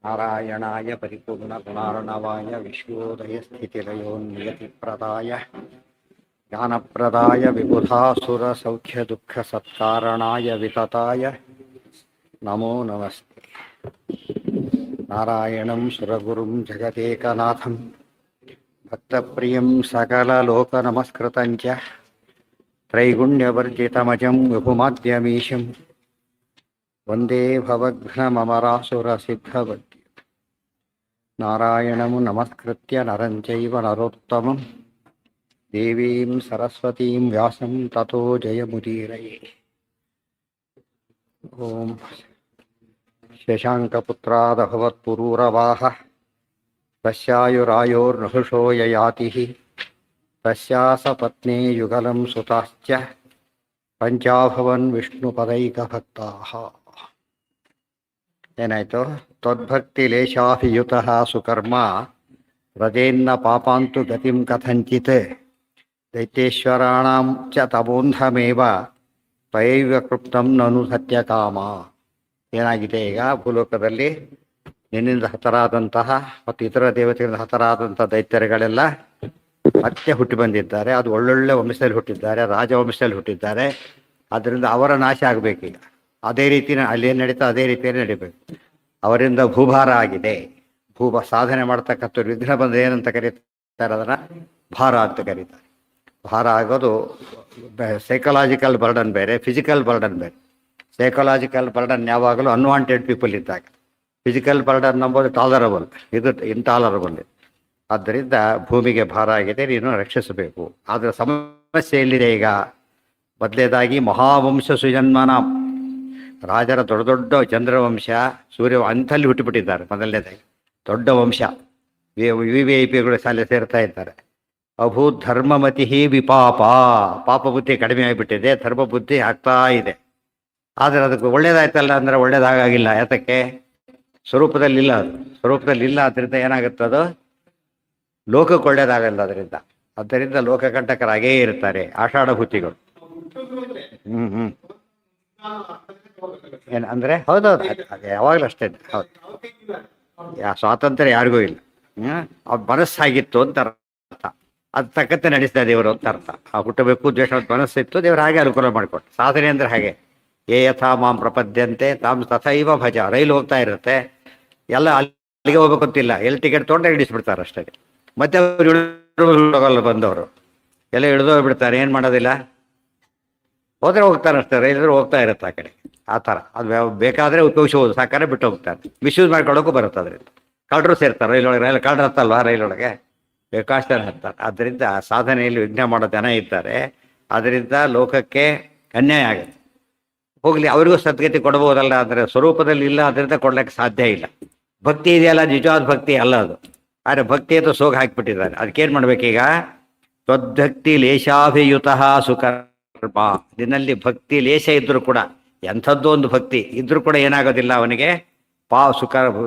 ನಾರಾಯಣಾಯ ಪರಿಪೂರ್ಣಗುಣಾರ್ಣವಾಯ ವಿಶ್ವೋದಯಸ್ಥಿತಿಲಯೋನ್ನಿಯತಿಪ್ರದಾಯ ಜ್ಞಾನಪ್ರದಾಯ ವಿಬುಧಾಸುರಸೌಖ್ಯದುಃಖಸತ್ಕಾರಣಾಯ ವಿತತಾಯ ನಮೋ ನಮಸ್ತೆ. ನಾರಾಯಣಂ ಸುರಗುರುಂ ಜಗದೇಕನಾಥಂ ಭಕ್ತಪ್ರಿಯಂ ಸಕಲಲೋಕನಮಸ್ಕೃತಂಚ ತ್ರೈಗುಣ್ಯವರ್ಜಿತಮಜಂ ವಿಭುಮಾದ್ಯಮೀಶಂ ವಂದೇ ಭವಘ್ನಮರಾಸುರಸಿದ್ಧವದ್ಯ ನಾರಾಯಣಂ ನಮಸ್ಕೃತ್ಯ ನರಂ ಚೈವ ನರೋತ್ತಮಂ ದೇವೀಂ ಸರಸ್ವತೀಂ ವ್ಯಾಸಂ ತತೋ ಜಯಮುದೀರಯೇ. ಓಂ ಶಶಾಂಕಪುತ್ರಾದಭವತ್ಪುರೂರವಾಹ ತಸ್ಯಾಯುರಾಯೋರ್ನಹುಷೋ ಯಯಾತಿ ತಸ್ಯಾಸ ಪತ್ನೇ ಯುಗಲಂ ಸುತಾಶ್ಚ ಪಂಚಾಭವನ್ ವಿಷ್ಣುಪದೈಕಭಕ್ತಾಃ. ಏನಾಯಿತು? ತ್ವದ್ಭಕ್ತಿ ಲೇಶಾಭಿಯುತಃ ಸುಕರ್ಮ ವ್ರಜೇನ್ನ ಪಾಪಾಂತು ಗತಿಂ ಕಥಂಚಿತ್ ದೈತ್ಯೇಶ್ವರಾಣಾಂ ಚ ತಮೋಂಧಮೇವ ತ್ವಯೈವ ಕೃಪ್ತಂ ನನು ಸತ್ಯಕಾಮ. ಏನಾಗಿದೆ ಈಗ ಭೂಲೋಕದಲ್ಲಿ ನಿನ್ನಿಂದ ಹತರಾದಂತಹ ಮತ್ತು ಇತರ ದೇವತೆಗಳಿಂದ ಹತರಾದಂಥ ದೈತ್ಯರುಗಳೆಲ್ಲ ಮತ್ತೆ ಹುಟ್ಟಿ ಬಂದಿದ್ದಾರೆ. ಅದು ಒಳ್ಳೊಳ್ಳೆ ವಂಶದಲ್ಲಿ ಹುಟ್ಟಿದ್ದಾರೆ, ರಾಜವಂಶದಲ್ಲಿ ಹುಟ್ಟಿದ್ದಾರೆ. ಆದ್ದರಿಂದ ಅವರ ನಾಶ ಆಗಬೇಕೀಗ. ಅದೇ ರೀತಿಯ ಅಲ್ಲೇನು ನಡೀತಾ ಅದೇ ರೀತಿಯಲ್ಲಿ ನಡಿಬೇಕು. ಅವರಿಂದ ಭೂಭಾರ ಆಗಿದೆ. ಸಾಧನೆ ಮಾಡ್ತಕ್ಕಂಥ ವಿಘ್ನ ಬಂದು ಏನಂತ ಕರೀತಾರೆ? ಅದನ್ನು ಭಾರ ಅಂತ ಕರೀತಾರೆ. ಭಾರ ಆಗೋದು ಸೈಕಲಾಜಿಕಲ್ ಬರ್ಡನ್ ಬೇರೆ, ಫಿಸಿಕಲ್ ಬರ್ಡನ್ ಬೇರೆ. ಸೈಕಲಾಜಿಕಲ್ ಬರ್ಡನ್ ಯಾವಾಗಲೂ ಅನ್ವಾಂಟೆಡ್ ಪೀಪಲ್ ಇದ್ದಾಗ, ಫಿಸಿಕಲ್ ಬರ್ಡನ್ ನಂಬೋದು ಟಾಲರಬಲ್, ಇದು ಇಂಟಾಲರಬಲ್. ಆದ್ದರಿಂದ ಭೂಮಿಗೆ ಭಾರ ಆಗಿದೆ, ನೀನು ರಕ್ಷಿಸಬೇಕು. ಆದರೆ ಸಮಸ್ಯೆ ಎಲ್ಲಿದೆ ಈಗ? ಮೊದಲೇದಾಗಿ ಮಹಾವಂಶ ಸುಜನ್ಮನ ರಾಜರ ದೊಡ್ಡ ದೊಡ್ಡ ಚಂದ್ರವಂಶ, ಸೂರ್ಯ ಅಂಥಲ್ಲಿ ಹುಟ್ಟುಬಿಟ್ಟಿದ್ದಾರೆ. ಮೊದಲನೇದಾಗಿ ದೊಡ್ಡ ವಂಶ, VVIPಗಳು ಶಾಲೆ ಸೇರ್ತಾ ಇದ್ದಾರೆ. ಅಭೂತ್ ಧರ್ಮಮತಿ ವಿಪಾಪ, ಪಾಪ ಬುದ್ಧಿ ಕಡಿಮೆ ಆಗಿಬಿಟ್ಟಿದೆ, ಧರ್ಮ ಬುದ್ಧಿ ಆಗ್ತಾ ಇದೆ. ಆದರೆ ಅದಕ್ಕೆ ಒಳ್ಳೇದಾಯ್ತಲ್ಲ ಅಂದರೆ ಒಳ್ಳೇದಾಗಿಲ್ಲ. ಯಾತಕ್ಕೆ? ಸ್ವರೂಪದಲ್ಲಿಲ್ಲ. ಅದು ಸ್ವರೂಪದಲ್ಲಿಲ್ಲ. ಅದರಿಂದ ಏನಾಗುತ್ತದು? ಲೋಕಕ್ಕೆ ಒಳ್ಳೇದಾಗಲ್ಲ ಅದರಿಂದ ಲೋಕಕಂಟಕರಾಗೇ ಇರ್ತಾರೆ ಆಷಾಢ ಭೂತಿಗಳು. ಏನು ಅಂದರೆ ಹೌದೌದು, ಅದು ಯಾವಾಗಲೂ ಅಷ್ಟೇ. ಹೌದು, ಸ್ವಾತಂತ್ರ್ಯ ಯಾರಿಗೂ ಇಲ್ಲ. ಅವ್ರ ಮನಸ್ಸಾಗಿತ್ತು ಅಂತ ಅರ್ಥ. ಅದು ತಕ್ಕಂತೆ ನಡೆಸಿದ ದೇವರು ಅಂತ ಅರ್ಥ. ಹುಟ್ಟಬೇಕು ದ್ವೇಷ ಮನಸ್ಸಿತ್ತು, ದೇವರು ಹಾಗೆ ಅನುಕೂಲ ಮಾಡಿಕೊಟ್ಟು. ಸಾಧನೆ ಅಂದರೆ ಹಾಗೆ, ಏ ಯಥಾ ಮಾಂ ಪ್ರಪದ್ಯಂತೆ ತಾಮ್ ತಥೈವ ಭಜ. ರೈಲು ಹೋಗ್ತಾ ಇರುತ್ತೆ, ಎಲ್ಲ ಅಲ್ಲಿಗೆ ಹೋಗ್ಬೇಕು ಅಂತಿಲ್ಲ, ಎಲ್ಲಿ ಟಿಕೆಟ್ ತೊಗೊಂಡ್ರೆ ಇಳಿಸ್ಬಿಡ್ತಾರೆ ಅಷ್ಟೇ. ಮತ್ತೆ ಅವ್ರು ಹೋಗಲ್ಲ, ಬಂದವರು ಎಲ್ಲ ಇಳಿದು ಹೋಗ್ಬಿಡ್ತಾರೆ. ಏನು ಮಾಡೋದಿಲ್ಲ, ಹೋದರೆ ಹೋಗ್ತಾರೆ ಅಷ್ಟೇ. ರೈಲರು ಹೋಗ್ತಾ ಇರುತ್ತೆ ಆ ಕಡೆ. ಆ ಥರ ಅದು ಬೇಕಾದರೆ ಉಪಯೋಗಿಸ್ಬೋದು, ಸಾಕಾದ್ರೆ ಬಿಟ್ಟು ಹೋಗ್ತಾರೆ. ಮಿಸ್ಯೂಸ್ ಮಾಡ್ಕೊಳ್ಳೋಕ್ಕೂ ಬರುತ್ತೆ. ಅದರಿಂದ ಕಳ್ಳರು ಸೇರ್ತಾರೆ ರೈಲೊಳಗೆ. ಕಳ್ಳರು ಹತ್ತಲ್ವಾ ರೈಲೊಳಗೆ? ಬೇಕಾಷ್ಟು ಜನ ಹತ್ತಾರೆ. ಆದ್ದರಿಂದ ಸಾಧನೆಯಲ್ಲಿ ವಿಘ್ನ ಮಾಡೋ ಜನ ಇದ್ದಾರೆ. ಅದರಿಂದ ಲೋಕಕ್ಕೆ ಅನ್ಯಾಯ ಆಗುತ್ತೆ. ಹೋಗಲಿ, ಅವರಿಗೂ ಸದ್ಗತಿ ಕೊಡ್ಬೋದಲ್ಲ, ಅಂದರೆ ಸ್ವರೂಪದಲ್ಲಿ ಇಲ್ಲ, ಅದರಿಂದ ಕೊಡ್ಲಿಕ್ಕೆ ಸಾಧ್ಯ ಇಲ್ಲ. ಭಕ್ತಿ ಇದೆಯಲ್ಲ, ನಿಜವಾದ ಭಕ್ತಿ ಅಲ್ಲ ಅದು. ಆದರೆ ಭಕ್ತಿ ಅಂತ ಸೋಗ ಹಾಕಿಬಿಟ್ಟಿದ್ದಾರೆ. ಅದಕ್ಕೇನು ಮಾಡ್ಬೇಕೀಗ? ತ್ವದ್ಭಕ್ತಿ ಲೇಶಾಭಿಯುತಃ ಸುಕರ್ಮ. ಇದರಲ್ಲಿ ಭಕ್ತಿ ಲೇಷ ಇದ್ದರೂ ಕೂಡ, ಎಂಥದ್ದೋ ಒಂದು ಭಕ್ತಿ ಇದ್ರೂ ಕೂಡ ಏನಾಗೋದಿಲ್ಲ ಅವನಿಗೆ.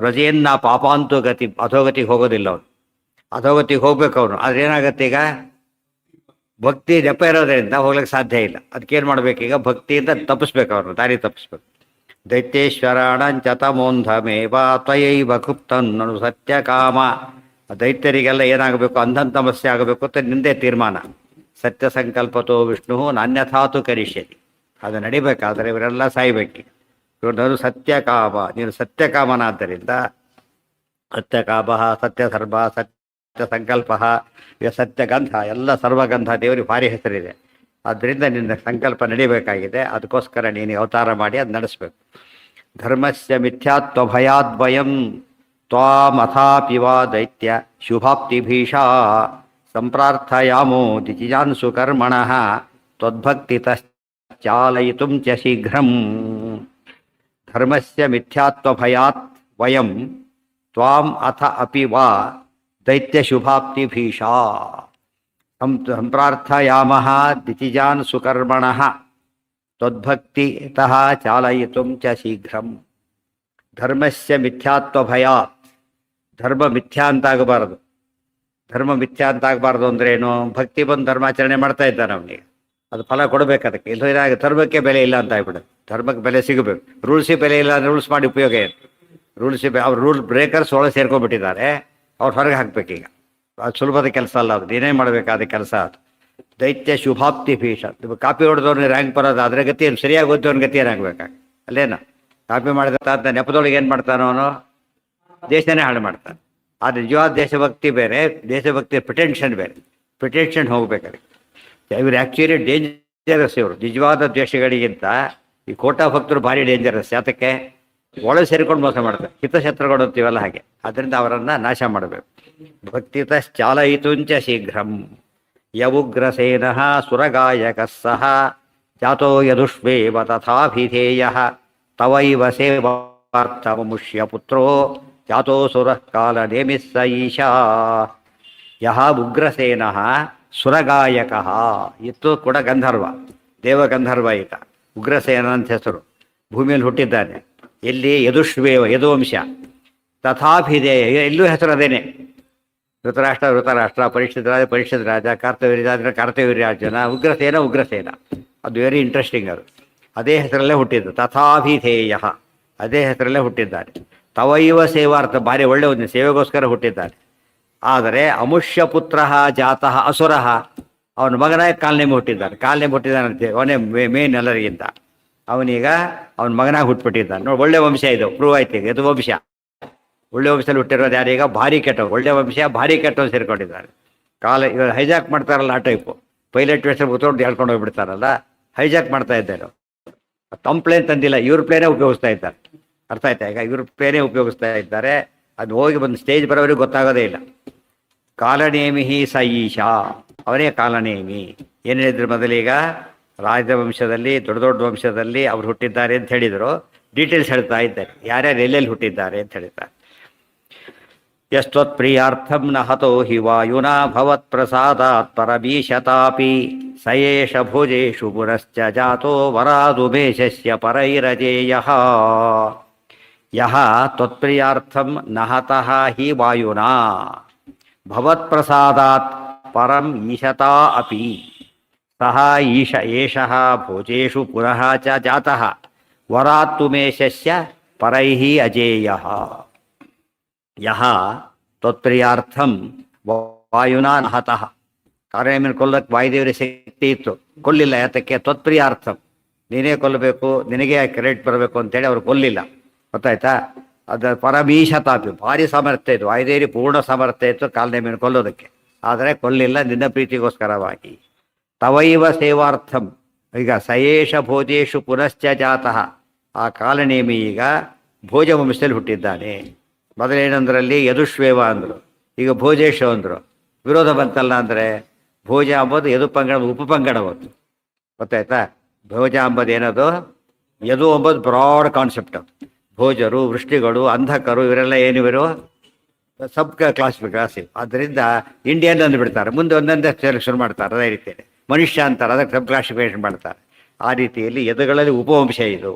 ರಜೆಯನ್ನ ಪಾಪಾಂತು ಗತಿ, ಅಧೋಗತಿಗೆ ಹೋಗೋದಿಲ್ಲ ಅವನು. ಅಧೋಗತಿಗೆ ಹೋಗ್ಬೇಕು ಅವನು. ಆದರೆ ಏನಾಗತ್ತೆ ಈಗ? ಭಕ್ತಿ ಜಪ ಇರೋದ್ರಿಂದ ಹೋಗ್ಲಿಕ್ಕೆ ಸಾಧ್ಯ ಇಲ್ಲ. ಅದಕ್ಕೇನು ಮಾಡ್ಬೇಕೀಗ? ಭಕ್ತಿಯಿಂದ ತಪ್ಪಿಸ್ಬೇಕು, ಅವ್ರನ್ನ ದಾರಿ ತಪ್ಪಿಸ್ಬೇಕು. ದೈತ್ಯೇಶ್ವರಾಣಂಚ ತಮೋಂಧಮೇವ ತ್ವಯೈವ ಕೃಪ್ತನ್ನನು ಸತ್ಯಕಾಮ. ದೈತ್ಯರಿಗೆಲ್ಲ ಏನಾಗಬೇಕು? ಅಂಧನ್ ತಮಸ್ಯೆ ಆಗಬೇಕು ಅಂತ ನಿಂದೇ ತೀರ್ಮಾನ. ಸತ್ಯ ಸಂಕಲ್ಪತೋ ವಿಷ್ಣು ನಾನ್ಯಥಾತು ಕರಿಷ್ಯತಿ. ಅದು ನಡಿಬೇಕಾದ್ರೆ ಇವರೆಲ್ಲ ಸಾಯ್ಬೇಕು. ಇವರು ಸತ್ಯಕಾಮ, ನೀನು ಸತ್ಯಕಾಮನಾದ್ದರಿಂದ ಸತ್ಯಕಾಮ, ಸತ್ಯಧರ್ಮ, ಸತ್ಯ ಸಂಕಲ್ಪ, ಸತ್ಯಗಂಧ, ಎಲ್ಲ ಸರ್ವಗಂಧ ದೇವರಿಗೆ ಭಾರಿ ಹೆಸರಿದೆ. ಆದ್ದರಿಂದ ನಿನ್ನ ಸಂಕಲ್ಪ ನಡಿಬೇಕಾಗಿದೆ. ಅದಕ್ಕೋಸ್ಕರ ನೀನು ಅವತಾರ ಮಾಡಿ ಅದು ನಡೆಸಬೇಕು. ಧರ್ಮಸ್ಯ ಮಿಥ್ಯಾತ್ವ ಭಯಾದ್ವಯಂ ತ್ವಾಮಥಾಪಿವ ದೈತ್ಯ ಶುಭಾಪ್ತಿಭೀಷಾ ಸಂಪ್ರಾರ್ಥಯಾಮೋ ದಿತಿಜಾನ್ ಸುಕರ್ಮಣಃ ತ್ವದ್ಭಕ್ತಿತಶ್ಚಾಲಯಿತುಂ ಚ ಶೀಘ್ರಂ. ಧರ್ಮಸ್ಯ ಮಿಥ್ಯಾತ್ವ ಭಯಾತ್ ವಯಂ ತ್ವಾಂ ಅಥ ಅಪಿ ವಾ ದೈತ್ಯ ಶುಭಾಪ್ತಿಭೀಷಾ ಸಂಪ್ರಾರ್ಥಯಾಮಃ ದಿತಿಜಾನ್ ಸುಕರ್ಮಣಃ ತ್ವದ್ಭಕ್ತಿತಃ ಚಾಲಯಿತುಂ ಚ ಶೀಘ್ರಂ. ಧರ್ಮಸ್ಯ ಮಿಥ್ಯಾತ್ವ ಭಯಾತ್. ಧರ್ಮ ಮಿಥ್ಯಾ ಅಂತಾಗಬಾರದು. ಧರ್ಮ ಮಿಥ್ಯಾ ಅಂತಾಗಬಾರ್ದು ಅಂದ್ರೇನು? ಭಕ್ತಿ ಬಂದು ಧರ್ಮಾಚರಣೆ ಮಾಡ್ತಾ ಇದ್ದಾನೆ ಅವನಿಗೆ, ಅದು ಫಲ ಕೊಡಬೇಕು. ಅದಕ್ಕೆ ಇಲ್ಲದಾಗ ಧರ್ಮಕ್ಕೆ ಬೆಲೆ ಇಲ್ಲ ಅಂತ ಆಗ್ಬಿಡುತ್ತೆ. ಧರ್ಮಕ್ಕೆ ಬೆಲೆ ಸಿಗಬೇಕು. ರೂಲ್ಸಿಗೆ ಬೆಲೆ ಇಲ್ಲ ಅಂದರೆ ರೂಲ್ಸ್ ಮಾಡಿ ಉಪಯೋಗ ಏನು? ಅವ್ರು ರೂಲ್ ಬ್ರೇಕರ್ಸ್ ಒಳಗೆ ಸೇರ್ಕೊಂಡ್ಬಿಟ್ಟಿದ್ದಾರೆ, ಅವ್ರು ಹೊರಗೆ ಹಾಕ್ಬೇಕೀಗ. ಅದು ಸುಲಭದ ಕೆಲಸ ಅಲ್ಲ, ಅದು ಏನೇ ಮಾಡಬೇಕಾದ ಕೆಲಸ ಅದು. ದೈತ್ಯ ಶುಭಾಪ್ತಿ ಭೀಷ. ಕಾಪಿ ಹೊಡೆದವ್ರನ್ನ ರ್ಯಾಂಕ್ ಬರೋದು, ಅದ್ರ ಗತಿ ಏನು? ಸರಿಯಾಗಿ ಓದ್ದವ್ನ ಗತಿ ಏನಾಗಬೇಕಾಗ ಅಲ್ಲೇನು? ಕಾಪಿ ಮಾಡಿದ ಅಂತ ನೆಪದೊಳಗೆ ಏನು ಮಾಡ್ತಾನೋ ಅವನು? ದೇಶನೇ ಹಾಳು ಮಾಡ್ತಾನೆ. ಆದರೆ ನಿಜವಾದ ದೇಶಭಕ್ತಿ ಬೇರೆ, ದೇಶಭಕ್ತಿ ಪ್ರಿಟೆನ್ಷನ್ ಬೇರೆ. ಪ್ರಿಟೆನ್ಷನ್ ಹೋಗ್ಬೇಕಾದ್ರೆ ಇವರು ಆ್ಯಕ್ಚುಲಿ ಡೇಂಜರಸ್. ಇವರು ನಿಜವಾದ ದ್ವೇಷಗಳಿಗಿಂತ ಈ ಕೋಟಾ ಭಕ್ತರು ಭಾರಿ ಡೇಂಜರಸ್. ಯಾತಕ್ಕೆ? ಒಳಗೆ ಸೇರಿಕೊಂಡು ಮೋಸ ಮಾಡ್ತಾರೆ, ಹಿತಶತ್ರುಗಳು ಅಂತೀವಲ್ಲ ಹಾಗೆ. ಅದರಿಂದ ಅವರನ್ನು ನಾಶ ಮಾಡಬೇಕು. ಭಕ್ತಿತಶ್ಚಾಲಯಿತುಂಚ ಶೀಘ್ರಂ ಯವುಗ್ರಸೇನ ಸುರಗಾಯಕ ಸಹ ಜಾತೋ ಯದುಷ್ವೇವ ತಥಾಭಿಧೇಯ ತವೈವ ಸೇವಾರ್ಥಮುಷ್ಯ ಪುತ್ರೋ ಜಾತೋ ಸುರ ಕಾಲ ನೇಮಿಸ್ಸ ಈಶಾ. ಯಹ ಉಗ್ರಸೇನ ಸುರಗಾಯಕ. ಇತ್ತು ಕೂಡ ಗಂಧರ್ವ, ದೇವಗಂಧರ್ವ ಈತ. ಉಗ್ರಸೇನ ಅಂತ ಹೆಸರು. ಭೂಮಿಯಲ್ಲಿ ಹುಟ್ಟಿದ್ದಾನೆ. ಎಲ್ಲಿ? ಯದುಷ್ವೇವ, ಯದುವಂಶ. ತಥಾಭಿಧೇಯ, ಎಲ್ಲೂ ಹೆಸರು ಅದೇನೆ. ಋತರಾಷ್ಟ್ರ, ಪರೀಕ್ಷಿತ ರಾಜ, ಕಾರ್ತವೀರ್ಯಾರ್ಜುನ, ಉಗ್ರಸೇನ. ಅದು ವೆರಿ ಇಂಟ್ರೆಸ್ಟಿಂಗ್. ಅದು ಅದೇ ಹೆಸರಲ್ಲೇ ಹುಟ್ಟಿದ್ದು. ತಥಾಭಿಧೇಯ, ಅದೇ ಹೆಸರಲ್ಲೇ ಹುಟ್ಟಿದ್ದಾನೆ. ತವೈವ ಸೇವಾರ್ಥ, ಭಾರಿ ಒಳ್ಳೆ ಒಂದು ಸೇವೆಗೋಸ್ಕರ ಹುಟ್ಟಿದ್ದಾನೆ. ಆದರೆ ಅಮುಷ್ಯ ಪುತ್ರ ಜಾತಃ ಅಸುರ, ಅವನ ಮಗನಾಗಿ ಕಾಲ್ನೇಮಿ ಹುಟ್ಟಿದ್ದಾನಂತೆ. ಅವನೇ ಮೇನ್ ಎಲ್ಲರಿಗಿಂತ. ಅವನೀಗ ಅವನ ಮಗನಾಗಿ ಹುಟ್ಟುಬಿಟ್ಟಿದ್ದಾನೆ. ನೋಡಿ, ಒಳ್ಳೆ ವಂಶ ಇದು, ಪ್ರೂವ್ ಆಯ್ತು ಈಗ. ಇದು ವಂಶ, ಒಳ್ಳೆ ವಂಶದಲ್ಲಿ ಹುಟ್ಟಿರೋದು. ಯಾರೀಗ? ಭಾರಿ ಕೆಟ್ಟವು. ಒಳ್ಳೆ ವಂಶ ಭಾರಿ ಕೆಟ್ಟವು ಸೇರ್ಕೊಂಡಿದ್ದಾರೆ. ಇವಾಗ ಹೈಜಾಕ್ ಮಾಡ್ತಾರಲ್ಲ ಆ ಟೈಪು. ಪೈಲಟ್ ವೇಷ ಕೂತ್ಕೊಂಡು ಹೇಳ್ಕೊಂಡು ಹೋಗ್ಬಿಡ್ತಾರಲ್ಲ, ಹೈಜಾಕ್ ಮಾಡ್ತಾ ಇದ್ದಾರೆ. ತಮ್ಮ ಪ್ಲೇನ್ ತಂದಿಲ್ಲ, ಇವ್ರ ಪ್ಲೇನೇ ಉಪಯೋಗಿಸ್ತಾ ಇದ್ದಾರೆ. ಅರ್ಥ ಆಯ್ತಾ? ಈಗ ಇವ್ರ ಪ್ಲೇನೇ ಉಪಯೋಗಿಸ್ತಾ ಇದ್ದಾರೆ. ಅದು ಹೋಗಿ ಬಂದು ಸ್ಟೇಜ್ ಬರೋವರೆಗೂ ಗೊತ್ತಾಗೋದೇ ಇಲ್ಲ. ಕಾಲನೇಮಿ ಸ ಈಶಾ, ಅವನೇ ಕಾಲನೇಮಿ. ಏನು ಹೇಳಿದ್ರು ಮೊದಲೀಗ? ರಾಜವಂಶದಲ್ಲಿ, ದೊಡ್ಡ ದೊಡ್ಡ ವಂಶದಲ್ಲಿ ಅವ್ರು ಹುಟ್ಟಿದ್ದಾರೆ ಅಂತ ಹೇಳಿದರು. ಡೀಟೇಲ್ಸ್ ಹೇಳ್ತಾ ಇದ್ದಾರೆ, ಯಾರ್ಯಾರು ಎಲ್ಲೆಲ್ಲಿ ಹುಟ್ಟಿದ್ದಾರೆ ಅಂತ ಹೇಳ್ತಾರೆ. ಯಸ್ತ್ವತ್ಪ್ರಿಯಾರ್ಥಂ ನ ಹತೋ ಹಿ ವಾಯುನಾ ಭವತ್ ಪ್ರಸಾದಾತ್ ಪರಮೀಶತಾಪಿ ಸಯೇಷ ಭೋಜೇಷು ಪುನಶ್ಚ ಜಾತೋ ವರಾದುಮೇಶಸ್ಯ ಪರೈರಜೇಯಃ. ಯಹ ತ್ವತ್ಪ್ರಿಯಾರ್ಥಂ ನ ಹತಃ ಹಿ ವಾಯುನಾ ಭವತ್ ಪ್ರಸಾದಾತ್ ಪರಂ ಈಶತಾ ಅಪಿ ಸಹ ಏಷಃ ಭೋಜೇಷು ಪುನಃ ಚ ಜಾತಃ ವರಾತ್ತುಮೇಶಸ್ಯ ಪರೈಃ ಅಜೇಯಃ. ಯಹ ತ್ವತ್ಪ್ರಿಯಾರ್ಥಂ ವಾಯುನಾ ನಹತಃ. ಕಾಲನೇಮಿನ ಕೊಲ್ಲಕ್ಕೆ ವಾಯುದೇವರ ಶಕ್ತಿ ಇತ್ತು, ಕೊಲ್ಲಿಲ್ಲ. ಯಾತಕ್ಕೆ? ತ್ವತ್ಪ್ರಿಯಾರ್ಥಂ, ನೀನೇ ಕೊಲ್ಲಬೇಕು, ನಿನಗೆ ಕ್ರೆಡಿಟ್ ಬರಬೇಕು ಅಂತೇಳಿ ಅವ್ರು ಕೊಲ್ಲಿಲ್ಲ. ಗೊತ್ತಾಯ್ತಾ? ಅದು ಪರಮೀಶತಾಪಿ, ಭಾರಿ ಸಾಮರ್ಥ್ಯ ಇತ್ತು. ವಾಯುದೇವರಿ ಪೂರ್ಣ ಸಾಮರ್ಥ್ಯ ಇತ್ತು ಕಾಲನೇಮಿನ ಕೊಲ್ಲೋದಕ್ಕೆ. ಆದರೆ ಕೊಲ್ಲಿಲ್ಲ, ನಿನ್ನ ಪ್ರೀತಿಗೋಸ್ಕರವಾಗಿ. ತವೈವ ಸೇವಾರ್ಥಂ, ಈಗ ಸಯೇಷ ಭೋಜೇಶು ಪುನಶ್ಚ ಜಾತಃ. ಆ ಕಾಲನೇಮಿ ಈಗ ಭೋಜ ವಂಶದಲ್ಲಿ ಹುಟ್ಟಿದ್ದಾನೆ. ಮೊದಲೇನಂದ್ರಲ್ಲಿ ಯದುಷ್ವೇವ ಅಂದರು, ಈಗ ಭೋಜೇಶು ಅಂದರು. ವಿರೋಧ ಬಂತಲ್ಲ. ಅಂದರೆ ಭೋಜ ಅಂಬೋದು ಯದು ಪಂಗಡ ಉಪಪಂಗಡ ಬಂತು. ಗೊತ್ತಾಯ್ತಾ? ಭೋಜ ಅಂಬೋದು ಏನದು? ಯದು ಅಂಬೋದು ಬ್ರಾಡ್ ಕಾನ್ಸೆಪ್ಟ್. ಅದು ಭೋಜರು, ವೃಷ್ಟಿಗಳು, ಅಂಧಕರು, ಇವರೆಲ್ಲ ಏನಿವರು ಸಬ್ ಕ್ಲಾಸಿಫಿಕೇಶನ್. ಆದ್ದರಿಂದ ಇಂಡಿಯನ್ ಅಂದುಬಿಡ್ತಾರೆ. ಮುಂದೆ ಒಂದೊಂದೇ ಶುರು ಮಾಡ್ತಾರೆ. ಅದೇ ರೀತಿಯಲ್ಲಿ ಮನುಷ್ಯ ಅಂತಾರೆ, ಅದಕ್ಕೆ ಸಬ್ ಕ್ಲಾಸಿಫಿಕೇಶನ್ ಮಾಡ್ತಾರೆ. ಆ ರೀತಿಯಲ್ಲಿ ಯದುಗಳಲ್ಲಿ ಉಪವಂಶ ಇದು.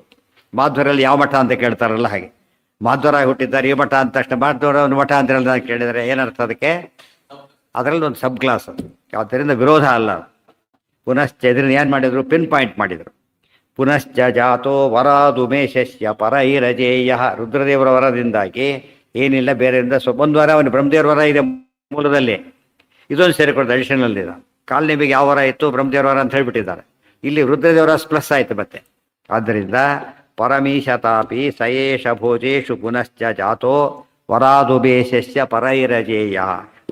ಮಾಧ್ವರಲ್ಲಿ ಯಾವ ಮಠ ಅಂತ ಕೇಳ್ತಾರಲ್ಲ ಹಾಗೆ. ಮಾಧ್ವರಾಗಿ ಹುಟ್ಟಿದ್ದಾರೆ, ಈ ಮಠ ಅಂತ ತಕ್ಷಣ ಮಾಧ್ವರ ಒಂದು ಮಠ ಅಂತ ಹೇಳಿದಾಗ ಕೇಳಿದರೆ ಏನರ್ಥ ಅದಕ್ಕೆ? ಅದರಲ್ಲಿ ಒಂದು ಸಬ್ ಕ್ಲಾಸ್ ಅದು. ಆದ್ದರಿಂದ ವಿರೋಧ ಅಲ್ಲ. ಪುನಶ್ಚ ಇದನ್ನು ಏನು ಮಾಡಿದರು? ಪಿನ್ ಪಾಯಿಂಟ್ ಮಾಡಿದರು. ಪುನಶ್ಚ ಜಾತೋ ವರಾದುಮೇಶಸ್ಯ ಪರೈರಜೇಯ. ರುದ್ರದೇವರ ವರದಿಂದಾಗಿ ಏನಿಲ್ಲ, ಬೇರೆಯಿಂದ ಒಂದು ವರ ಅವನು ಬ್ರಹ್ಮದೇವರ ವರ ಇದೆ ಮೂಲದಲ್ಲಿ. ಇದೊಂದು ಸೇರಿಕೊಡ್ತಾರೆ ಅಡಿಷನಲ್. ಇದು ಕಾಲನೇಮಿಗೆ ಯಾವ ವರ ಇತ್ತು? ಬ್ರಹ್ಮದೇವರ ವರ ಅಂತ ಹೇಳಿಬಿಟ್ಟಿದ್ದಾರೆ. ಇಲ್ಲಿ ರುದ್ರದೇವರ ಪ್ಲಸ್ ಆಯಿತು ಮತ್ತೆ. ಆದ್ದರಿಂದ ಪರಮೀಶತಾಪಿ ಸಯೇಷ ಭೋಜೇಶು ಪುನಶ್ಚ ಜಾತೋ ವರಾದುಬೇಶಸ್ಯ ಪರೈರಜೇಯ.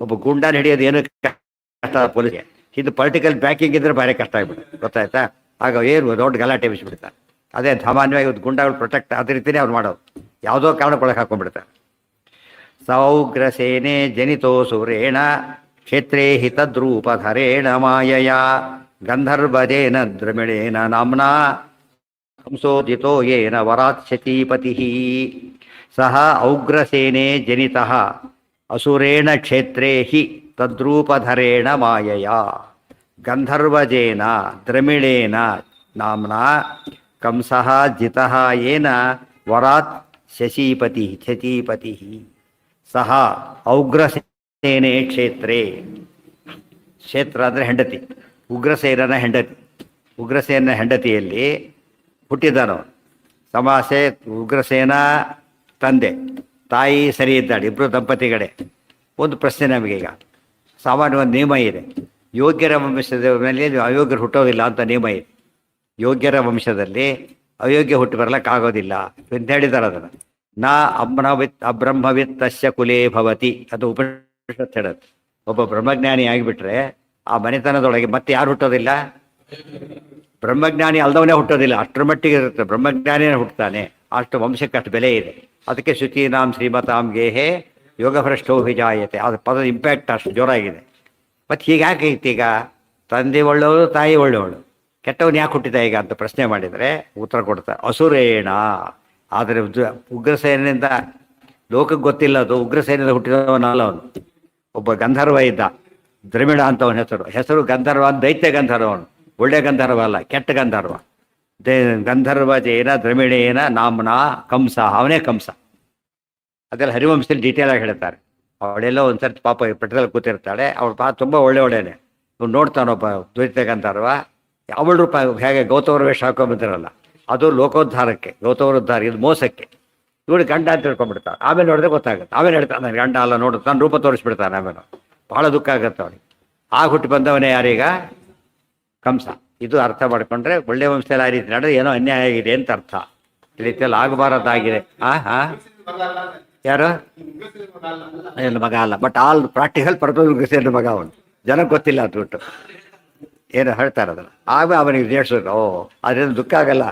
ಒಬ್ಬ ಗುಂಡಾನ ಹಿಡಿಯೋದು ಏನು ಕಷ್ಟ ಪೊಲೀಸ್ಗೆ. ಇದು ಪೊಲಿಟಿಕಲ್ ಬ್ಯಾಕಿಂಗ್ ಇದ್ರೆ ಭಾರಿ ಕಷ್ಟ ಆಗ್ಬಿಡುತ್ತೆ. ಗೊತ್ತಾಯ್ತಾ? ಆಗ ಏನು ದೊಡ್ಡ ಗಲಾಟೆ ಬಿಸಿಬಿಡ್ತಾರೆ. ಅದೇ ಸಾಮಾನ್ಯವಾಗಿ ಒಂದು ಗುಂಡಾಗಳು ಪ್ರೊಟೆಕ್ಟ್ ಅದೇ ರೀತಿಯೇ ಅವ್ರು ಮಾಡೋದು. ಯಾವುದೋ ಕಾರಣಕ್ಕೊಳಗೆ ಹಾಕೊಂಡ್ಬಿಡ್ತಾರೆ. ಸೌಗ್ರಸೇನೆ ಜನಿತೋ ಸುರೇಣ ಕ್ಷೇತ್ರೇ ಹಿತದ್ರೂಪಧರೇಣ ಮಾಯಯ ಗಂಧರ್ವಜೇನ ದ್ರಮಿಳೇನ ನಾಮ್ನಾ ಸಂಶೋಧಿತೋ ಯೇನ ವರಾತ್ ಶಚೀಪತಿ. ಸಹ ಔಗ್ರಸೇನೆ ಜನಿತಃ ಅಸುರೇಣ ಕ್ಷೇತ್ರೇ ಹಿ ತದ್ರೂಪಧರೇಣ ಮಾಯಯ ಗಂಧರ್ವಜೇನ ದ್ರಮಿಳೇನ ನಾಮ್ನಾ ಕಂಸಃ ಜಿತಃ ಯೇನ ವರಾತ್ ಶಚೀಪತಿ. ಸಹ ಔಗ್ರಸೇನೆ ಕ್ಷೇತ್ರೇ, ಕ್ಷೇತ್ರ ಅಂದರೆ ಹೆಂಡತಿ, ಉಗ್ರಸೇನನ ಹೆಂಡತಿ. ಉಗ್ರಸೇನ ಹೆಂಡತಿಯಲ್ಲಿ ಹುಟ್ಟಿದ್ದಾನೋ ತಮಾಸೆ ಉಗ್ರಸೇನ ತಂದೆ ತಾಯಿ ಸರಿ ಇದ್ದಾಳೆ, ಇಬ್ಬರು ದಂಪತಿಗಳೇ. ಒಂದು ಪ್ರಶ್ನೆ ನಮಗೀಗ, ಸಾಮಾನ್ಯ ಒಂದು ನಿಯಮ ಇದೆ, ಯೋಗ್ಯರ ವಂಶದ ಮೇಲೆ ಅಯೋಗ್ಯರು ಹುಟ್ಟೋದಿಲ್ಲ ಅಂತ ನಿಯಮ ಇದೆ. ಯೋಗ್ಯರ ವಂಶದಲ್ಲಿ ಅಯೋಗ್ಯ ಹುಟ್ಟು ಬರಲಿಕ್ಕಾಗೋದಿಲ್ಲ ಅಂತ ಹೇಳಿದ್ದಾರೆ. ಅದನ್ನು ನಾ ಅಬ್ರಹ್ಮವಿತ್ ತಸ್ಯ ಕುಲೇ ಭವತಿ ಅದು ಉಪನಿಷತ್ ಹೇಳುತ್ತೆ. ಒಬ್ಬ ಬ್ರಹ್ಮಜ್ಞಾನಿ ಆಗಿಬಿಟ್ರೆ ಆ ಮನೆತನದೊಳಗೆ ಮತ್ತೆ ಯಾರು ಹುಟ್ಟೋದಿಲ್ಲ? ಬ್ರಹ್ಮಜ್ಞಾನಿ ಅಲ್ದವನೇ ಹುಟ್ಟೋದಿಲ್ಲ, ಅಷ್ಟರ ಮಟ್ಟಿಗೆ ಇರುತ್ತೆ. ಬ್ರಹ್ಮಜ್ಞಾನಿನೇ ಹುಟ್ಟುತ್ತಾನೆ, ಅಷ್ಟು ವಂಶಕ್ಕೆ ಅಷ್ಟು ಬೆಲೆ ಇದೆ. ಅದಕ್ಕೆ ಶುಚೀನಾಂ ಶ್ರೀಮತಾಂ ಗೇಹೆ ಯೋಗಭ್ರಷ್ಟೋ ವಿಜಾಯತೆ, ಅದು ಪದದ ಇಂಪ್ಯಾಕ್ಟ್ ಅಷ್ಟು ಜೋರಾಗಿದೆ. ಮತ್ತು ಹೀಗೆ ಈಗ ತಂದೆ ಒಳ್ಳೆಯವಳು, ತಾಯಿ ಒಳ್ಳೆಯವಳು, ಕೆಟ್ಟವನು ಯಾಕೆ ಹುಟ್ಟಿದ ಈಗ ಅಂತ ಪ್ರಶ್ನೆ ಮಾಡಿದರೆ ಉತ್ತರ ಕೊಡ್ತಾರೆ, ಅಸುರೇಣ. ಆದರೆ ಉಗ್ರಸೇನಿಂದ ಲೋಕಕ್ಕೆ ಗೊತ್ತಿಲ್ಲ, ಅದು ಉಗ್ರಸೇನಿಂದ ಹುಟ್ಟಿದವನಲ್ಲ ಅವನು. ಒಬ್ಬ ಗಂಧರ್ವ ಇದ್ದ, ದ್ರಮಿಡ ಅಂತ ಅವನ ಹೆಸರು ಗಂಧರ್ವ, ದೈತ್ಯ ಗಂಧರ್ವ. ಅವನು ಒಳ್ಳೆ ಗಂಧರ್ವ ಅಲ್ಲ, ಕೆಟ್ಟ ಗಂಧರ್ವ. ಗಂಧರ್ವ ಜೇನ ದ್ರಮಿಡೇನ ನಾಮ್ನ ಕಂಸ, ಅವನೇ ಕಂಸ. ಅದೆಲ್ಲ ಹರಿವಂಶದಲ್ಲಿ ಡೀಟೇಲ್ ಆಗಿ ಹೇಳ್ತಾರೆ. ಅವಳೆಲ್ಲ ಒಂದ್ಸರ್ತಿ ಪಾಪ ಪೆಟ್ಟದಲ್ಲಿ ಕೂತಿರ್ತಾಳೆ, ಅವಳು ತುಂಬ ಒಳ್ಳೆಯವಳೇನೆ. ಇವ್ನು ನೋಡ್ತಾನೊಬ್ಬ ದ್ವೈತ ಗಂಧರ್ವ, ಅವಳ ರೂಪ ಹೇಗೆ ಗೌತಮರ ವೇಷ ಹಾಕೊಂಡ್ಬಂದಿರಲ್ಲ, ಅದು ಲೋಕೋದ್ಧಾರಕ್ಕೆ, ಗೌತಮೋದ್ಧಾರ, ಇದು ಮೋಸಕ್ಕೆ. ಇವಳು ಗಂಡ ಅಂತ ತಿಳ್ಕೊಂಡ್ಬಿಡ್ತಾಳೆ. ಆಮೇಲೆ ನೋಡಿದ್ರೆ ಗೊತ್ತಾಗುತ್ತೆ, ಆಮೇಲೆ ಹೇಳ್ತಾನೆ ನನ್ನ ಗಂಡ ಅಲ್ಲ ನೋಡು, ತನ್ನ ರೂಪ ತೋರಿಸ್ಬಿಡ್ತಾನೆ. ಆಮೇಲೆ ಬಹಳ ದುಃಖ ಆಗುತ್ತೆ ಅವನಿಗೆ. ಆಗ ಹುಟ್ಟಿ ಬಂದವನೇ ಯಾರೀಗ? ಕಂಸ. ಇದು ಅರ್ಥ ಮಾಡ್ಕೊಂಡ್ರೆ ಒಳ್ಳೆ ವಂಶದಲ್ಲಿ ಆ ರೀತಿ ನಡೆದ್ರೆ ಏನೋ ಅನ್ಯಾಯ ಆಗಿದೆ ಅಂತ ಅರ್ಥ. ಈ ರೀತಿಯಲ್ಲಿ ಆಗಬಾರದಾಗಿದೆ. ಯಾರು ಏನು ಮಗ ಅಲ್ಲ, ಬಟ್ ಆಲ್ ಪ್ರಾಕ್ಟಿಕಲ್ ಪರ್ಪಸ್ ಮಗ ಅವನು. ಜನಕ್ಕೆ ಗೊತ್ತಿಲ್ಲ ಅದು ಬಿಟ್ಟು ಏನು ಹೇಳ್ತಾರೆ ಅದನ್ನು. ಆಗ ಅವನಿಗೆ ಸೇರಿಸೋದು, ಅದರಿಂದ ದುಃಖ ಆಗಲ್ಲ,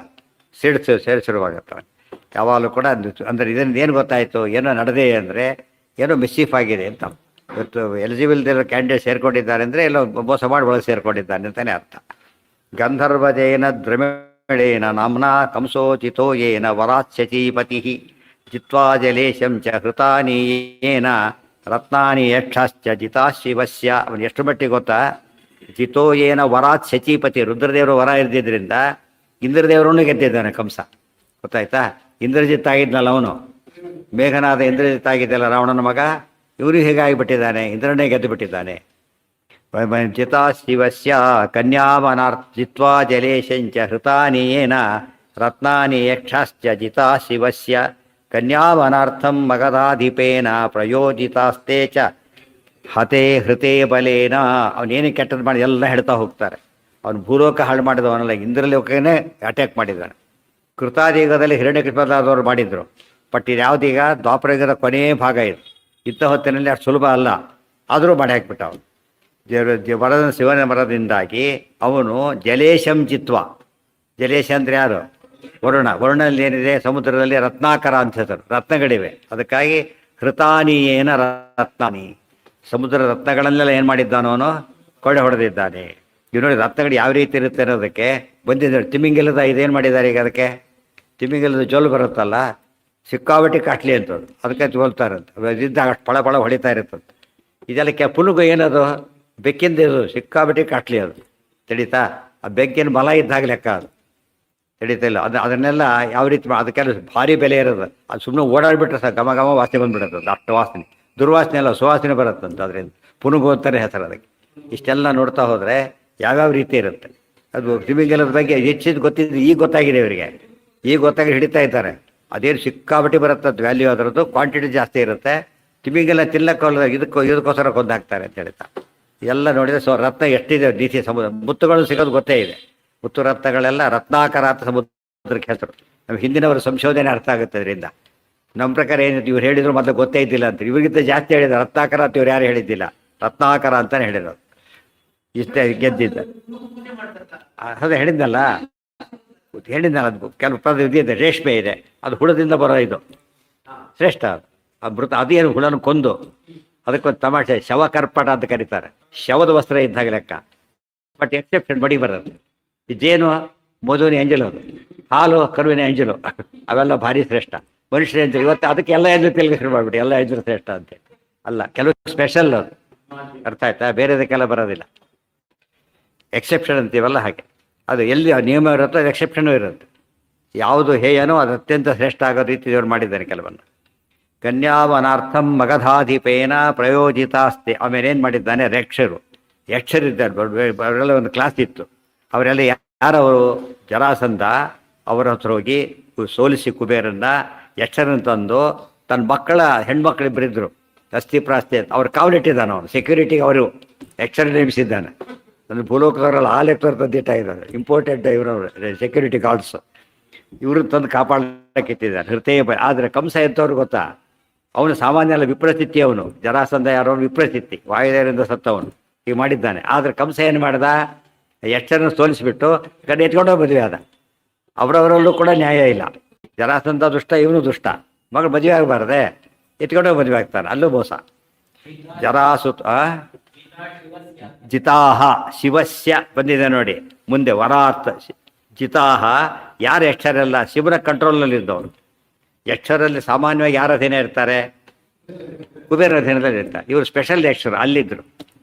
ಸೇರಿಸಿರುವಾಗತ್ತೆ ಅವನು ಯಾವಾಗಲೂ ಕೂಡ. ಅಂದರೆ ಇದರಿಂದ ಏನು ಗೊತ್ತಾಯಿತು, ಏನೋ ನಡೆದೇ ಅಂದರೆ ಏನೋ ಮಿಸ್ಚೀಫ್ ಆಗಿದೆ ಅಂತ. ಇವತ್ತು ಎಲಿಜಿಬಲ್ ಕ್ಯಾಂಡಿಡೇಟ್ ಸೇರ್ಕೊಂಡಿದ್ದಾರೆ ಅಂದರೆ ಎಲ್ಲೋ ಮೋಸ ಮಾಡಿ ಒಳಗೆ ಸೇರ್ಕೊಂಡಿದ್ದಾನೆ ಅಂತಲೇ ಅರ್ಥ. ಗಂಧರ್ವಜೇನ ದ್ರಮಿಳೇನ ನಾಮ್ನಾ ಕಂಸೋಚಿತೋ ಯೇನ ವರಾತ್ ಶಚೀಪತಿ ಜಿತ್ವಾ ಜಲೇಶಂ ಚ ಹೃತಾನೀಯೇನ ರತ್ನಾನಿ ಯಕ್ಷಶ್ಚ ಜಿತಾ ಶಿವಸ್ಯ. ಅವನು ಎಷ್ಟು ಮಟ್ಟಿಗೆ ಗೊತ್ತಾ? ಜಿತೋ ಏನ ವರಾತ್ ಶಚೀಪತಿ, ರುದ್ರದೇವರು ವರ ಇರ್ದಿದ್ದರಿಂದ ಇಂದ್ರದೇವರನ್ನು ಗೆದ್ದಿದ್ದಾನೆ ಕಂಸ. ಗೊತ್ತಾಯ್ತಾ? ಇಂದ್ರಜಿತ್ ಆಗಿದ್ನಲ್ಲ ಅವನು, ಮೇಘನಾದ ಇಂದ್ರಜಿತ್ ಆಗಿದ್ದಲ್ಲ ರಾವಣನ ಮಗ, ಇವನು ಹೇಗಾಗಿಬಿಟ್ಟಿದ್ದಾನೆ, ಇಂದ್ರನೇ ಗೆದ್ದು ಬಿಟ್ಟಿದ್ದಾನೆ. ಜಿತಾ ಶಿವಸ್ಯ ಕನ್ಯಾವನಾರ್ಥ ಜಿತ್ವಾ ಜಲೇಶಂಚ ಹೃತಾನಿಯೇನ ರತ್ನಾನಿ ಯಕ್ಷಶ್ಚ ಜಿತಾ ಶಿವಸ್ಯ ಕನ್ಯಾವನಾರ್ಥಂ ಮಗಧಾಧಿಪೇನ ಪ್ರಯೋಜಿತಾಸ್ತೆ ಚ ಹತೆ ಹೃತೇ ಬಲೇನ. ಅವನೇನು ಕೆಟ್ಟದ್ದು ಮಾಡಿ ಎಲ್ಲ ಹೇಳ್ತಾ ಹೋಗ್ತಾರೆ. ಅವನು ಭೂಲೋಕ ಹಾಳು ಮಾಡಿದವನಲ್ಲ, ಇಂದ್ರಲೋಕನೇ ಅಟ್ಯಾಕ್ ಮಾಡಿದ್ದಾನೆ. ಕೃತಾದಿಗದಲ್ಲಿ ಹಿರಣ್ಯಕೃಪದಾದವರು ಮಾಡಿದರು. ಬಟ್ ಇದು ಯಾವುದೀಗ ದ್ವಾಪರಯುಗದ ಕೊನೆಯ ಭಾಗ ಇದು. ಇಂಥ ಹೊತ್ತಿನಲ್ಲಿ ಅಷ್ಟು ಸುಲಭ ಅಲ್ಲ, ಆದರೂ ಮಾಡಿ ಹಾಕ್ಬಿಟ್ಟ ಅವನು. ವರದ ಶಿವನ ಮರದಿಂದಾಗಿ ಅವನು ಜಲೇಶಂ ಜಿತ್ವ. ಜಲೇಶ ಅಂದರೆ ಯಾರು? ವರುಣ. ವರುಣಲ್ಲಿ ಏನಿದೆ? ಸಮುದ್ರದಲ್ಲಿ ರತ್ನಾಕರ ಅಂತ ಹೆಸರು, ರತ್ನಗಳಿವೆ. ಅದಕ್ಕಾಗಿ ಹೃತಾನಿಯೇನ ರತ್ನಾನಿ, ಸಮುದ್ರ ರತ್ನಗಳನ್ನೆಲ್ಲ ಏನು ಮಾಡಿದ್ದಾನೋ ಅವನು ಕೊಳ್ಳೆ ಹೊಡೆದಿದ್ದಾನೆ. ಇವ್ ನೋಡಿ ರತ್ನಗಳು ಯಾವ ರೀತಿ ಇರುತ್ತೆ ಅನ್ನೋದಕ್ಕೆ ಬಂದಿದ್ದಾರೆ. ತಿಮಿಂಗಿಲದ ಇದೇನು ಮಾಡಿದ್ದಾರೆ ಈಗ, ಅದಕ್ಕೆ ತಿಮಿಂಗಿಲದ ಜೋಲು ಬರುತ್ತಲ್ಲ, ಸಿಕ್ಕಾಬಟ್ಟಿ ಕಾಟ್ಲಿ ಅಂತದ್ದು, ಅದಕ್ಕೆ ಜೋಲ್ತಾರಂತೆ. ಇದ್ದಾಗ ಅಷ್ಟು ಫಳ ಫಳ ಹೊಡಿತಾ ಇರುತ್ತಂತೆ. ಇದೆಲ್ಲ ಪುನುಗು ಏನದು? ಬೆಕ್ಕಿಂದ ಇದು ಸಿಕ್ಕಾಬಟ್ಟಿ ಕಾಟ್ಲಿ ಅದು. ತಿಳಿತಾ? ಆ ಬೆಕ್ಕಿನ ಬಲ ಇದ್ದಾಗ ಲೆಕ್ಕ ಅದು. ತಿಳಿತಾ ಇಲ್ಲ? ಅದನ್ನೆಲ್ಲ ಯಾವ ರೀತಿ ಅದಕ್ಕೆಲ್ಲ ಭಾರಿ ಬೆಲೆ ಇರೋದು. ಅದು ಸುಮ್ಮನೆ ಓಡಾಡಿಬಿಟ್ರೆ ಸಹ ಘಮ ಘಮ ವಾಸನೆ ಬಂದುಬಿಡುತ್ತೆ. ಅಷ್ಟು ವಾಸನೆ, ದುರ್ವಾಸನೆ ಅಲ್ಲ, ಸುವಾಸನೆ ಬರುತ್ತಂತೆ. ಅದರಿಂದ ಪುನುಗು ಅಂತಾನೆ ಹೆಸರು ಅದಕ್ಕೆ. ಇಷ್ಟೆಲ್ಲ ನೋಡ್ತಾ ಹೋದರೆ ಯಾವ್ಯಾವ ರೀತಿ ಇರುತ್ತೆ. ಅದು ತಿಮಿಂಗಲದ ಬಗ್ಗೆ ಹೆಚ್ಚಿದ ಗೊತ್ತಿದ್ದು ಈಗ ಗೊತ್ತಾಗಿದೆ ಇವರಿಗೆ. ಈಗ ಗೊತ್ತಾಗಿ ಹಿಡಿತಾ ಇದ್ದಾರೆ. ಅದೇನು ಸಿಕ್ಕಾಬಟ್ಟಿ ಬರುತ್ತೆ ವ್ಯಾಲ್ಯೂ, ಅದರದ್ದು ಕ್ವಾಂಟಿಟಿ ಜಾಸ್ತಿ ಇರುತ್ತೆ. ತಿಮಿಂಗಲ ತಿನ್ನಕ್ಕೆ ಇದಕ್ಕೋಸ್ಕರ ಕೊಂದಾಕ್ತಾರೆ ಅಂತ ಹೇಳ್ತಾ ಎಲ್ಲ ನೋಡಿದರೆ. ರತ್ನ ಎಷ್ಟಿದೆ ನೀತಿ. ಮುತ್ತುಗಳು ಸಿಗೋದು ಗೊತ್ತೇ ಇದೆ. ಮುತ್ತು ರತ್ನಗಳೆಲ್ಲ ರತ್ನಾಕರ ಅಂತ ಸಮುದ್ರಕ್ಕೆ ಹೆಸರು. ನಮ್ಮ ಹಿಂದಿನವರ ಸಂಶೋಧನೆ ಅರ್ಥ ಆಗುತ್ತೆ ಅದರಿಂದ. ನಮ್ಮ ಪ್ರಕಾರ ಏನಿತ್ತು, ಇವ್ರು ಹೇಳಿದ್ರು ಮೊದಲು ಗೊತ್ತೇ ಇದ್ದಿಲ್ಲ ಅಂತ. ಇವ್ರಿಗಿಂತ ಜಾಸ್ತಿ ಹೇಳಿದ ರತ್ನಾಕರ ಅಂತ ಇವ್ರು ಯಾರು ಹೇಳಿದ್ದಿಲ್ಲ, ರತ್ನಾಕರ ಅಂತಲೇ ಹೇಳಿರೋದು. ಇಷ್ಟೇ ಗೆದ್ದಿದ್ದ. ಅದೇ ಹೇಳಿದ್ನಲ್ಲ ಅದು ಕೆಲವು ಪದ ಇದೆ. ರೇಷ್ಮೆ ಇದೆ, ಅದು ಹುಳದಿಂದ ಬರೋ ಇದು ಶ್ರೇಷ್ಠ. ಅದು ಮೃತ, ಅದೇನು ಹುಳನ ಕೊಂದು ಅದಕ್ಕೊಂದು ತಮಾಷೆ, ಶವಕರ್ಪಟ ಅಂತ ಕರೀತಾರೆ. ಶವದ ವಸ್ತ್ರ ಇದ್ದಾಗ ಲೆಕ್ಕ. ಬಟ್ ಎಕ್ಸೆಪ್ಷನ್ ಬಡಿ ಬರೋದು. ಜೇನು ಮಧುವಿನ ಎಂಜಲು, ಅದು ಹಾಲು ಕರುವಿನ ಎಂಜಲು, ಅವೆಲ್ಲ ಭಾರಿ ಶ್ರೇಷ್ಠ. ಮನುಷ್ಯರ ಎಂಜಲು ಇವತ್ತು ಅದಕ್ಕೆ ಎಲ್ಲ ಎಂಜಲು ತೆಲುಗು ಶುರು ಮಾಡಿಬಿಟ್ಟು ಎಲ್ಲ ಎಂಜಲು ಶ್ರೇಷ್ಠ ಅಂತೆ. ಅಲ್ಲ, ಕೆಲವು ಸ್ಪೆಷಲ್ ಅದು, ಅರ್ಥ ಆಯ್ತಾ? ಬೇರೆದಕ್ಕೆಲ್ಲ ಬರೋದಿಲ್ಲ. ಎಕ್ಸೆಪ್ಷನ್ ಅಂತೀವಲ್ಲ ಹಾಗೆ. ಅದು ಎಲ್ಲಿ ನಿಯಮ ಇರುತ್ತೋ ಅದು ಎಕ್ಸೆಪ್ಷನು ಇರುತ್ತೆ. ಯಾವುದು ಹೇಯನೋ ಅದು ಅತ್ಯಂತ ಶ್ರೇಷ್ಠ ಆಗೋ ರೀತಿ ದೇವರು ಮಾಡಿದ್ದಾನೆ ಕೆಲವನ್ನು. ಕನ್ಯಾವನಾರ್ಥಂ ಮಗಧಾಧಿಪೇನ ಪ್ರಯೋಜಿತಾಸ್ತೆ. ಆಮೇಲೆ ಏನು ಮಾಡಿದ್ದಾನೆ? ಯಕ್ಷರಿದ್ದಾರೆ, ಅವರೆಲ್ಲ ಒಂದು ಕ್ಲಾಸ್ ಇತ್ತು. ಅವರೆಲ್ಲ ಯಾರವರು? ಜರಾಸಂಧ ಅವರ ಹತ್ರ ಹೋಗಿ ಸೋಲಿಸಿ ಕುಬೇರನ್ನ ಯಕ್ಷರನ್ನು ತಂದು ತನ್ನ ಮಕ್ಕಳ ಹೆಣ್ಮಕ್ಳಿಬ್ಬರಿದ್ರು ಅಸ್ಥಿ ಪ್ರಾಸ್ತಿ ಅಂತ ಅವ್ರು ಕಾವಲಿಟ್ಟಿದ್ದಾನೆ. ಅವನು ಸೆಕ್ಯೂರಿಟಿಗೆ ಅವರು ಯಕ್ಷರ ನೇಮಿಸಿದ್ದಾನೆ. ನನ್ನ ಭೂಲೋಕರಲ್ಲಿ ಆ ಲೆಕ್ಟರ್ ತಂದಿಟ್ಟ ಇದ್ದಾರೆ, ಇಂಪಾರ್ಟೆಂಟ್ ಇವರು ಸೆಕ್ಯೂರಿಟಿ ಗಾರ್ಡ್ಸು. ಇವರು ತಂದು ಕಾಪಾಡಕ್ಕಿಟ್ಟಿದ್ದಾರೆ ಹೃದಯ. ಆದರೆ ಕಂಸ ಎಂಥವ್ರು ಗೊತ್ತಾ, ಅವನು ಸಾಮಾನ್ಯ ಅಲ್ಲ, ವಿಪ್ರಚಿತ್ತಿ. ಅವನು ಜರಾಸಂಧ ಯಾರೋ ವಿಪ್ರಚಿತ್ತಿ, ವಾಯುದೇವರಿಂದ ಸತ್ತವನು ಹೀಗೆ ಮಾಡಿದ್ದಾನೆ. ಆದರೆ ಕಂಸ ಏನು ಮಾಡ್ದ, ಯಕ್ಷರನ್ನು ಸೋಲಿಸಿಬಿಟ್ಟು ಕಡೆ ಎತ್ಕೊಂಡೋಗಿ ಮದುವೆ ಆದ. ಅವರವರಲ್ಲೂ ಕೂಡ ನ್ಯಾಯ ಇಲ್ಲ. ಜರಾಸಂಧ ದುಷ್ಟ, ಇವನು ದುಷ್ಟ. ಮಗಳು ಮದುವೆ ಆಗಬಾರ್ದೆ, ಎತ್ಕೊಂಡೋಗಿ ಮದುವೆ ಆಗ್ತಾನೆ, ಅಲ್ಲೂ ಮೋಸ. ಜರಾಸುತ ಜಿತಾಹ ಶಿವಸ್ಯ ಬಂದಿದೆ ನೋಡಿ ಮುಂದೆ, ವರಾತ್ ಜಿತಾಹ. ಯಾರು ಯಕ್ಷರೆಲ್ಲ ಶಿವನ ಕಂಟ್ರೋಲ್ನಲ್ಲಿದ್ದವರು. ಯಕ್ಷರಲ್ಲಿ ಸಾಮಾನ್ಯವಾಗಿ ಯಾರ ಅಧೀನ ಇರ್ತಾರೆ, ಕುಬೇರ ಅಧೀನದಲ್ಲಿ ಇರ್ತಾರೆ. ಇವರು ಸ್ಪೆಷಲ್ ಯಕ್ಷರು ಅಲ್ಲಿದ್ದರು.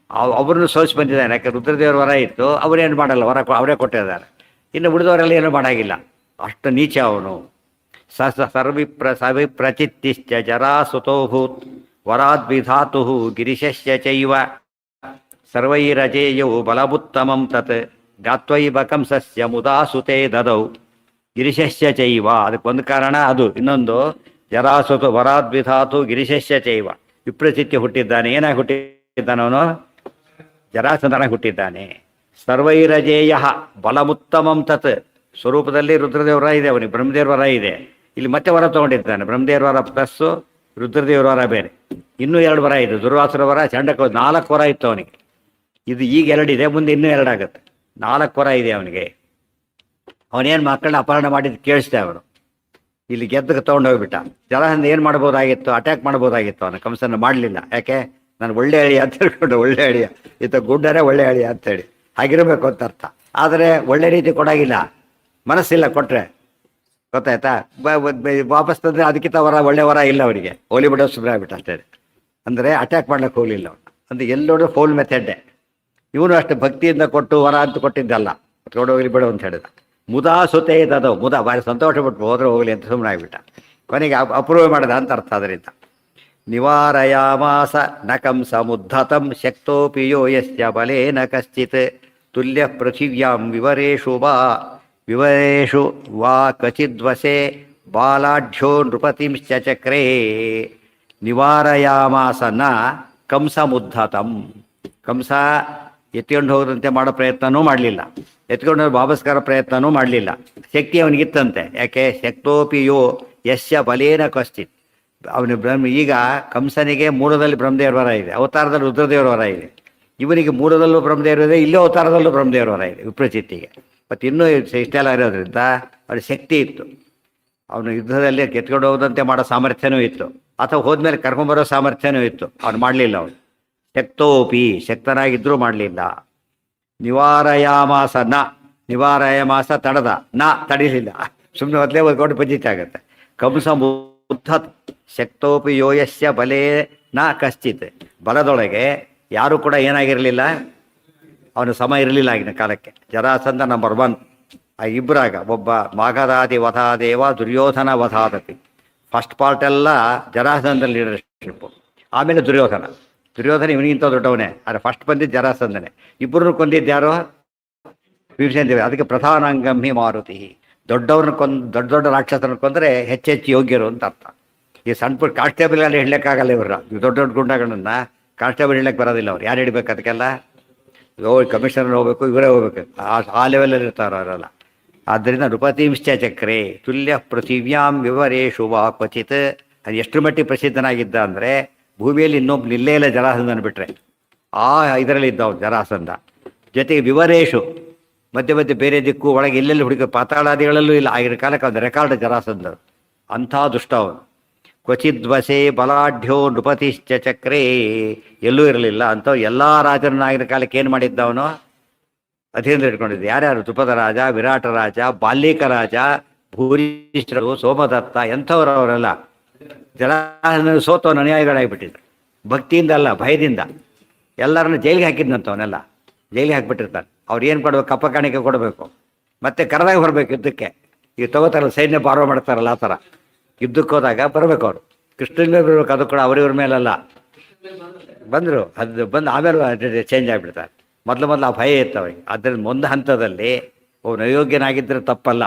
ಅವ್ರನ್ನು ಸೋಲಿಸಿ ಬಂದಿದ್ದಾನೆ. ಯಾಕೆ ರುದ್ರದೇವ್ರ ವರ ಇತ್ತು, ಅವರೇನು ಮಾಡಲ್ಲ, ವರ ಅವರೇ ಕೊಟ್ಟಿದ್ದಾರೆ. ಇನ್ನು ಉಳಿದವರೆಲ್ಲ ಏನೂ ಮಾಡಾಗಿಲ್ಲ, ಅಷ್ಟು ನೀಚ ಅವನು. ಸವಿಪ್ರಚಿತ್ತಿಶ್ಚ ಜರಾಸುತೋಭೂತ್ ವರಾದ್ವಿಧಾತು ಗಿರಿಶಸ್ಯ ಚೈವ ಸರ್ವೈರಜೇಯೌ ಬಲವುತ್ತಮಂ ತತ್ ಗಾತ್ವೈವ ಕಂಸಸ್ಯ ಮುದಾಸುತೆ ದದೌ ಗಿರಿಶಸ್ಯ ಚೈವ. ಅದಕ್ಕೊಂದು ಕಾರಣ ಅದು. ಇನ್ನೊಂದು ಜರಾಸುತು ವರಾದ್ವಿಧಾತು ಗಿರಿಶಸ್ಯ ಚೈವ. ವಿಪ್ರಚಿತ್ತಿ ಹುಟ್ಟಿದ್ದಾನೆ. ಏನಾಗಿ ಹುಟ್ಟಿದ್ದಾನೆ ಅವನು, ಜರಾಸಂಧನಾಗಿ ಹುಟ್ಟಿದ್ದಾನೆ. ಸರ್ವೈರಜೇಯ ಬಲಮುತ್ತಮಂ ತತ್. ಸ್ವರೂಪದಲ್ಲಿ ರುದ್ರದೇವರ ಇದೆ ಅವನಿಗೆ, ಬ್ರಹ್ಮದೇವ್ರ ವರ ಇದೆ. ಇಲ್ಲಿ ಮತ್ತೆ ವರ ತೊಗೊಂಡಿದ್ದಾನೆ. ಬ್ರಹ್ಮದೇವ್ರ ವರ ಪ್ಲಸ್ಸು ರುದ್ರದೇವ್ರ ವರ ಬೇರೆ. ಇನ್ನೂ 2 ವರ ಇದೆ, ದುರ್ವಾಸುರ ವರ, ಚಂಡಕ. 4 ವರ ಇತ್ತು ಅವನಿಗೆ. ಇದು ಈಗ 2 ಇದೆ, ಮುಂದೆ ಇನ್ನೂ 2 ಆಗುತ್ತೆ. 4 ವರ ಇದೆ ಅವನಿಗೆ. ಅವನೇನು ಮಕ್ಕಳನ್ನ ಅಪಹರಣ ಮಾಡಿದ್ದು ಕೇಳಿಸ್ದೆ ಅವನು. ಇಲ್ಲಿ ಗೆದ್ದಕ್ಕೆ ತೊಗೊಂಡೋಗ್ಬಿಟ್ಟ. ಜರಾಸಂಧ ಏನು ಮಾಡ್ಬೋದಾಗಿತ್ತು, ಅಟ್ಯಾಕ್ ಮಾಡ್ಬೋದಾಗಿತ್ತು. ಅವನು ಕಂಸನ ಮಾಡಲಿಲ್ಲ. ಯಾಕೆ, ನಾನು ಒಳ್ಳೆ ಅಳಿಯ ಅಂತ ಹೇಳ್ಕೊಂಡು, ಒಳ್ಳೆ ಅಳಿಯ ಈತ ಗುಡ್ಡರೇ ಒಳ್ಳೆ ಅಳಿಯ ಅಂತೇಳಿ ಹಾಗಿರಬೇಕು ಅಂತ ಅರ್ಥ. ಆದರೆ ಒಳ್ಳೆ ರೀತಿ ಕೊಡಾಗಿಲ್ಲ, ಮನಸ್ಸಿಲ್ಲ ಕೊಟ್ಟರೆ. ಗೊತ್ತಾಯ್ತಾ, ವಾಪಸ್ ತಂದರೆ ಅದಕ್ಕಿಂತ ವರ ಒಳ್ಳೆ ವರ ಇಲ್ಲ ಅವರಿಗೆ. ಹೋಲಿ ಬಿಡೋ ಸುಮ್ಮನೆ ಆಗ್ಬಿಟ್ಟು ಅಷ್ಟೇ. ಅಂದರೆ ಅಟ್ಯಾಕ್ ಮಾಡ್ಲಿಕ್ಕೆ ಹೋಗಲಿಲ್ಲ ಅವನು. ಅಂದರೆ ಎಲ್ಲೋಡು ಫೌಲ್ ಮೆಥಡ್ಡೆ. ಇವನು ಅಷ್ಟು ಭಕ್ತಿಯಿಂದ ಕೊಟ್ಟು ವರ ಅಂತ ಕೊಟ್ಟಿದ್ದಲ್ಲ, ಹೋಗ್ಲಿ ಬಿಡು ಅಂತ ಹೇಳಿದ. ಮುದಾ ಸುತೆ ಇದ್ದದು, ಮುದ ಭಾರಿ ಸಂತೋಷಪಟ್ಟು ಹೋದ್ರೆ ಹೋಗಲಿ ಅಂತ ಸುಮ್ಮನೆ ಆಗಿಬಿಟ್ಟ. ಕೊನೆಗೆ ಅಪ್ರೂವ್ ಮಾಡಿದ ಅಂತ ಅರ್ಥ. ಅದರಿಂದ ನಿವಾರಯಾಮಾಸ ನ ಕಂಸ ಮುದ್ಧತಂ ಶಕ್ತೋಪಿ ಯೋ ಯಸ್ಯ ಬಲೇನ ಕಶ್ಚಿತ್ ತುಲ್ಯ ಪೃಥಿವ್ಯಾಂ ವಿವರೇಷು ವಾ ಕ್ವಚಿದ್ವಸೆ ಬಾಲಾಢ್ಯೋ ನೃಪತಿಂಶ್ಚ ಚಕ್ರೇ. ನಿವಾರಯಾಮಾಸ ನ ಕಂಸ ಮುದ್ಧತಂ. ಕಂಸ ಎತ್ಕೊಂಡು ಹೋಗದಂತೆ ಮಾಡೋ ಪ್ರಯತ್ನನೂ ಮಾಡಲಿಲ್ಲ, ಎತ್ಕೊಂಡು ವಾಪಸ್ಕಾರ ಪ್ರಯತ್ನನೂ ಮಾಡಲಿಲ್ಲ. ಶಕ್ತಿ ಅವನಿಗಿತ್ತಂತೆ. ಯಾಕೆ, ಶಕ್ತೋಪಿ ಯೋ ಯಸ್ಯ ಬಲೇನ ಕಶ್ಚಿತ್. ಅವನು ಈಗ ಕಂಸನಿಗೆ ಮೂಲದಲ್ಲಿ ಬ್ರಹ್ಮದೇವ್ರ ವರ ಇದೆ, ಅವತಾರದಲ್ಲಿ ರುದ್ರದೇವ್ರ ವರ ಇದೆ. ಇವನಿಗೆ ಮೂಲದಲ್ಲೂ ಬ್ರಹ್ಮದೇವ್ರ ಇದೆ, ಇಲ್ಲೇ ಅವತಾರದಲ್ಲೂ ಬ್ರಹ್ಮದೇವ್ರ ವರ ಇದೆ ವಿಪ್ರಚಿತ್ತಿಗೆ. ಮತ್ತು ಇನ್ನೂ ಇಷ್ಟೆಲ್ಲ ಇರೋದ್ರಿಂದ ಅವನ ಶಕ್ತಿ ಇತ್ತು. ಅವನು ಯುದ್ಧದಲ್ಲಿ ಕೆತ್ಕೊಂಡು ಹೋದಂತೆ ಮಾಡೋ ಸಾಮರ್ಥ್ಯನೂ ಇತ್ತು, ಅಥವಾ ಹೋದ್ಮೇಲೆ ಕರ್ಕೊಂಬರೋ ಸಾಮರ್ಥ್ಯನೂ ಇತ್ತು. ಅವನು ಮಾಡಲಿಲ್ಲ. ಅವನು ಶಕ್ತೋಪಿ, ಶಕ್ತನಾಗಿದ್ದರೂ ಮಾಡಲಿಲ್ಲ. ನಿವಾರಯಾಮಾಸ ನ, ನಿವಾರಯಾಮಾಸ ತಡದ, ನ ತಡಿಲಿಲ್ಲ. ಸುಮ್ಮನೆ ಮೊದಲೇ ಒಂದು ಪಂಜಿತ ಆಗುತ್ತೆ. ಕಂಸ ಮುದ್ಧತ್ ಶಕ್ತೋಪಿ ಯೋಯಸ್ಯ ಬಲೇ ನ ಕಶ್ಚಿತ್. ಬಲದೊಳಗೆ ಯಾರೂ ಕೂಡ ಏನಾಗಿರಲಿಲ್ಲ, ಅವನು ಸಮ ಇರಲಿಲ್ಲ ಆಗಿನ ಕಾಲಕ್ಕೆ. ಜರಾಸಂಧ ನಂಬರ್ 1. ಆ ಇಬ್ಬರಾಗ ಒಬ್ಬ ಮಾಘದಾದಿ ವಧಾದೇವ ದುರ್ಯೋಧನ ವಧಾದತಿ. ಫಸ್ಟ್ ಪಾರ್ಟ್ ಎಲ್ಲ ಜರಾಸಂಧನ ಲೀಡರ್ಶಿಪ್ಪು. ಆಮೇಲೆ ದುರ್ಯೋಧನ ಇವನಿಗಿಂತ ದೊಡ್ಡವನೇ, ಆದರೆ ಫಸ್ಟ್ ಬಂದಿದ್ದು ಜರಾಸಂಧನೆ. ಇಬ್ಬರನ್ನು ಕೊಂದಿದ್ದು ಯಾರೋ, ಭೀಮಸೇನ ದೇವಿ. ಅದಕ್ಕೆ ಪ್ರಧಾನಾಂಗಂಹಿ ಮಾರುತಿ. ದೊಡ್ಡವ್ರನ್ನ ದೊಡ್ಡ ರಾಕ್ಷಸರನ್ನು ಕೊಂದರೆ ಹೆಚ್ಚೆಚ್ಚು ಯೋಗ್ಯರು ಅಂತ ಅರ್ಥ. ಈ ಸಣ್ಣ ಪುಟ್ಟ ಕಾನ್ಸ್ಟೇಬಲ್ಗೆಲ್ಲ ಹಿಡ್ಲಿಕ್ಕಾಗಲ್ಲ ಇವ್ರ. ದೊಡ್ಡ ಗುಂಡಗಳನ್ನ ಕಾನ್ಸ್ಟೇಬಲ್ ಹಿಡ್ಲಿಕ್ಕೆ ಬರೋದಿಲ್ಲ ಅವ್ರು. ಯಾರು ಹಿಡ್ಬೇಕು ಅದಕ್ಕೆಲ್ಲ? ಕಮಿಷನರ್ ಹೋಗ್ಬೇಕು, ಇವರೇ ಹೋಗ್ಬೇಕು. ಆ ಲೆವೆಲಲ್ಲಿ ಇರ್ತಾರೆ ಅವರೆಲ್ಲ. ಆದ್ದರಿಂದ ನೃಪತಿಂಶ್ಚ ಚಕ್ರೆ ತುಲ್ಯ ಪೃಥಿವ್ಯಾಂ ವಿವರೇಷು ವಾ ಕ್ವಚಿತ್. ಅದು ಎಷ್ಟು ಮಟ್ಟಿಗೆ ಪ್ರಸಿದ್ಧನಾಗಿದ್ದ ಅಂದರೆ, ಭೂಮಿಯಲ್ಲಿ ಇನ್ನೊಬ್ಬ ನಿಲ್ಲೇ ಇಲ್ಲ ಜರಾಸಂಧನ ಬಿಟ್ಟರೆ. ಆ ಇದರಲ್ಲಿ ಇದ್ದವು ಜರಾಸಂಧ. ಜೊತೆಗೆ ವಿವರೇಷು, ಮಧ್ಯೆ ಮಧ್ಯೆ ಬೇರೆ ದಿಕ್ಕು ಒಳಗೆ ಎಲ್ಲೆಲ್ಲಿ ಹುಡುಕ ಪಾತಾಳಾದಿಗಳಲ್ಲೂ ಇಲ್ಲ. ಆಗಿನ ಕಾಲಕ್ಕೆ ಒಂದು ರೆಕಾರ್ಡ್ ಜರಾಸಂಧರು. ಅಂಥ ದುಷ್ಟ ಅವನು. ಕ್ವಚಿದ್ವಸೆ ಬಲಾಢ್ಯೋ ನೃಪತಿಶ್ಚ ಚಕ್ರೇ. ಎಲ್ಲೂ ಇರಲಿಲ್ಲ ಅಂತ. ಎಲ್ಲ ರಾಜರನ್ನ ಆಗಿನ ಕಾಲಕ್ಕೆ ಏನು ಮಾಡಿದ್ದ ಅವನು? ಅಧೀನ ಇಟ್ಕೊಂಡಿದ್ದ. ಯಾರ್ಯಾರು? ದ್ರುಪದ ರಾಜ, ವಿರಾಟ ರಾಜ, ಬಾಲ್ಯಕ ರಾಜ, ಭೂರಿಷ್ಠರು, ಸೋಮದತ್ತ, ಎಂಥವ್ರು ಅವರೆಲ್ಲ. ಜರಾಸಂಧನ ಸೋತವನು ಅನುಯಾಯಿಗಳಾಗಿಬಿಟ್ಟಿದ್ರು. ಭಕ್ತಿಯಿಂದ ಅಲ್ಲ, ಭಯದಿಂದ. ಎಲ್ಲರನ್ನ ಜೈಲಿಗೆ ಹಾಕಿದ್ನಂತವನ್ನೆಲ್ಲ ಜೈಲಿಗೆ ಹಾಕಿಬಿಟ್ಟಿರ್ತಾನೆ. ಅವ್ರು ಏನು ಕೊಡಬೇಕು? ಕಪ್ಪ ಕಾಣಿಕೆ ಕೊಡಬೇಕು, ಮತ್ತೆ ಕರೆದಾಗ ಬರಬೇಕು ಯುದ್ಧಕ್ಕೆ. ಈಗ ತಗೋತಾರಲ್ಲ, ಸೈನ್ಯ ಬಾರೋ ಮಾಡ್ತಾರಲ್ಲ, ಆ ಥರ ಯುದ್ಧಕ್ಕೆ ಹೋದಾಗ ಬರಬೇಕು ಅವರು. ಕೃಷ್ಣನ ಮೇಲೆ ಬರಬೇಕು. ಅದು ಕೂಡ ಅವರಿವ್ರ ಮೇಲೆಲ್ಲ ಬಂದರು. ಅದು ಬಂದು ಆಮೇಲೆ ಚೇಂಜ್ ಆಗಿಬಿಡ್ತಾರೆ. ಮೊದಲು ಆ ಭಯ ಇತ್ತು ಅವರಿಗೆ. ಆದ್ದರಿಂದ ಒಂದು ಹಂತದಲ್ಲಿ ಅವನು ಅಯೋಗ್ಯನಾಗಿದ್ದರೆ ತಪ್ಪಲ್ಲ,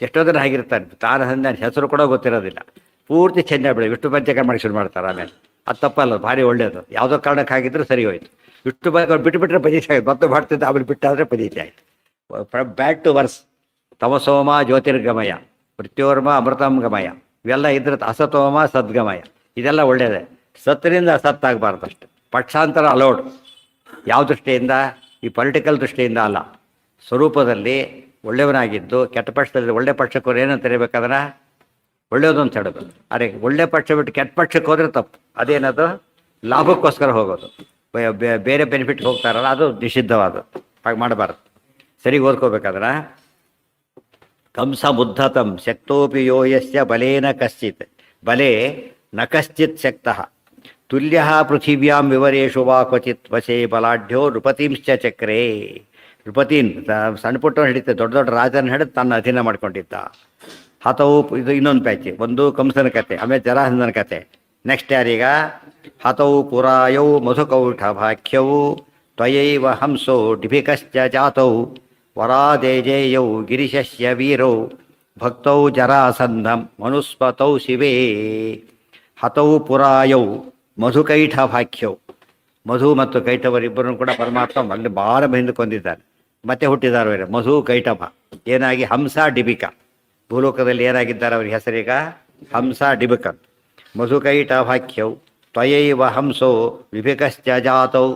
ಎಷ್ಟೋ ಜನ ಆಗಿರ್ತಾರೆ, ತಾನು ನನ್ನ ಹೆಸರು ಕೂಡ ಗೊತ್ತಿರೋದಿಲ್ಲ, ಪೂರ್ತಿ ಚಂದ ಬೆಳೆ ವಿಷ್ಣು ಪಂಚಕರ್ಮ ಮಾಡಿ ಶುರು ಮಾಡ್ತಾರೆ. ಆಮೇಲೆ ಅದು ತಪ್ಪಲ್ಲ, ಭಾರಿ ಒಳ್ಳೆಯದು. ಯಾವುದೋ ಕಾರಣಕ್ಕೆ ಆಗಿದ್ರೆ ಸರಿ ಹೋಯ್ತು. ವಿಷ್ಣು ಪಂಚ ಬಿಟ್ಟುಬಿಟ್ರೆ ಪದೀಕ್ಷೆ ಆಯ್ತು, ಮತ್ತೆ ಮಾಡ್ತಿದ್ದ ಆಮೇಲೆ ಬಿಟ್ಟಾದರೆ ಪದೀಕ್ಷೆ ಆಯ್ತು. ಬ್ಯಾಡ್ ಟು ವರ್ಸ್. ತಮಸೋಮ ಜ್ಯೋತಿರ್ಗಮಯ, ಮೃತ್ಯೋರ್ಮ ಅಮೃತಂ ಗಮಯ, ಇವೆಲ್ಲ ಇದ್ರೆ ಅಸತೋಮ ಸದ್ಗಮಯ, ಇದೆಲ್ಲ ಒಳ್ಳೆಯದೇ. ಸತ್ತರಿಂದ ಅಸತ್ತಾಗಬಾರ್ದು ಅಷ್ಟೆ. ಪಕ್ಷಾಂತರ ಅಲೋಡ್. ಯಾವ ದೃಷ್ಟಿಯಿಂದ? ಈ ಪೊಲಿಟಿಕಲ್ ದೃಷ್ಟಿಯಿಂದ ಅಲ್ಲ. ಸ್ವರೂಪದಲ್ಲಿ ಒಳ್ಳೆಯವನಾಗಿದ್ದು ಕೆಟ್ಟ ಪಕ್ಷದಲ್ಲಿ ಒಳ್ಳೆ ಪಕ್ಷಕ್ಕೆ ಏನಂತ ತೆರಿಬೇಕಾದ್ರೆ ಒಳ್ಳೆಯದು ಅಂತ ಹೇಳೋದು. ಅರೆ ಒಳ್ಳೆ ಪಕ್ಷ ಬಿಟ್ಟು ಕೆಟ್ಟ ಪಕ್ಷಕ್ಕೆ ಹೋದರೆ ತಪ್ಪು. ಅದೇನದು? ಲಾಭಕ್ಕೋಸ್ಕರ ಹೋಗೋದು, ಬೇರೆ ಬೆನಿಫಿಟ್ ಹೋಗ್ತಾರಲ್ಲ, ಅದು ನಿಷಿದ್ಧವಾದ. ಹಾಗೆ ಮಾಡಬಾರ್ದು. ಸರಿ ಓದ್ಕೋಬೇಕಾದ್ರೆ ಕಂಸ ಬುದ್ಧತಂ ಶಕ್ತೋಪಿ ಯೋ ಯಸ್ಯ ಬಲೇನ ಕಶ್ಚಿತ್ ಬಲೇ ನ ಕಶ್ಚಿತ್ ಶಕ್ತಃ ತುಲ್ಯ ಪೃಥಿವ್ಯಾಂ ವಿವರೇಶು ವಾ ಕ್ವಚಿತ್ ವಶೇ ಬಲಾಢ್ಯೋ ನೃಪತಿಂಶ್ಚ ಚಕ್ರೇ. ನೃಪತೀನ್ ಸಣ್ಣ ಪುಟ್ಟವನು ಹಿಡಿತ, ದೊಡ್ಡ ದೊಡ್ಡ ರಾಜನ ಹಿಡಿದು ತನ್ನ ಅಧೀನ ಮಾಡ್ಕೊಂಡಿದ್ದ. ಹತವು ಇದು ಇನ್ನೊಂದು ಪ್ಯಾಚಿ. ಒಂದು ಕಂಸನ ಕತೆ, ಆಮೇಲೆ ಜರಾಸಂಧನ ಕತೆ. ನೆಕ್ಸ್ಟ್ ಯಾರೀಗ? ಹತವು ಪುರಾಯೌ ಮಧುಕೌಠ ಭಾಖ್ಯವು ತ್ವಯೈವ ಹಂಸೋ ಡಿಭಿಕಶ್ಚ ಜಾತೌ ವರಾದೇಜೇಯೌ ಗಿರಿಶಸ್ಯ ವೀರೌ ಭಕ್ತೌ ಜರಾಸಂಧಂ ಮನುಸ್ಪತೌ ಶಿವೇ. ಹತೌ ಪುರಾಯೌ ಮಧುಕೈಠ ಭಾಖ್ಯೌ. ಮಧು ಮತ್ತು ಕೈಟವರಿಬ್ಬರನ್ನು ಕೂಡ ಪರಮಾತ್ಮ ಅಲ್ಲಿ ಭಾಳ ಹಿಂದೆ ಕೊಂದಿದ್ದಾನೆ. ಮತ್ತೆ ಹುಟ್ಟಿದ್ದಾರೆ ಮಧು ಕೈಟಭ. ಏನಾಗಿ? ಹಂಸ ಡಿಬಿಕ. ಭೂಲೋಕದಲ್ಲಿ ಏನಾಗಿದ್ದಾರೆ ಅವ್ರಿಗೆ ಹೆಸರೀಗ? ಹಂಸ ಡಿಬಿಕ. ಮಧುಕೈಟ ಭಾಖ್ಯೌ ತ್ವಯೈವ ಹಂಸೋ ವಿಭಿಕಶ್ಚ ಜಾತೌ.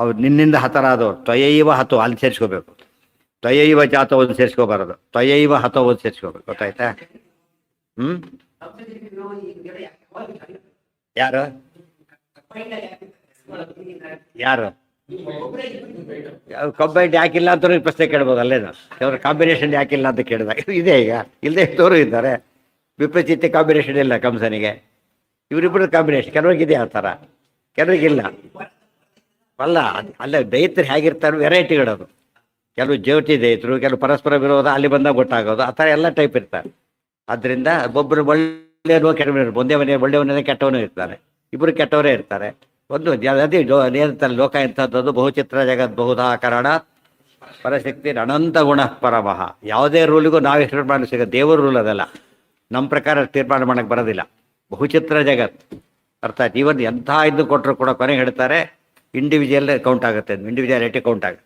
ಅವ್ರು ನಿನ್ನಿಂದ ಹತರಾದವ್ರು. ತ್ವಯೈವ ಹತೋ ಅಲ್ಲಿ ಸೇರಿಸ್ಕೋಬೇಕು. ತ್ವಯೈವ ಜಾತೋ ಒಂದು ಸೇರಿಸ್ಕೋಬಾರದು, ತ್ವಯೈವ ಹತೋ ಒಂದು ಸೇರಿಸ್ಕೋಬೇಕು. ಗೊತ್ತಾಯ್ತಾ? ಯಾರು ಯಾರು ಕಂಬೈಂಡ್ ಯಾಕಿಲ್ಲ ಅಂತ ಪ್ರಶ್ನೆ ಕೇಳ್ಬೋದು. ಅಲ್ಲೇನು ಕೆಲವರು ಕಾಂಬಿನೇಷನ್ ಯಾಕಿಲ್ಲ ಅಂತ ಕೇಳಿದಾಗ ಇದೆ. ಈಗ ಇಲ್ಲದೆ ಇದ್ದವರು ಇದ್ದಾರೆ. ವಿಪರೀತ ಕಾಂಬಿನೇಷನ್ ಇಲ್ಲ ಕಂಸನಿಗೆ. ಇವರಿಬ್ಬರು ಕಾಂಬಿನೇಷನ್ ಕೆಲವರಿಗಿದೆ ಆ ಥರ, ಕೆಲವರಿಗಿಲ್ಲ. ಅಲ್ಲ ಅಲ್ಲ, ದೈತ್ರು ಹೇಗಿರ್ತಾರೆ ವೆರೈಟಿಗಳದು. ಕೆಲವು ಜ್ಯೋತಿ ದೈತ್ರು, ಕೆಲವು ಪರಸ್ಪರ ವಿರೋಧ, ಅಲ್ಲಿ ಬಂದಾಗ ಗೊತ್ತಾಗೋದು, ಆ ಥರ ಎಲ್ಲ ಟೈಪ್ ಇರ್ತಾರೆ. ಆದ್ದರಿಂದ ಒಬ್ಬರು ಒಳ್ಳೆಯವರು ಕೆಟ್ಟವನು, ಒಂದೇ ಮನೆ ಒಳ್ಳೆಯವನೇ ಕೆಟ್ಟವನು ಇರ್ತಾರೆ, ಇಬ್ಬರು ಕೆಟ್ಟವರೇ ಇರ್ತಾರೆ. ಒಂದು ಅದೇ ಏನಂತಾರೆ, ಲೋಕ ಎಂಥದ್ದು? ಬಹುಚಿತ್ರ ಜಗತ್ ಬಹುಧಾಕರಣ ಪರಶಕ್ತಿ ಅನಂತ ಗುಣ ಪರಮಃ. ಯಾವುದೇ ರೂಲಿಗೂ ನಾವು ಎಕ್ಸ್ಪೆಕ್ಟ್ ಮಾಡಲು ಸಿಗೋದು ದೇವರ ರೂಲ್ ಅದಲ್ಲ. ನಮ್ಮ ಪ್ರಕಾರ ತೀರ್ಮಾನ ಮಾಡೋಕ್ಕೆ ಬರೋದಿಲ್ಲ. ಬಹುಚಿತ್ರ ಜಗತ್ ಅರ್ಥಾತ್ ಇವನ್ ಎಂಥ ಇದು ಕೊಟ್ಟರು ಕೂಡ ಕೊನೆಗೆ ಹೇಳ್ತಾರೆ ಇಂಡಿವಿಜುವಲ್ ಕೌಂಟ್ ಆಗುತ್ತೆ, ಇಂಡಿವಿಜುವಾಲಿಟಿ ಕೌಂಟ್ ಆಗುತ್ತೆ.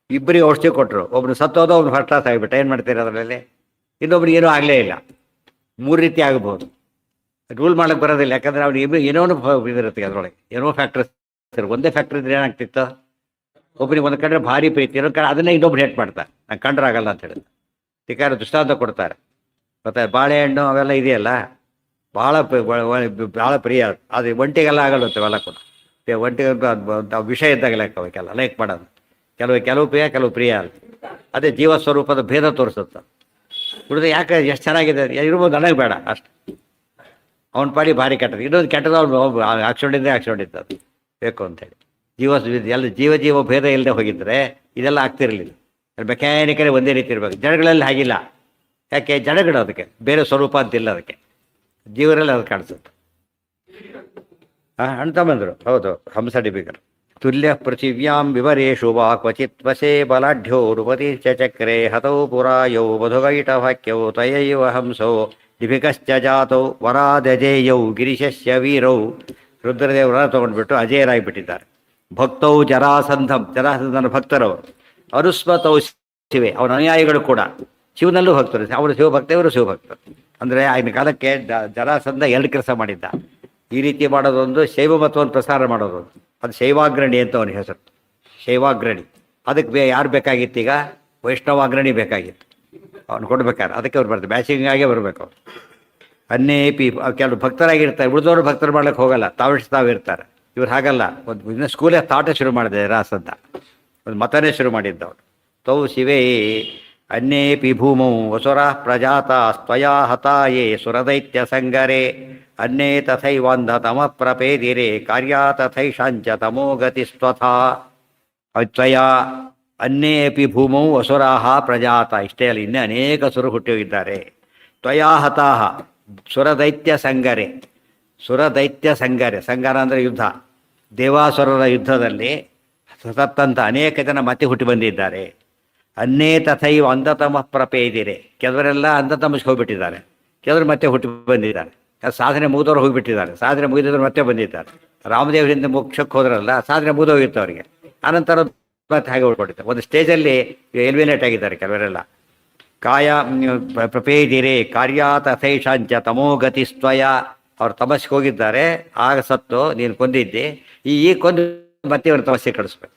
ಇಬ್ಬರಿಗೆ ಔಷಧಿ ಕೊಟ್ಟರು, ಒಬ್ಬನು ಸತ್ತೋದು, ಒಬ್ನು ಫಸ್ಟ್ ಕ್ಲಾಸ್ ಆಗಿಬಿಟ್ಟ. ಏನು ಮಾಡ್ತೀರಿ ಅದರಲ್ಲಿ? ಇನ್ನೊಬ್ರು ಏನೂ ಆಗಲೇ ಇಲ್ಲ. ಮೂರು ರೀತಿ ಆಗ್ಬೋದು. ರೂಲ್ ಮಾಡೋಕ್ಕೆ ಬರೋದಿಲ್ಲ. ಯಾಕಂದರೆ ಅವ್ನು ಇಬ್ಬರು ಏನೋ ಇದಿರುತ್ತೆ ಅದರೊಳಗೆ, ಏನೋ ಫ್ಯಾಕ್ಟ್ರೀಸ್. ಒಂದೇ ಫ್ಯಾಕ್ಟ್ರಿ ಇದ್ರೆ ಏನಾಗ್ತಿತ್ತು? ಒಬ್ಬನಿಗೆ ಒಂದು ಕಡೆ ಭಾರಿ ಪ್ರೀತಿ, ಇನ್ನೊಂದು ಕಡೆ ಅದನ್ನೇ ಇನ್ನೊಬ್ರು ಹೇಟ್ ಮಾಡ್ತಾರೆ, ನಂಗೆ ಕಂಡ್ರಾಗಲ್ಲ ಅಂತ ಹೇಳಿದ. ಟೀಕಾರ ದೃಷ್ಟಾಂತ ಕೊಡ್ತಾರೆ. ಮತ್ತು ಬಾಳೆಹಣ್ಣು ಅವೆಲ್ಲ ಇದೆಯಲ್ಲ, ಭಾಳ ಪ್ರಿಯ. ಅದು ಒಂಟಿಗೆಲ್ಲ ಆಗಲ್ಲತ್ತೆ ಅವೆಲ್ಲ ಕೂಡ. ಒಂಟಿಗೆ ವಿಷಯ ಇದ್ದಾಗ ಲೆಕ್ಕ ಅವಕ್ಕೆಲ್ಲ ಲೈಕ್ ಮಾಡೋದು. ಕೆಲವು ಪ್ರಿಯ, ಕೆಲವು ಪ್ರಿಯ ಅಲ್ಲ. ಅದೇ ಜೀವ ಸ್ವರೂಪದ ಭೇದ ತೋರಿಸುತ್ತೆ. ಉಳಿದ ಯಾಕೆ ಎಷ್ಟು ಚೆನ್ನಾಗಿದೆ ಇರ್ಬೋದು, ನನಗೆ ಬೇಡ ಅಷ್ಟು. ಅವ್ನ ಪಾಡಿ ಭಾರಿ ಕೆಟ್ಟದ್ದು. ಇನ್ನೊಂದು ಕೆಟ್ಟದ್ದು ಅವ್ನು ಹಾಕ್ಸ್ಕೊಂಡಿದ್ದೆ ಅದು ಬೇಕು ಅಂತೇಳಿ. ಎಲ್ಲ ಜೀವ ಭೇದ ಇಲ್ಲದೆ ಹೋಗಿದ್ರೆ ಇದೆಲ್ಲ ಆಗ್ತಿರಲಿಲ್ಲ. ಮೆಕ್ಯಾನಿಕಲಿ ಒಂದೇ ರೀತಿ ಇರಬೇಕು. ಜಡಗಳಲ್ಲಿ ಹಾಗಿಲ್ಲ. ಯಾಕೆ? ಜಡಗಳು ಅದಕ್ಕೆ ಬೇರೆ ಸ್ವರೂಪ ಅಂತಿಲ್ಲ. ಅದಕ್ಕೆ ಜೀವರಲ್ಲಿ ಅದು ಕಾಣಿಸುತ್ತೆ. ಅಂತ ಬಂದರು. ಹೌದು, ಹಂಸ ಡಿಬಿಕರು. ತುಲ್ಯ ಪೃಥಿವ್ಯಾಂ ವಿವರೇಶು ವಾ ಕ್ವಚಿತ್ ವಶೇ ಬಲಾಢ್ಯೋ ನೃಪತಿ ಚಕ್ರೇ ಹತೌ ಪುರಾಯೌ ಮಧುಕೈಟ ಭಾಖ್ಯೌ ತ್ವಯೈವ ಹಂಸೋ ಡಿಭಿಕಶ್ಚ ಜಾತೌ ವರಾದಜೇಯೌ ಗಿರಿಶಸ್ಯ ವೀರೌ. ರುದ್ರದೇವರ ತೊಗೊಂಡ್ಬಿಟ್ಟು ಅಜೇಯರಾಗಿಬಿಟ್ಟಿದ್ದಾರೆ. ಭಕ್ತೌ ಜರಾಸಂಧಂ, ಜರಾಸಂಧನ ಭಕ್ತರವರು. ಅನುಸ್ಮತೌ ಶಿವೆ, ಅವನ ಅನುಯಾಯಿಗಳು ಕೂಡ ಶಿವನಲ್ಲೂ ಭಕ್ತರು. ಅವರು ಶಿವಭಕ್ತ, ಇವರು ಶಿವಭಕ್ತರು. ಅಂದರೆ ಆಗಿನ ಕಾಲಕ್ಕೆ ಜರಾಸಂಧ ಎರಡು ಕೆಲಸ ಮಾಡಿದ್ದ. ಈ ರೀತಿ ಮಾಡೋದೊಂದು, ಶೈವ ಮತವನ್ನು ಪ್ರಸಾರ ಮಾಡೋದು. ಅದು ಶೈವಾಗ್ರಣಿ ಅಂತ ಅವನ ಹೆಸರು, ಶೈವಾಗ್ರಣಿ. ಅದಕ್ಕೆ ಯಾರು ಬೇಕಾಗಿತ್ತು? ಈಗ ವೈಷ್ಣವಾಗ್ರಣಿ ಬೇಕಾಗಿತ್ತು. ಅವ್ನು ಕೊಡ್ಬೇಕಾದ್ರೆ ಅದಕ್ಕೆ ಅವ್ರು ಬರ್ತಾರೆ, ಬ್ಯಾಚಿಂಗಾಗೇ ಬರಬೇಕು ಅವ್ರು. ಅನ್ನೇಪಿ ಕೆಲವು ಭಕ್ತರಾಗಿರ್ತಾರೆ, ಉಳಿದವರು ಭಕ್ತರು ಮಾಡ್ಲಿಕ್ಕೆ ಹೋಗಲ್ಲ, ತಾವಿರ್ತಾರೆ. ಇವ್ರು ಹಾಗಲ್ಲ. ಒಂದು ಸ್ಕೂಲೇ ತಾಟ ಶುರು ಮಾಡಿದೆ ರಾಸ್ ಅಂತ, ಒಂದು ಮತನೇ ಶುರು ಮಾಡಿದ್ದವ್ರು. ತೌ ಶಿವೇ ಅನ್ಯೇಪಿ ಭೂಮೌ ವಸುರ ಪ್ರಜಾತ ಸ್ವಯಾ ಹತಾಯೇ ಸುರದೈತ್ಯ ಸಂಗರೇ ಅನ್ಯೇ ತಥೈವಂಧ ತಮ ಪ್ರಪೇದಿರೆ ಕಾರ್ಯಾ ತಥೈಷಾಂಚ ತಮೋ ಗತಿ ಸ್ವಥಾ. ತ್ವಯ ಅನ್ಯೇಪಿ ಭೂಮೌ ಅಸುರಾಹ ಪ್ರಜಾತ. ಇಷ್ಟೇ ಅಲ್ಲ, ಇನ್ನೇ ಅನೇಕ ಸುರು ಹುಟ್ಟಿ ಹೋಗಿದ್ದಾರೆ. ತ್ವಯಾ ಹತಾಹ ಸುರದೈತ್ಯ ಸಂಗರೆ. ಸುರದೈತ್ಯ ಸಂಗರೆ, ಸಂಗರ ಅಂದರೆ ಯುದ್ಧ. ದೇವಾಸುರರ ಯುದ್ಧದಲ್ಲಿ ಸತ್ತಂತ ಅನೇಕ ಜನ ಮತ್ತೆ ಹುಟ್ಟಿ ಬಂದಿದ್ದಾರೆ. ಅನ್ನೇ ತಥೈವ ಅಂಧತಮ ಪ್ರಪೇದಿರೆ. ಕೆಲವರೆಲ್ಲ ಅಂಧತಮಸ್ಗೆ ಹೋಗ್ಬಿಟ್ಟಿದ್ದಾರೆ, ಕೆಲವರು ಮತ್ತೆ ಹುಟ್ಟಿ ಬಂದಿದ್ದಾರೆ. ಸಾಧನೆ ಮುಗಿದವ್ರು ಹೋಗಿಬಿಟ್ಟಿದ್ದಾರೆ, ಸಾಧನೆ ಮುಗಿದವ್ರು ಮತ್ತೆ ಬಂದಿದ್ದಾರೆ. ರಾಮದೇವರಿಂದ ಮೋಕ್ಷಕ್ಕೆ ಹೋದ್ರಲ್ಲ, ಸಾಧನೆ ಮುಗಿದೋಗಿತ್ತು ಅವರಿಗೆ. ಅನಂತರ ಮತ್ತೆ ಹಾಗೆ ಉಳ್ಕೊಂಡಿದ್ದಾರೆ. ಒಂದು ಸ್ಟೇಜಲ್ಲಿ ಎಲಿಮಿನೇಟ್ ಆಗಿದ್ದಾರೆ ಕೆಲವರೆಲ್ಲ. ಕಾಯ ಪ್ರಪೇದಿರೆ ಕಾರ್ಯಾತಥೈಷಾಂಚ ತಮೋಗತಿ ಸ್ವಯ. ಅವ್ರು ತಮಸ್ಸಿಗೆ ಹೋಗಿದ್ದಾರೆ, ಆಗ ಸತ್ತು ನೀನು ಕೊಂದಿದ್ದೆ, ಈಗ ಕೊಂದು ಮತ್ತೆ ಇವ್ರ ತಮಸ್ಸೆ ಕಳಿಸ್ಬೇಕು.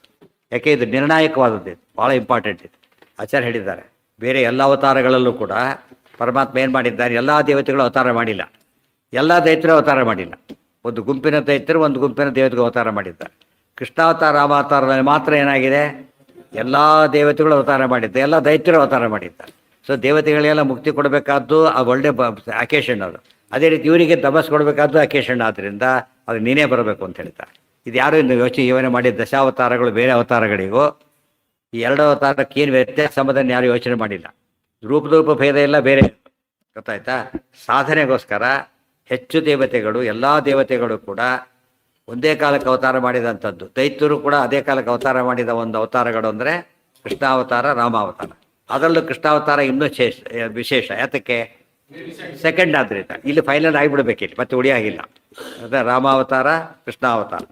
ಯಾಕೆ ಇದು ನಿರ್ಣಾಯಕವಾದದ್ದು, ಭಾಳ ಇಂಪಾರ್ಟೆಂಟ್ ಇದು. ಆಚಾರ್ಯ ಹೇಳಿದ್ದಾರೆ, ಬೇರೆ ಎಲ್ಲ ಅವತಾರಗಳಲ್ಲೂ ಕೂಡ ಪರಮಾತ್ಮ ಏನು ಮಾಡಿದ್ದಾರೆ, ಎಲ್ಲ ದೇವತೆಗಳು ಅವತಾರ ಮಾಡಿಲ್ಲ, ಎಲ್ಲ ದೈತ್ಯರು ಅವತಾರ ಮಾಡಿಲ್ಲ. ಒಂದು ಗುಂಪಿನ ದೈತ್ಯರು ಒಂದು ಗುಂಪಿನ ದೇವತೆಗಳು ಅವತಾರ ಮಾಡಿದ್ದಾರೆ. ಕೃಷ್ಣಾವತಾರ ರಾಮಾವತಾರದಲ್ಲಿ ಮಾತ್ರ ಏನಾಗಿದೆ, ಎಲ್ಲ ದೇವತೆಗಳು ಅವತಾರ ಮಾಡಿದ್ದಾರೆ, ಎಲ್ಲ ದೈತ್ಯರು ಅವತಾರ ಮಾಡಿದ್ದಾರೆ. ಸೊ ದೇವತೆಗಳಿಗೆಲ್ಲ ಮುಕ್ತಿ ಕೊಡಬೇಕಾದ್ದು ಆ ಒಳ್ಳೆ ಅಕೇಶನ್ ಅದು. ಅದೇ ರೀತಿ ಇವರಿಗೆ ತಪಸ್ ಕೊಡಬೇಕಾದ್ದು ಅಕೇಶನ್. ಆದ್ದರಿಂದ ಅದು ನೀನೇ ಬರಬೇಕು ಅಂತ ಹೇಳ್ತಾರೆ. ಇದು ಯಾರು ಇನ್ನು ಯೋಚನೆ ಮಾಡಿ ದಶಾವತಾರಗಳು ಬೇರೆ ಅವತಾರಗಳಿಗೂ ಈ ಎರಡು ಅವತಾರಕ್ಕೆ ಏನು ವ್ಯತ್ಯಾಸ ಎಂಬುದನ್ನು ಯಾರು ಯೋಚನೆ ಮಾಡಿಲ್ಲ. ರೂಪ ಭೇದ ಎಲ್ಲ ಬೇರೆ, ಗೊತ್ತಾಯ್ತಾ. ಸಾಧನೆಗೋಸ್ಕರ ಹೆಚ್ಚು ದೇವತೆಗಳು, ಎಲ್ಲ ದೇವತೆಗಳು ಕೂಡ ಒಂದೇ ಕಾಲಕ್ಕೆ ಅವತಾರ ಮಾಡಿದಂಥದ್ದು. ದೈತ್ಯರು ಕೂಡ ಅದೇ ಕಾಲಕ್ಕೆ ಅವತಾರ ಮಾಡಿದ ಒಂದು ಅವತಾರಗಳು ಅಂದರೆ ಕೃಷ್ಣಾವತಾರ, ರಾಮಾವತಾರ. ಅದರಲ್ಲೂ ಕೃಷ್ಣಾವತಾರ ಇನ್ನೂ ವಿಶೇಷ. ಯಾತಕ್ಕೆ? ಸೆಕೆಂಡ್ ಆದ್ರಿಂದ ಇಲ್ಲಿ ಫೈನಲ್ ಆಗಿಬಿಡ್ಬೇಕಿಲ್ಲಿ, ಮತ್ತೆ ಉಳಿಯಾಗಿಲ್ಲ. ಅದ ರಾಮಾವತಾರ, ಕೃಷ್ಣಾವತಾರ.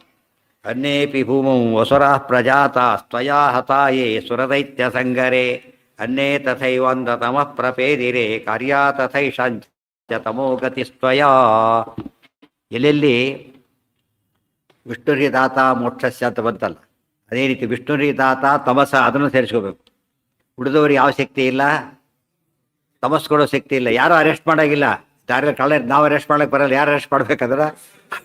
ಅನ್ನೇಪಿ ಭೂಮೌ ವಸುರಾ ಪ್ರಜಾತ ಸ್ವಯಾ ಹತಾಯೇ ಸುರದೈತ್ಯ ಸಂಗರೇ ಅನ್ನೇ ತಥೈವಂದ ತಮಃ ಪ್ರಪೇದಿರೆ ಕಾರ್ಯಾ ತಥೈಷಾಂಚ ತಮೋಗತಿ ಸ್ವಯಾ. ಎಲ್ಲೆಲ್ಲಿ ವಿಷ್ಣುರಿ ದಾತ ಮೋಕ್ಷಸ್ಯ ಅಂತ ಬಂತಲ್ಲ, ಅದೇ ರೀತಿ ವಿಷ್ಣುರಿ ದಾತ ತಮಸ ಅದನ್ನು ಸೇರಿಸ್ಕೋಬೇಕು. ಉಳಿದವ್ರಿಗೆ ಯಾವ ಶಕ್ತಿ ಇಲ್ಲ, ತಮಸ್ ಕೊಡೋ ಶಕ್ತಿ ಇಲ್ಲ. ಯಾರು ಅರೆಸ್ಟ್ ಮಾಡೋಂಗಿಲ್ಲ, ದಾರಿಯಲ್ಲಿ ಕಳ್ಳ ನಾವು ಅರೆಸ್ಟ್ ಮಾಡೋಕ್ಕೆ ಬರಲ್ಲ. ಯಾರು ಅರೆಸ್ಟ್ ಮಾಡ್ಬೇಕಾದ್ರೆ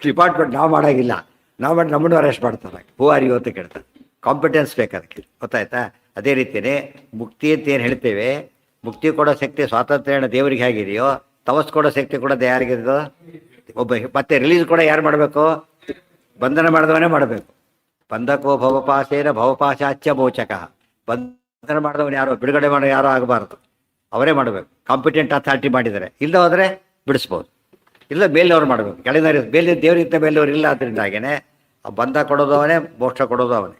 ಡಿಪಾರ್ಟ್ಮೆಂಟ್ ನಾವು ಮಾಡೋಂಗಿಲ್ಲ, ನಾವು ಮಾಡಿ ನಮ್ಮನ್ನು ಅರೆಸ್ಟ್ ಮಾಡ್ತಾರೆ. ಹೂ ಆರ್ ಯು ಅಂತ ಕೇಳ್ತಾರೆ. ಕಾಂಪಿಟೆನ್ಸ್ ಬೇಕು ಅದಕ್ಕೆ, ಗೊತ್ತಾಯ್ತಾ. ಅದೇ ರೀತಿಯೇ ಮುಕ್ತಿ ಅಂತ ಏನು ಹೇಳ್ತೇವೆ, ಮುಕ್ತಿ ಕೊಡೋ ಶಕ್ತಿ ಸ್ವಾತಂತ್ರ್ಯ ದೇವರಿಗೆ ಹೇಗಿದೆಯೋ, ತಮಸ್ ಕೊಡೋ ಶಕ್ತಿ ಕೂಡ ಯಾರಿಗಿದೆಯೋ ಒಬ್ಬ. ಮತ್ತೆ ರಿಲೀಸ್ ಕೂಡ ಯಾರು ಮಾಡಬೇಕು? ಬಂಧನ ಮಾಡಿದವನೇ ಮಾಡಬೇಕು. ಬಂಧಕೋ ಭವಪಾಶೇನ ಭವಪಾಶಾಚ್ಯ ಮೋಚಕ. ಬಂಧನ ಮಾಡಿದವನು ಯಾರೋ, ಬಿಡುಗಡೆ ಮಾಡೋ ಯಾರೋ ಆಗಬಾರ್ದು, ಅವರೇ ಮಾಡಬೇಕು. ಕಾಂಪಿಟೆಂಟ್ ಅಥಾರಿಟಿ ಮಾಡಿದ್ದಾರೆ, ಇಲ್ಲ ಹೋದರೆ ಬಿಡಿಸ್ಬೋದು. ಇಲ್ಲ ಮೇಲಿನವ್ರು ಮಾಡಬೇಕು, ಕೆಳಗಿನ ಮೇಲೆ ದೇವರಿಗಿಂತ ಮೇಲಿನವ್ರು ಇಲ್ಲ. ಅದರಿಂದ ಹಾಗೇನೆ ಆ ಬಂಧ ಕೊಡೋದು ಅವನೇ, ಮೋಕ್ಷ ಕೊಡೋದು ಅವನೇ.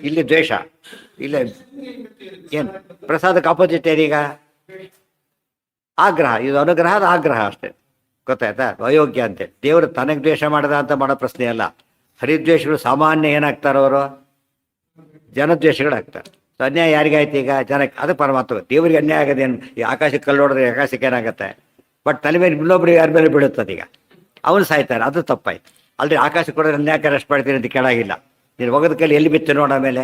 ಇಲ್ಲಿ ದ್ವೇಷ ಇಲ್ಲ. ಏನು ಪ್ರಸಾದಕ್ಕೆ ಆಪೋಸಿಟ್ ಏನೀಗ? ಆಗ್ರಹ. ಇದು ಅನುಗ್ರಹದ ಆಗ್ರಹ ಅಷ್ಟೇ, ಗೊತ್ತಾಯ್ತಾ. ಅಯೋಗ್ಯ ಅಂತೇಳಿ ದೇವರು ತನಗೆ ದ್ವೇಷ ಮಾಡಿದ ಅಂತ ಮಾಡೋ ಪ್ರಶ್ನೆ ಅಲ್ಲ. ಹರಿದ್ವೇಷಗಳು ಸಾಮಾನ್ಯ ಏನಾಗ್ತಾರೆ, ಅವರು ಜನದ್ವೇಷಗಳಾಗ್ತಾರೆ. ಸೊ ಅನ್ಯಾಯ ಯಾರಿಗಾಯ್ತು ಈಗ? ಜನಕ್ಕೆ. ಅದು ಪರಮಾತ್ಮ. ದೇವರಿಗೆ ಅನ್ಯಾಯ ಆಗೋದೇನು? ಈ ಆಕಾಶಕ್ಕೆ ಕಲ್ಲು ಹೊಡೆದ್ರೆ ಆಕಾಶಕ್ಕೆ ಏನಾಗುತ್ತೆ? ಬಟ್ ತಲೆ ಮೇಲೆ ಇನ್ನೊಬ್ರಿಗೆ ಯಾರ ಮೇಲೆ ಬೀಳುತ್ತದೆ, ಈಗ ಅವನು ಸಾಯ್ತಾರೆ, ಅದು ತಪ್ಪಾಯ್ತು. ಅಲ್ಲದೆ ಆಕಾಶಕ್ಕೆ ಕೊಡೋದ್ರೆ ಅನ್ಯಾಯಕ್ಕೆ ಅರೆಸ್ಟ್ ಮಾಡ್ತೀನಿ ಅಂತ ಕೇಳಾಗಿಲ್ಲ. ನೀನು ಹೋಗೋದ ಕೈಲಿ ಎಲ್ಲಿ ಬಿತ್ತು ನೋಡ ಮೇಲೆ,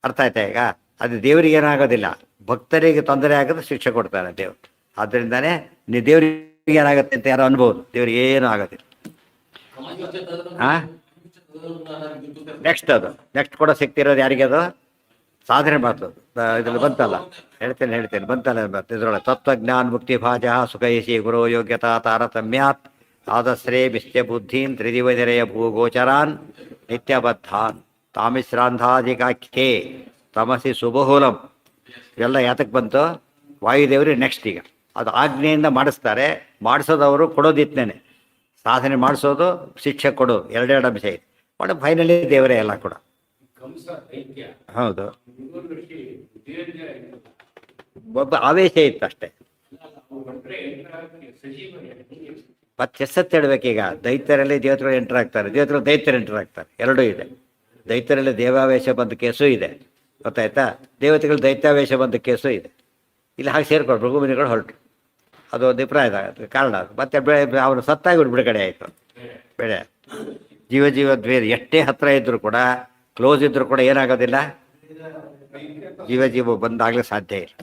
ಅರ್ಥ ಆಯ್ತಾ ಈಗ? ಅದು ದೇವರಿಗೆ ಏನಾಗೋದಿಲ್ಲ, ಭಕ್ತರಿಗೆ ತೊಂದರೆ ಆಗೋದು ಶಿಕ್ಷೆ ಕೊಡ್ತಾನೆ ದೇವರು. ಆದ್ದರಿಂದಾನೇ ನೀವು ದೇವರಿಗೆ ಏನಾಗುತ್ತೆ ಅಂತ ಯಾರೋ ಅನ್ಬೋದು, ದೇವ್ರಿಗೆ ಏನೂ ಆಗೋದಿಲ್ಲ. ಹಾಂ, ನೆಕ್ಸ್ಟ್ ಅದು ನೆಕ್ಸ್ಟ್ ಕೊಡೋ ಶಕ್ತಿ ಇರೋದು ಯಾರಿಗೆ? ಅದು ಸಾಧನೆ ಮಾಡ್ತದೆ. ಇದ್ರಲ್ಲಿ ಬಂತಲ್ಲ, ಹೇಳ್ತೇನೆ ಬಂತಲ್ಲ ಇದ್ರೊಳಗೆ. ತತ್ವಜ್ಞಾನ ಮುಕ್ತಿ ಭಾಜ ಸುಖಯಿಸಿ ಗುರು ಯೋಗ್ಯತಾ ತಾರತಮ್ಯಾತ್ ಆದಶ್ರೇ ವಿಶ್ಯ ಬುದ್ಧೀನ್ ತ್ರಿದಿವನೆರೆಯ ಭೂಗೋಚರಾನ್ ನಿತ್ಯಬದ್ಧಾನ್ ತಾಮಿಶ್ರಾಂಧಾಧಿಕಾಖ್ಯೆ ತಮಸಿ ಸುಬಹುಲಂ. ಇವೆಲ್ಲ ಯಾತಕ್ಕೆ ಬಂತು? ವಾಯುದೇವರು ನೆಕ್ಸ್ಟ್. ಈಗ ಅದು ಆಜ್ಞೆಯಿಂದ ಮಾಡಿಸ್ತಾರೆ. ಮಾಡಿಸೋದವರು ಕೊಡೋದಿತ್ತೇನೆ, ಸಾಧನೆ ಮಾಡಿಸೋದು, ಶಿಕ್ಷೆ ಕೊಡೋದು, ಎರಡೆರಡು ಅಂಶ ಇದೆ. ಬಟ್ ಫೈನಲಿ ದೇವರೇ ಎಲ್ಲ ಕೂಡ. ಹೌದು, ಒಬ್ಬ ಆವೇಶ ಇತ್ತು ಅಷ್ಟೇ. ಮತ್ತೆ ಎಸ್ಸತ್ತು ಹೇಳ್ಬೇಕೀಗ, ದೈತ್ಯರಲ್ಲಿ ದೇವತೆಗಳು ಎಂಟರ್ ಆಗ್ತಾರೆ, ದೇವತೆಗಳು ದೈತ್ಯರು ಎಂಟರ್ ಆಗ್ತಾರೆ, ಎರಡೂ ಇದೆ. ದೈತ್ಯರಲ್ಲಿ ದೇವಾವೇಶ ಬಂದ ಕೇಸು ಇದೆ, ಗೊತ್ತಾಯ್ತಾ. ದೇವತೆಗಳು ದೈತ್ಯಾವೇಶ ಬಂದ ಕೇಸು ಇದೆ. ಇಲ್ಲಿ ಹಾಗೆ ಸೇರ್ಕೊಂಡು ಭೃಗುಮುನಿಗಳು ಹೊರಟು. ಅದು ಒಂದು ಅಭಿಪ್ರಾಯದ ಕಾರಣ. ಮತ್ತೆ ಅವರು ಸತ್ತಾಗಿ ಬಿಡುಗಡೆ ಆಯಿತು. ಬೆಳೆ ಜೀವ ದ್ವೇಷ ಎಷ್ಟೇ ಹತ್ತಿರ ಇದ್ದರೂ ಕೂಡ, ಕ್ಲೋಸ್ ಇದ್ದರೂ ಕೂಡ ಏನಾಗೋದಿಲ್ಲ, ಜೀವ ಬಂದಾಗಲೇ ಸಾಧ್ಯ ಇಲ್ಲ.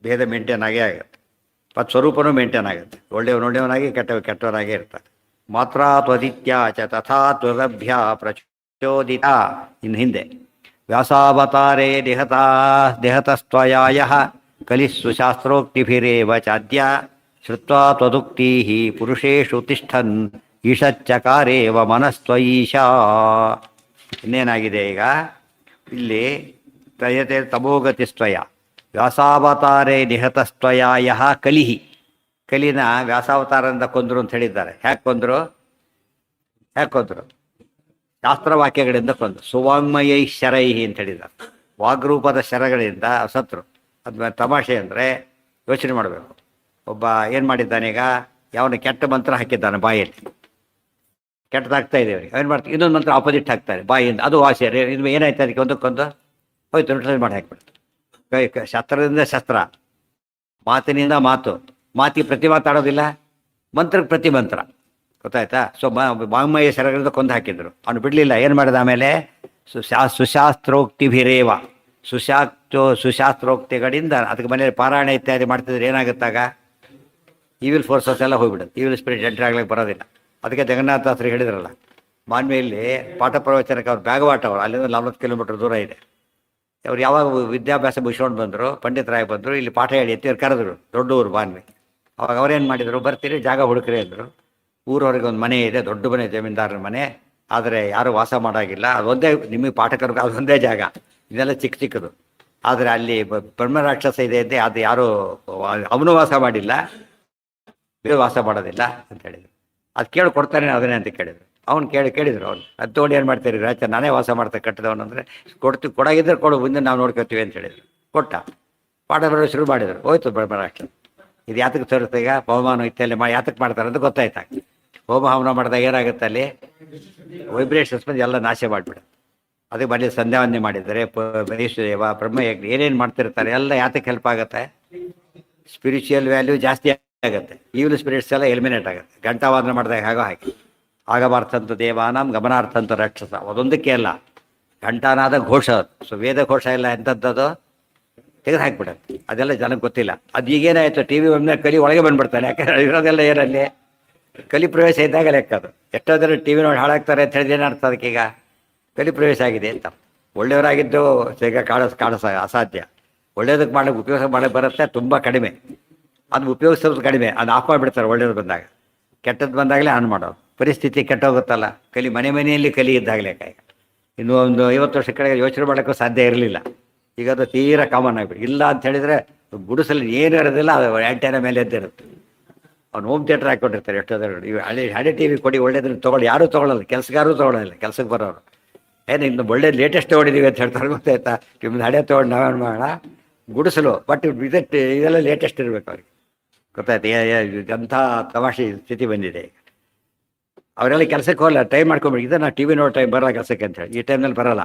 ಭೇದ ಮೇಂಟೈನ್ ಆಗೇ ಆಗುತ್ತೆ. ಮತ್ತು ಸ್ವರೂಪನೂ ಮೇಂಟೈನ್ ಆಗುತ್ತೆ. ಒಳ್ಳೆಯವನಾಗಿ ಕೆಟ್ಟವನಾಗೇ ಇರ್ತಾರೆ. ಮಾತ್ರ ತ್ವದಿತ್ಯ ಚ ತಥಾ ತ್ವಲಭ್ಯ ಪ್ರಚೋದಿತ. ಇನ್ನು ಹಿಂದೆ ವ್ಯಾಸಾವತಾರೇ ದೇಹತಸ್ತ್ವಯಾಯ ಕಲಿಸ್ಸು ಶಾಸ್ತ್ರೋಕ್ತಿಭಿರೇವ ಚಾದ್ಯ ಶ್ರುತ್ವಾ ತ್ವದುಕ್ತೀ ಪುರುಷೇಷು ತಿಷ್ಠನ್ ಈಶಚ್ಚಕಾರೇವ ಮನಸ್ತ್ವಯೀಶಾ. ಇನ್ನೇನಾಗಿದೆ ಈಗ ಇಲ್ಲಿ? ತಯತೆ ತಮೋಗತಿಸ್ತ್ವಯ ವ್ಯಾಸಾವತಾರೇ ನಿಹತಸ್ತ್ವಯಾಯ ಕಲಿಹಿ. ಕಲಿನ ವ್ಯಾಸಾವತಾರದಿಂದ ಕೊಂದರು ಅಂತ ಹೇಳಿದ್ದಾರೆ. ಯಾಕೆ ಕೊಂದರು? ಶಾಸ್ತ್ರವಾಕ್ಯಗಳಿಂದ ಕೊಂದರು. ಸುವಾಂಗ್ಮಯೈ ಶರೈಹಿ ಅಂತ ಹೇಳಿದ್ದಾರೆ. ವಾಗ್ರೂಪದ ಶರಗಳಿಂದ ಸತ್ರು. ಅದು ತಮಾಷೆ ಅಂದರೆ ಯೋಚನೆ ಮಾಡಬೇಕು. ಒಬ್ಬ ಏನು ಮಾಡಿದ್ದಾನೀಗ, ಯಾವನ ಕೆಟ್ಟ ಮಂತ್ರ ಹಾಕಿದ್ದಾನೆ ಬಾಯಲ್ಲಿ, ಕೆಟ್ಟದಾಗ್ತಾ ಇದೆ ಅವರಿಗೆ. ಏನು ಮಾಡ್ತಾರೆ, ಇನ್ನೊಂದು ಮಂತ್ರ ಆಪೋಸಿಟ್ ಹಾಕ್ತಾರೆ ಬಾಯಿಯಿಂದ, ಅದು ವಾಸಿ. ಇದು ಏನಾಯ್ತು ಅದಕ್ಕೆ, ಒಂದಕ್ಕೊಂದು ಹೋಯ್ತು, ನ್ಯೂಟ್ರಲೈಸ್ ಮಾಡಿ ಹಾಕ್ಬಿಡ್ತು. ಶಸ್ತ್ರದಿಂದ ಶಸ್ತ್ರ, ಮಾತಿನಿಂದ ಮಾತು, ಮಾತಿಗೆ ಪ್ರತಿ ಮಾತಾಡೋದಿಲ್ಲ, ಮಂತ್ರಕ್ಕೆ ಪ್ರತಿ ಮಂತ್ರ. ಗೊತ್ತಾಯ್ತಾ? ಸೊ ವಾಂಗ್ಮಯ ಶರಗಳಿಂದ ಕೊಂದು ಹಾಕಿದ್ರು. ಅವನು ಬಿಡಲಿಲ್ಲ. ಏನು ಮಾಡಿದ ಆಮೇಲೆ, ಸುಶಾಸ್ತ್ರೋಕ್ತಿಭಿರೇವ, ಸುಶಾಸ್ತ್ರೋಕ್ತಿಗಳಿಂದ ಅದಕ್ಕೆ ಮನೆಯಲ್ಲಿ ಪಾರಾಯಣ ಇತ್ಯಾದಿ ಮಾಡ್ತಿದ್ರೆ ಏನಾಗುತ್ತಾಗ ಈವಿಲ್ ಫೋರ್ಸಸ್ ಎಲ್ಲ ಹೋಗ್ಬಿಡುತ್ತೆ. ಈವಿಲ್ ಸ್ಪಿರಿಟ್ ಎಂಟ್ರಿ ಆಗ್ಲಿಕ್ಕೆ ಬರೋದಿಲ್ಲ. ಅದಕ್ಕೆ ಜಗನ್ನಾಥಾಸ್ರಿ ಹೇಳಿದ್ರಲ್ಲ, ಮಾನ್ವಿಯಲ್ಲಿ ಪಾಠ ಪ್ರವಚನಕ್ಕೆ ಅವ್ರು ಬ್ಯಾಗವಾಟ, ಅವರು ಅಲ್ಲಿಂದ 40 ಕಿಲೋಮೀಟರ್ ದೂರ ಇದೆ. ಅವ್ರು ಯಾವಾಗ ವಿದ್ಯಾಭ್ಯಾಸ ಮುಗಿಸ್ಕೊಂಡು ಬಂದರು, ಪಂಡಿತರಾಗಿ ಬಂದರು, ಇಲ್ಲಿ ಪಾಠ ಹೇಳಿ ಎತ್ತಿ ಕರೆದ್ರು, ದೊಡ್ಡ ಊರು ಮಾನ್ವಿ. ಅವಾಗ ಅವ್ರೇನು ಮಾಡಿದರು, ಬರ್ತೀರಿ ಜಾಗ ಹುಡುಕ್ರಿ ಅಂದರು. ಊರವರೆಗೆ ಒಂದು ಮನೆ ಇದೆ, ದೊಡ್ಡ ಮನೆ, ಜಮೀನ್ದಾರನ ಮನೆ, ಆದರೆ ಯಾರೂ ವಾಸ ಮಾಡೋಂಗಿಲ್ಲ. ಅದೊಂದೇ ನಿಮಗೆ ಪಾಠಕರಿಗೆ ಅದೊಂದೇ ಜಾಗ, ಇದೆಲ್ಲ ಚಿಕ್ಕ ಚಿಕ್ಕದು. ಆದರೆ ಅಲ್ಲಿ ಬ್ರಹ್ಮ ರಾಕ್ಷಸ ಇದೆ ಅಂತೆ, ಅದು ಯಾರೂ ಅವನು ವಾಸ ಮಾಡಿಲ್ಲ, ಬೇರೆ ವಾಸ ಮಾಡೋದಿಲ್ಲ ಅಂತ ಹೇಳಿದರು. ಅದು ಕೇಳಿ ಕೊಡ್ತಾನೆ ಅದನ್ನೇ ಅಂತ ಕೇಳಿದರು. ಅವ್ನು ಕೇಳಿದ್ರು ಅವ್ನು, ಅದು ತೊಗೊಂಡು ಏನು ಮಾಡ್ತೀರಿ ರಾಜ, ನಾನೇ ವಾಸ ಮಾಡ್ತಾ ಕಟ್ಟಿದವನು ಅಂದರೆ, ಕೊಡಾಗಿದ್ದರೆ ಕೊಡು, ಮುಂದೆ ನಾವು ನೋಡ್ಕೊತೀವಿ ಅಂತ ಹೇಳಿದರು. ಕೊಟ್ಟ, ಪಾಠ ಬರೋದು ಶುರು ಮಾಡಿದರು. ಹೋಯ್ತು ಬ್ರಹ್ಮ ರಾಕ್ಷಸ. ಇದು ಯಾತಕ್ಕೆ ತೋರುತ್ತೆ ಈಗ, ಪವಮಾನ ಇತ್ತೆಲ್ಲ ಯಾತಕ್ಕೆ ಮಾಡ್ತಾರೆ ಅಂತ ಗೊತ್ತಾಯ್ತಾಗ. ಹೋಮ ಹವನ ಮಾಡಿದಾಗ ಏನಾಗುತ್ತೆ, ಅಲ್ಲಿ ವೈಬ್ರೇಷನ್ಸ್ ಬಂದು ಎಲ್ಲ ನಾಶ ಮಾಡಿಬಿಡುತ್ತೆ. ಅದಕ್ಕೆ ಮನೇಲಿ ಸಂಧ್ಯಾವಂದನೆ ಮಾಡಿದ್ದಾರೆ, ದೇವ ಬ್ರಹ್ಮಯಜ್ಞ ಏನೇನು ಮಾಡ್ತಿರ್ತಾರೆ ಎಲ್ಲ ಯಾತಕ್ಕೆ ಹೆಲ್ಪ್ ಆಗುತ್ತೆ, ಸ್ಪಿರಿಚುವಲ್ ವ್ಯಾಲ್ಯೂ ಜಾಸ್ತಿ ಆಗುತ್ತೆ. ಈವ್ಲ್ ಸ್ಪಿರಿಟ್ಸ್ ಎಲ್ಲ ಎಲಿಮಿನೇಟ್ ಆಗುತ್ತೆ. ಘಂಟಾವಾದನ ಮಾಡಿದಾಗ ಹಾಗೋ ಹಾಕಿ ಆಗಮಾರ್ಥಂತು ದೇವಾನಾಂ ಗಮನಾರ್ಥಂತು ರಾಕ್ಷಸ, ಅದೊಂದಕ್ಕೆ ಅಲ್ಲ, ಘಂಟಾನಾದ ಘೋಷ. ಸೊ ವೇದ ಘೋಷ ಎಲ್ಲ ಎಂಥದ್ದು ತೆಗೆದು ಹಾಕಿಬಿಡುತ್ತೆ. ಅದೆಲ್ಲ ಜನಕ್ಕೆ ಗೊತ್ತಿಲ್ಲ. ಅದು ಈಗೇನಾಯಿತು, ಟಿ ವಿ ಒಮ್ಮೆ ಕಲಿ ಒಳಗೆ ಬಂದುಬಿಡ್ತಾನೆ. ಯಾಕಂದರೆ ಇರೋದೆಲ್ಲ ಏನಲ್ಲಿ ಕಲಿ ಪ್ರವೇಶ ಇದ್ದಾಗ ಲೆಕ್ಕ. ಅದು ಎಷ್ಟೋ ಜನ ಟಿ ವಿ ನೋಡಿ ಹಾಳಾಗ್ತಾರೆ ಅಂತ ಹೇಳಿದ್ರೆ ಏನರ್ಥ, ಅದಕ್ಕೆ ಈಗ ಕಲಿ ಪ್ರವೇಶ ಆಗಿದೆ ಅಂತ. ಒಳ್ಳೆಯವರಾಗಿದ್ದು ಈಗ ಕಾಣಿಸ ಅಸಾಧ್ಯ. ಒಳ್ಳೇದಕ್ಕೆ ಮಾಡೋಕ್ಕೆ ಉಪಯೋಗ ಮಾಡೋಕ್ಕೆ ಬರುತ್ತೆ ತುಂಬ ಕಡಿಮೆ, ಅದು ಉಪಯೋಗಿಸೋದು ಕಡಿಮೆ. ಅದು ಆಫ್ ಮಾಡಿಬಿಡ್ತಾರೆ ಒಳ್ಳೇದು ಬಂದಾಗ. ಕೆಟ್ಟದ್ದು ಬಂದಾಗಲೇ ಆನ್ ಮಾಡೋದು. ಪರಿಸ್ಥಿತಿ ಕೆಟ್ಟೋಗುತ್ತಲ್ಲ, ಕಲಿ ಮನೆಯಲ್ಲಿ ಕಲಿ ಇದ್ದಾಗಲೇ. ಇನ್ನೂ ಒಂದು 50 ವರ್ಷ ಕಡೆ ಯೋಚನೆ ಮಾಡೋಕ್ಕೂ ಸಾಧ್ಯ ಇರಲಿಲ್ಲ. ಈಗ ಅದು ತೀರಾ ಕಾಮನ್ ಆಗಿಬಿಟ್ಟು. ಇಲ್ಲ ಅಂತ ಹೇಳಿದರೆ ಗುಡಿಸಲ್ಲಿ ಏನು ಇರೋದಿಲ್ಲ, ಅದು ಆ್ಯಂಟೆನ ಮೇಲೆ ಎದ್ದಿರುತ್ತೆ. ಅವ್ನು ಹೋಮ್ ಥಿಯೇಟ್ರ್ ಹಾಕ್ಕೊಂಡಿರ್ತಾರೆ ಎಷ್ಟೋ ಜನ. ಇವು ಹಳೆ ಟಿ ವಿ ಕೊಡಿ, ಒಳ್ಳೇದನ್ನು ತೊಗೊಳ್ಳಿ, ಯಾರೂ ತೊಗೊಳ್ಳಲ್ಲ, ಕೆಲಸಗಾರರು ತೊಗೊಳ್ಳೋಲ್ಲ, ಕೆಲಸಕ್ಕೆ ಬರೋರು. ಏನು ಇನ್ನು ಒಳ್ಳೇದು ಲೇಟೆಸ್ಟ್ ತೊಗೊಂಡಿದ್ದೀವಿ ಅಂತ ಹೇಳ್ತಾರೆ, ಗೊತ್ತಾಯ್ತಾ? ನಿಮ್ದು ಹಳೆ ತೊಗೊಂಡು ನಾವೇನು ಮಾಡೋಣ, ಗುಡಿಸಲು. ಬಟ್ ಇದೆಲ್ಲ ಲೇಟೆಸ್ಟ್ ಇರಬೇಕು ಅವ್ರಿಗೆ, ಗೊತ್ತಾಯ್ತು? ಅಂಥ ತಮಾಷೆ ಸ್ಥಿತಿ ಬಂದಿದೆ ಈಗ. ಅವರೆಲ್ಲ ಕೆಲಸಕ್ಕೆ ಹೋಗಲ್ಲ, ಟೈಮ್ ಮಾಡ್ಕೊಂಬಿಡಿ. ಇದು ನಾವು ಟಿ ವಿ ನೋಡೋ ಟೈಮ್ ಬರೋಲ್ಲ ಕೆಲಸಕ್ಕೆ ಅಂತ ಹೇಳಿ, ಈ ಟೈಮ್ನಲ್ಲಿ ಬರೋಲ್ಲ.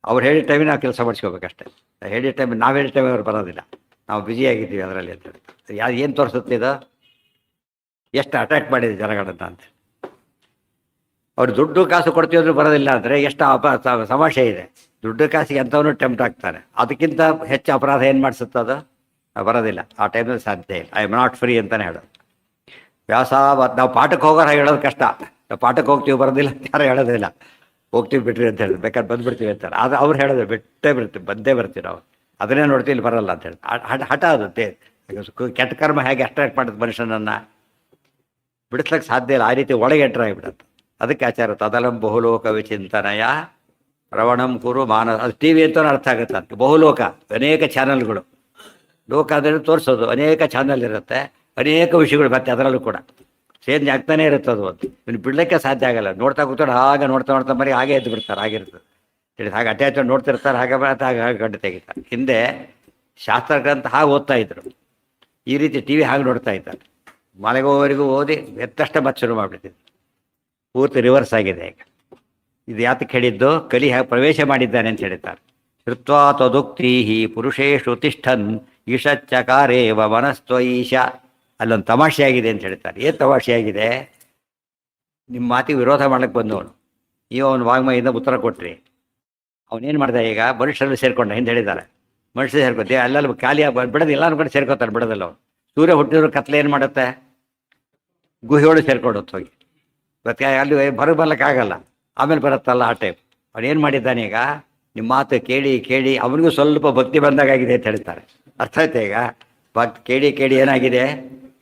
ಅವ್ರು ಹೇಳಿದ ಟೈಮಿಗೆ ನಾವು ಕೆಲಸ ಮಾಡಿಸ್ಕೋಬೇಕಷ್ಟೆ. ಹೇಳಿದ ಟೈಮ್ ನಾವು ಹೇಳಿದ ಟೈಮ್ ಅವ್ರು ಬರೋದಿಲ್ಲ, ನಾವು ಬ್ಯುಸಿಯಾಗಿದ್ದೀವಿ ಅದರಲ್ಲಿ ಅಂತ ಹೇಳಿ. ಏನು ತೋರಿಸುತ್ತೆ ಇದು, ಎಷ್ಟು ಅಟ್ಯಾಕ್ ಮಾಡಿದೆ ಜನಗಳನ್ನ ಅಂತ. ಅವ್ರು ದುಡ್ಡು ಕಾಸು ಕೊಡ್ತೀವಿ ಅಂದ್ರೂ ಬರೋದಿಲ್ಲ ಅಂದರೆ ಎಷ್ಟು ಸಮಸ್ಯೆ ಇದೆ. ದುಡ್ಡು ಕಾಸಿಗೆ ಎಂಥವನು ಟೆಂಪ್ಟ್ ಆಗ್ತಾನೆ. ಅದಕ್ಕಿಂತ ಹೆಚ್ಚು ಅಪರಾಧ ಏನು ಮಾಡಿಸುತ್ತೆ ಅದು, ಬರೋದಿಲ್ಲ ಆ ಟೈಮಲ್ಲಿ. ಸಾಧ್ಯ ಇಲ್ಲ. ಐ ಆಮ್ ನಾಟ್ ಫ್ರೀ ಅಂತಲೇ ಹೇಳೋದು. ವ್ಯಾಸ ನಾವು ಪಾಠಕ್ಕೆ ಹೋಗೋರು ಹೇಳೋದು ಕಷ್ಟ. ನಾವು ಪಾಠಕ್ಕೆ ಹೋಗ್ತೀವಿ ಬರೋದಿಲ್ಲ ಅಂತ ಯಾರು ಹೇಳೋದಿಲ್ಲ. ಹೋಗ್ತೀವಿ ಬಿಟ್ರಿ ಅಂತ ಹೇಳಿದ್ರು, ಬೇಕಾದ್ರೆ ಬಂದುಬಿಡ್ತೀವಿ ಅಂತಾರೆ. ಆದರೆ ಅವ್ರು ಹೇಳೋದು ಬಂದೇ ಬರ್ತೀವಿ ನಾವು, ಅದನ್ನೇ ನೋಡ್ತೀವಿ, ಇಲ್ಲಿ ಬರೋಲ್ಲ ಅಂತ ಹೇಳಿ. ಹಠ ಆಗುತ್ತೆ. ಕೆಟ್ಟ ಕರ್ಮ ಹೇಗೆ ಅಟ್ರಾಕ್ಟ್ ಮಾಡುತ್ತೆ ಮನುಷ್ಯನನ್ನು, ಬಿಡಿಸ್ಲಿಕ್ಕೆ ಸಾಧ್ಯ ಇಲ್ಲ. ಆ ರೀತಿ ಒಳಗೆ ಎಂಟ್ರ್ ಆಗಿಬಿಡುತ್ತೆ. ಅದಕ್ಕೆ ಆಚಾರ ತದಲಂ ಬಹುಲೋಕ ವಿಚಿಂತನಯ ಪ್ರವಣಂ ಕುರು ಮಾನ. ಅದು ಟಿ ವಿ ಅಂತಲೂ ಅರ್ಥ ಆಗುತ್ತೆ. ಅದಕ್ಕೆ ಬಹುಲೋಕ, ಅನೇಕ ಚಾನಲ್ಗಳು. ಲೋಕ ಅಂದರೆ ತೋರಿಸೋದು, ಅನೇಕ ಚಾನಲ್ ಇರುತ್ತೆ, ಅನೇಕ ವಿಷಯಗಳು ಮತ್ತೆ ಅದರಲ್ಲೂ ಕೂಡ ಚೇಂಜ್ ಆಗ್ತಾನೆ ಇರುತ್ತೆ. ಅದು ಒಂದು ಇನ್ನು ಬಿಡಲಿಕ್ಕೆ ಸಾಧ್ಯ ಆಗಲ್ಲ. ನೋಡ್ತಾ ಕೂತ್ಕೊಂಡು ಹಾಗೆ ನೋಡ್ತಾ ಮರಿ ಹಾಗೆ ಎದ್ದು ಬಿಡ್ತಾರೆ, ಆಗಿರ್ತದೆ ಹೇಳಿ. ಹಾಗೆ ಅಟ್ಯಾಚ್ ನೋಡ್ತಿರ್ತಾರೆ, ಹಾಗೆ ಹಾಗೆ ಗಂಟು ತೆಗಿತಾರೆ. ಹಿಂದೆ ಶಾಸ್ತ್ರ ಗ್ರಂಥ ಹಾಗೆ ಓದ್ತಾ ಇದ್ರು, ಈ ರೀತಿ ಟಿ ವಿ ಹಾಗೆ ನೋಡ್ತಾ ಇದ್ದಾರೆ. ಮನೆಗೋವರೆಗೂ ಓದಿ ಎತ್ತಷ್ಟೇ ಮತ್ತೆ ಶುರು ಮಾಡಿಬಿಡ್ತಿದ್ರು. ಪೂರ್ತಿ ರಿವರ್ಸ್ ಆಗಿದೆ ಈಗ. ಇದು ಯಾತಕ್ಕೆ ಹೇಳಿದ್ದು, ಕಲಿ ಹೇಗೆ ಪ್ರವೇಶ ಮಾಡಿದ್ದಾನೆ ಅಂತ ಹೇಳಿದ್ದಾರೆ. ಶ್ರುತ್ವಾ ತ್ವದುಕ್ತೀ ಪುರುಷೇಶು ತಿಷ್ಠನ್ ಈಶಚ್ಚಕಾರೇವ ಮನಸ್ತ್ವ ಈಶ. ಅಲ್ಲೊಂದು ತಮಾಷೆ ಆಗಿದೆ ಅಂತ ಹೇಳ್ತಾರೆ. ಏನು ತಮಾಷೆ ಆಗಿದೆ, ನಿಮ್ಮ ಮಾತಿಗೆ ವಿರೋಧ ಮಾಡ್ಲಿಕ್ಕೆ ಬಂದವನು ಅವನು ವಾಗ್ಮಯಿಂದ ಉತ್ತರ ಕೊಟ್ರಿ. ಅವನೇನು ಮಾಡ್ದೆ, ಈಗ ಮನುಷ್ಯರಲ್ಲಿ ಸೇರ್ಕೊಂಡ ಹಿಂದೆ ಹೇಳಿದ್ದಾರೆ. ಮನುಷ್ಯರು ಸೇರ್ಕೊತೀವಿ ಅಲ್ಲೆಲ್ಲ ಖಾಲಿ ಬಿಡೋದು, ಎಲ್ಲರೂ ಕಡೆ ಸೇರ್ಕೋತಾರೆ, ಬಿಡೋದಲ್ಲ ಅವ್ನು. ಸೂರ್ಯ ಹುಟ್ಟಿದ್ರು ಕತ್ಲೆ ಏನು ಮಾಡುತ್ತೆ, ಗುಹೆಯೊಳಗೆ ಸೇರ್ಕೊಂಡು ಹೋಗಿ ಮತ್ತೆ ಅಲ್ಲಿ ಹೊರಗೆ ಬರ್ಲಿಕ್ಕಾಗಲ್ಲ. ಆಮೇಲೆ ಬರುತ್ತಲ್ಲ ಆ ಟೈಪ್. ಅವನೇನು ಮಾಡಿದ್ದಾನೆ, ಈಗ ನಿಮ್ಮ ಮಾತು ಕೇಳಿ ಕೇಳಿ ಅವನಿಗೂ ಸ್ವಲ್ಪ ಭಕ್ತಿ ಬಂದಾಗಿದೆ ಅಂತ ಹೇಳ್ತಾರೆ. ಅರ್ಥ ಆಯ್ತಾ ಈಗ? ಕೇಳಿ ಏನಾಗಿದೆ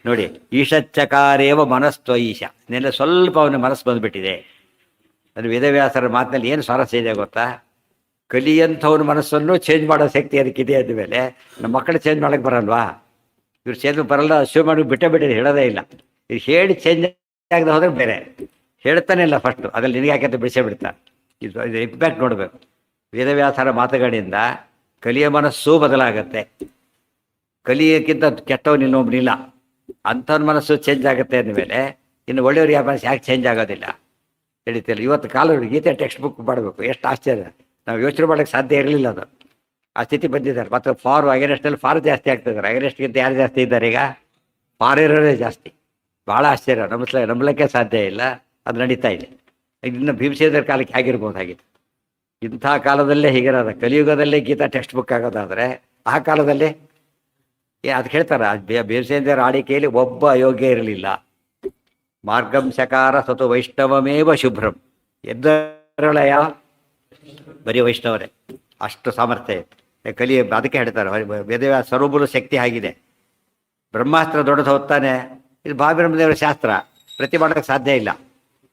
ನೋಡಿ. ಈಶಚ್ಚಕಾರೇವ ಮನಸ್ತ್ವ ಈಶ. ನೆಲ್ಲ ಸ್ವಲ್ಪ ಅವನ ಮನಸ್ಸು ಬಂದುಬಿಟ್ಟಿದೆ. ಅದು ವೇದವ್ಯಾಸರ ಮಾತಿನಲ್ಲಿ ಏನು ಸ್ವಾರಸ್ಯ ಇದೆ ಗೊತ್ತಾ, ಕಲಿಯಂಥವ್ನ ಮನಸ್ಸನ್ನು ಚೇಂಜ್ ಮಾಡೋ ಶಕ್ತಿ ಅದಕ್ಕಿದೆ. ಅಂದಮೇಲೆ ನಮ್ಮ ಮಕ್ಕಳು ಚೇಂಜ್ ಮಾಡೋಕ್ಕೆ ಬರಲ್ವಾ? ಇವ್ರು ಚೇಂಜ್ ಬರಲ್ಲ, ಅಶ್ಯೂ ಮಾಡಿ ಬಿಟ್ಟೇ ಹೇಳೋದೇ ಇಲ್ಲ. ಇದು ಹೇಳಿ ಚೇಂಜ್ ಆಗದೆ ಹೋದ್ರೆ ಬೇರೆ ಹೇಳ್ತಾನೆ ಇಲ್ಲ ಫಸ್ಟು. ಅದ್ರಲ್ಲಿ ನಿನಗೆ ಯಾಕೆ ಅಂತ ಬಿಡಿಸೇ ಬಿಡ್ತಾರೆ. ಇದು ಇಂಪ್ಯಾಕ್ಟ್ ನೋಡಬೇಕು. ವೇದವ್ಯಾಸರ ಮಾತುಗಳಿಂದ ಕಲಿಯ ಮನಸ್ಸೂ ಬದಲಾಗತ್ತೆ. ಕಲಿಯಕ್ಕಿಂತ ಕೆಟ್ಟವನು ಇನ್ನೊಬ್ಬನಿಲ್ಲ. ಅಂಥವ್ನ ಮನಸ್ಸು ಚೇಂಜ್ ಆಗುತ್ತೆ ಅಂದಮೇಲೆ ಇನ್ನು ಒಳ್ಳೆಯವ್ರು ಯಾವ ಮನಸ್ಸು ಯಾಕೆ ಚೇಂಜ್ ಆಗೋದಿಲ್ಲ ತಿಳಿತಿಲ್ಲ. ಇವತ್ತು ಕಾಲದಲ್ಲಿ ಗೀತೆ ಟೆಕ್ಸ್ಟ್ ಬುಕ್ ಮಾಡಬೇಕು, ಎಷ್ಟು ಆಶ್ಚರ್ಯ. ನಾವು ಯೋಚನೆ ಮಾಡೋಕ್ಕೆ ಸಾಧ್ಯ ಇರಲಿಲ್ಲ ಅದು. ಆ ಸ್ಥಿತಿ ಬಂದಿದ್ದಾರೆ. ಮತ್ತು ಫಾರ್ ಅಗೇನೆಸ್ಟಲ್ಲಿ ಫಾರ್ ಜಾಸ್ತಿ ಆಗ್ತಿದ್ದಾರೆ. ಅಗೇನೆಸ್ಟ್ಗಿಂತ ಯಾರು ಜಾಸ್ತಿ ಇದ್ದಾರೆ ಈಗ? ಫಾರ್ ಇರೋರೇ ಜಾಸ್ತಿ. ಭಾಳ ಆಶ್ಚರ್ಯ, ನಂಬಲಿಕ್ಕೆ ಸಾಧ್ಯ ಇಲ್ಲ. ಅದು ನಡೀತಾ ಇದೆ. ಇನ್ನು ಭೀಮಸೇನರ ಕಾಲಕ್ಕೆ ಹೇಗಿರ್ಬೋದಾಗಿತ್ತು. ಇಂಥ ಕಾಲದಲ್ಲೇ ಹೀಗಿರೋದು. ಕಲಿಯುಗದಲ್ಲೇ ಗೀತಾ ಟೆಕ್ಸ್ಟ್ ಬುಕ್ ಆಗೋದಾದರೆ ಆ ಕಾಲದಲ್ಲಿ ಅದು ಹೇಳ್ತಾರೆ, ಭೀಮಸೇನರ ಆಳಿಕೆಯಲ್ಲಿ ಒಬ್ಬ ಅಯೋಗ್ಯ ಇರಲಿಲ್ಲ. ಮಾರ್ಗಂ ಶಕಾರ ಸತು ವೈಷ್ಣವಮೇವ ಶುಭ್ರಂ. ಎದ್ದರಳಯ ಬರೀ ವೈಷ್ಣವರೇ, ಅಷ್ಟು ಸಾಮರ್ಥ್ಯ ಕಲಿಯ. ಅದಕ್ಕೆ ಹೇಳ್ತಾರೆ ವೇದವ್ಯಾಸ ಸರ್ವಮೂಲ ಶಕ್ತಿ ಆಗಿದೆ. ಬ್ರಹ್ಮಾಸ್ತ್ರ ದೊಡ್ಡದು ಹೋಗ್ತಾನೆ. ಇದು ಭಾವಿಬ್ರಹ್ಮದೇವರ ಶಾಸ್ತ್ರ, ಪ್ರತಿ ಮಾಡೋಕ್ಕೆ ಸಾಧ್ಯ ಇಲ್ಲ.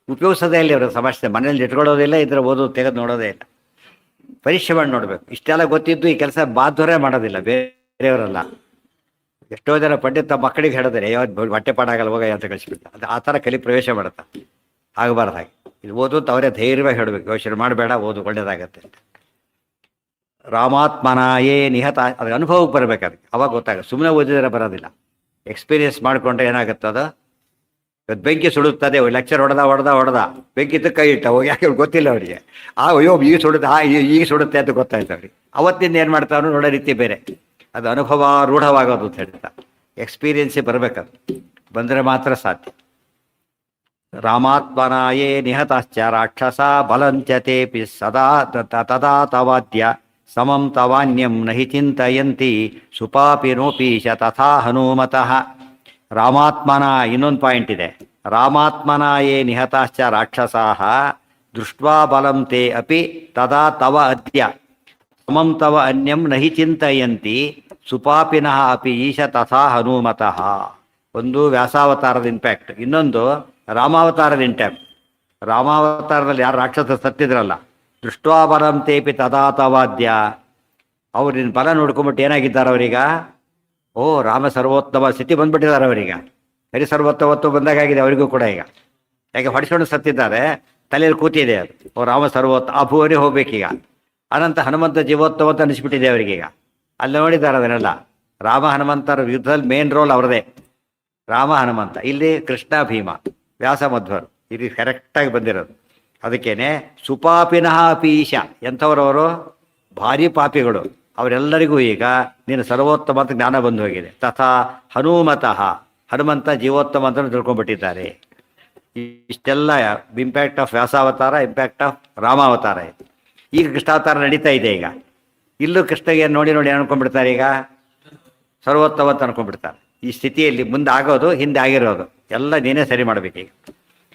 ಉಪಯೋಗಿಸೋದೇ ಇಲ್ಲ ಇವರು. ಸಮಸ್ಯೆ ಮನೇಲಿ ಇಟ್ಕೊಳ್ಳೋದಿಲ್ಲ, ಇದ್ರ ಓದೋದು ತೆಗೆದು ನೋಡೋದೇ ಇಲ್ಲ. ಪರೀಕ್ಷೆ ಮಾಡಿ ನೋಡಬೇಕು. ಇಷ್ಟೆಲ್ಲ ಗೊತ್ತಿದ್ದು ಈ ಕೆಲಸ ಬಾಧ್ವರೇ ಮಾಡೋದಿಲ್ಲ, ಬೇರೆಯವರಲ್ಲ. ಎಷ್ಟೋ ಜನ ಪಂಡಿತ ತಮ್ಮ ಮಕ್ಕಳಿಗೆ ಹೇಳಿದ್ರೆ ಯಾವ್ದು ಹೊಟ್ಟೆ ಪಾಡಾಗಲ್ಲ ಹೋಗ ಅಂತ ಕಳಿಸ್ಬಿಟ್ಟು ಅದು ಆ ಥರ ಕಲಿ ಪ್ರವೇಶ ಮಾಡುತ್ತೆ. ಆಗಬಾರ್ದು ಹಾಗೆ. ಇದು ಓದು ಅಂತ ಅವರೇ ಧೈರ್ಯವಾಗಿ ಹೇಳಬೇಕು, ಯೋಚನೆ ಮಾಡಬೇಡ, ಓದು ಒಳ್ಳೇದಾಗತ್ತೆ ಅಂತ. ರಾಮಾತ್ಮನಾಯೇ ನಿಹತ, ಅದ್ರ ಅನುಭವಕ್ಕೆ ಬರಬೇಕು. ಅದಕ್ಕೆ ಅವಾಗ ಗೊತ್ತಾಗುತ್ತೆ. ಸುಮ್ಮನೆ ಓದಿದರೆ ಬರೋದಿಲ್ಲ. ಎಕ್ಸ್ಪೀರಿಯನ್ಸ್ ಮಾಡಿಕೊಂಡ್ರೆ ಏನಾಗುತ್ತೆ ಅದು. ಇವತ್ತು ಬೆಂಕಿ ಸುಡುತ್ತದೆ, ಲೆಕ್ಚರ್ ಹೊಡೆದ ಬೆಂಕಿತ್ತು ಕೈ ಇಟ್ಟ ಹೋಗಿ, ಯಾಕೆ ಗೊತ್ತಿಲ್ಲ ಅವರಿಗೆ. ಅಯ್ಯೋ ಈಗ ಸುಡುತ್ತೆ, ಈಗ ಸುಡುತ್ತೆ ಅಂತ ಗೊತ್ತಾಯ್ತು ಅವ್ರಿಗೆ. ಅವತ್ತಿಂದ ಏನು ಮಾಡ್ತಾರೋ ನೋಡೋ ರೀತಿ ಬೇರೆ. ಅದು ಅನುಭವ ರೂಢವಾಗೋದು ಅಂತ ಹೇಳ್ತಾ ಎಕ್ಸ್ಪೀರಿಯನ್ಸೇ ಬರಬೇಕದು. ಬಂದರೆ ಮಾತ್ರ ಸಾಧ್ಯ. ರಾಮಾತ್ಮನಾಯೇ ನಿಹತಾಶ್ಚ ರಾಕ್ಷಸ ಬಲಂಚತೇಪಿ ಸದಾ ತದಾ ತವಾದ್ಯ ಸಮಂ ತವಾನ್ಯಂ ನಹಿ ಚಿಂತಯಂತಿ ಸುಪಾಪಿ ನೋಪೀಶ ತಥಾ ಹನುಮತಃ. ರಾಮಾತ್ಮನ ಇನ್ನೊಂದು ಪಾಯಿಂಟ್ ಇದೆ. ರಾಮಾತ್ಮನ ಯೇ ನಿಹತಾಶ್ಚ ರಾಕ್ಷಸಾಃ ದೃಷ್ಟ್ವಾ ಬಲಂ ತೇ ಅಪಿ ತದಾ ತವ ಅದ್ಯ ಸಮಂ ತವ ಅನ್ಯಂ ನಹಿ ಚಿಂತಯಂತಿ ಸುಪಾಪಿನಃ ಅಪಿ ಈಶ ತಥಾ ಹನುಮತಃ. ಒಂದು ವ್ಯಾಸಾವತಾರದ ಇಂಪ್ಯಾಕ್ಟ್, ಇನ್ನೊಂದು ರಾಮಾವತಾರದ ಇಂಪ್ಯಾಕ್ಟ್. ರಾಮಾವತಾರದಲ್ಲಿ ಯಾರು ರಾಕ್ಷಸ ಸತ್ತಿದ್ರಲ್ಲ, ದೃಷ್ಟ್ವಾ ಬಲಂ ತೇಪಿ ತದಾ ತವಾದ್ಯ, ಅವ್ರಿನ ಬಲ ನೋಡ್ಕೊಂಬಿಟ್ಟು ಏನಾಗಿದ್ದಾರೆ ಅವರೀಗ? ಓ ರಾಮ ಸರ್ವೋತ್ತಮ ಸ್ಥಿತಿ ಬಂದ್ಬಿಟ್ಟಿದ್ದಾರೆ ಅವರೀಗ. ಹರಿ ಸರ್ವೋತ್ತಮತ್ವ ಬಂದಾಗಿದೆ ಅವರಿಗೂ ಕೂಡ ಈಗ. ಯಾಕೆ ಹೊಡಿಸ್ಕೊಂಡು ಸತ್ತಿದ್ದಾರೆ, ತಲೆಯಲ್ಲಿ ಕೂತಿದೆ ಅದು. ಓ ರಾಮ ಸರ್ವೋತ್ತ ಆ ಭುವನೇ ಹೋಗ್ಬೇಕೀಗ. ಅನಂತ ಹನುಮಂತ ಜೀವೋತ್ತಮ ಅಂತ ಅನಿಸ್ಬಿಟ್ಟಿದೆ ಅವರಿಗೀಗ. ಅಲ್ಲಿ ನೋಡಿದ್ದಾರೆ ಅದನ್ನೆಲ್ಲ. ರಾಮ ಹನುಮಂತರ ಯುದ್ಧದಲ್ಲಿ ಮೇನ್ ರೋಲ್ ಅವರದೇ. ರಾಮ ಹನುಮಂತ, ಇಲ್ಲಿ ಕೃಷ್ಣ ಭೀಮ, ವ್ಯಾಸ ಮಧ್ವರು, ಇದು ಕರೆಕ್ಟಾಗಿ ಬಂದಿರೋದು. ಅದಕ್ಕೇನೆ ಸುಪಾಪಿನಃ ಪೀಶ. ಎಂಥವ್ರವರು? ಭಾರಿ ಪಾಪಿಗಳು. ಅವರೆಲ್ಲರಿಗೂ ಈಗ ನೀನು ಸರ್ವೋತ್ತಮ ಅಂತ ಜ್ಞಾನ ಬಂದು ಹೋಗಿದೆ. ತಥಾ ಹನುಮತಃ, ಹನುಮಂತ ಜೀವೋತ್ತಮ ಅಂತ ತಿಳ್ಕೊಂಡ್ಬಿಟ್ಟಿದ್ದಾರೆ. ಇಷ್ಟೆಲ್ಲ ಇಂಪ್ಯಾಕ್ಟ್ ಆಫ್ ವ್ಯಾಸಾವತಾರ, ಇಂಪ್ಯಾಕ್ಟ್ ಆಫ್ ರಾಮಾವತಾರ ಇದೆ. ಈಗ ಕೃಷ್ಣಾವತಾರ ನಡೀತಾ ಇದೆ. ಈಗ ಇಲ್ಲೂ ಕೃಷ್ಣಗೆ ನೋಡಿ ಅನ್ಕೊಂಡ್ಬಿಡ್ತಾರೆ, ಈಗ ಸರ್ವೋತ್ತಮ ಅಂತ ಅನ್ಕೊಂಡ್ಬಿಡ್ತಾರೆ. ಈ ಸ್ಥಿತಿಯಲ್ಲಿ ಮುಂದೆ ಆಗೋದು ಹಿಂದೆ ಆಗಿರೋದು ಎಲ್ಲ ನೀನೇ ಸರಿ ಮಾಡಬೇಕೀಗ.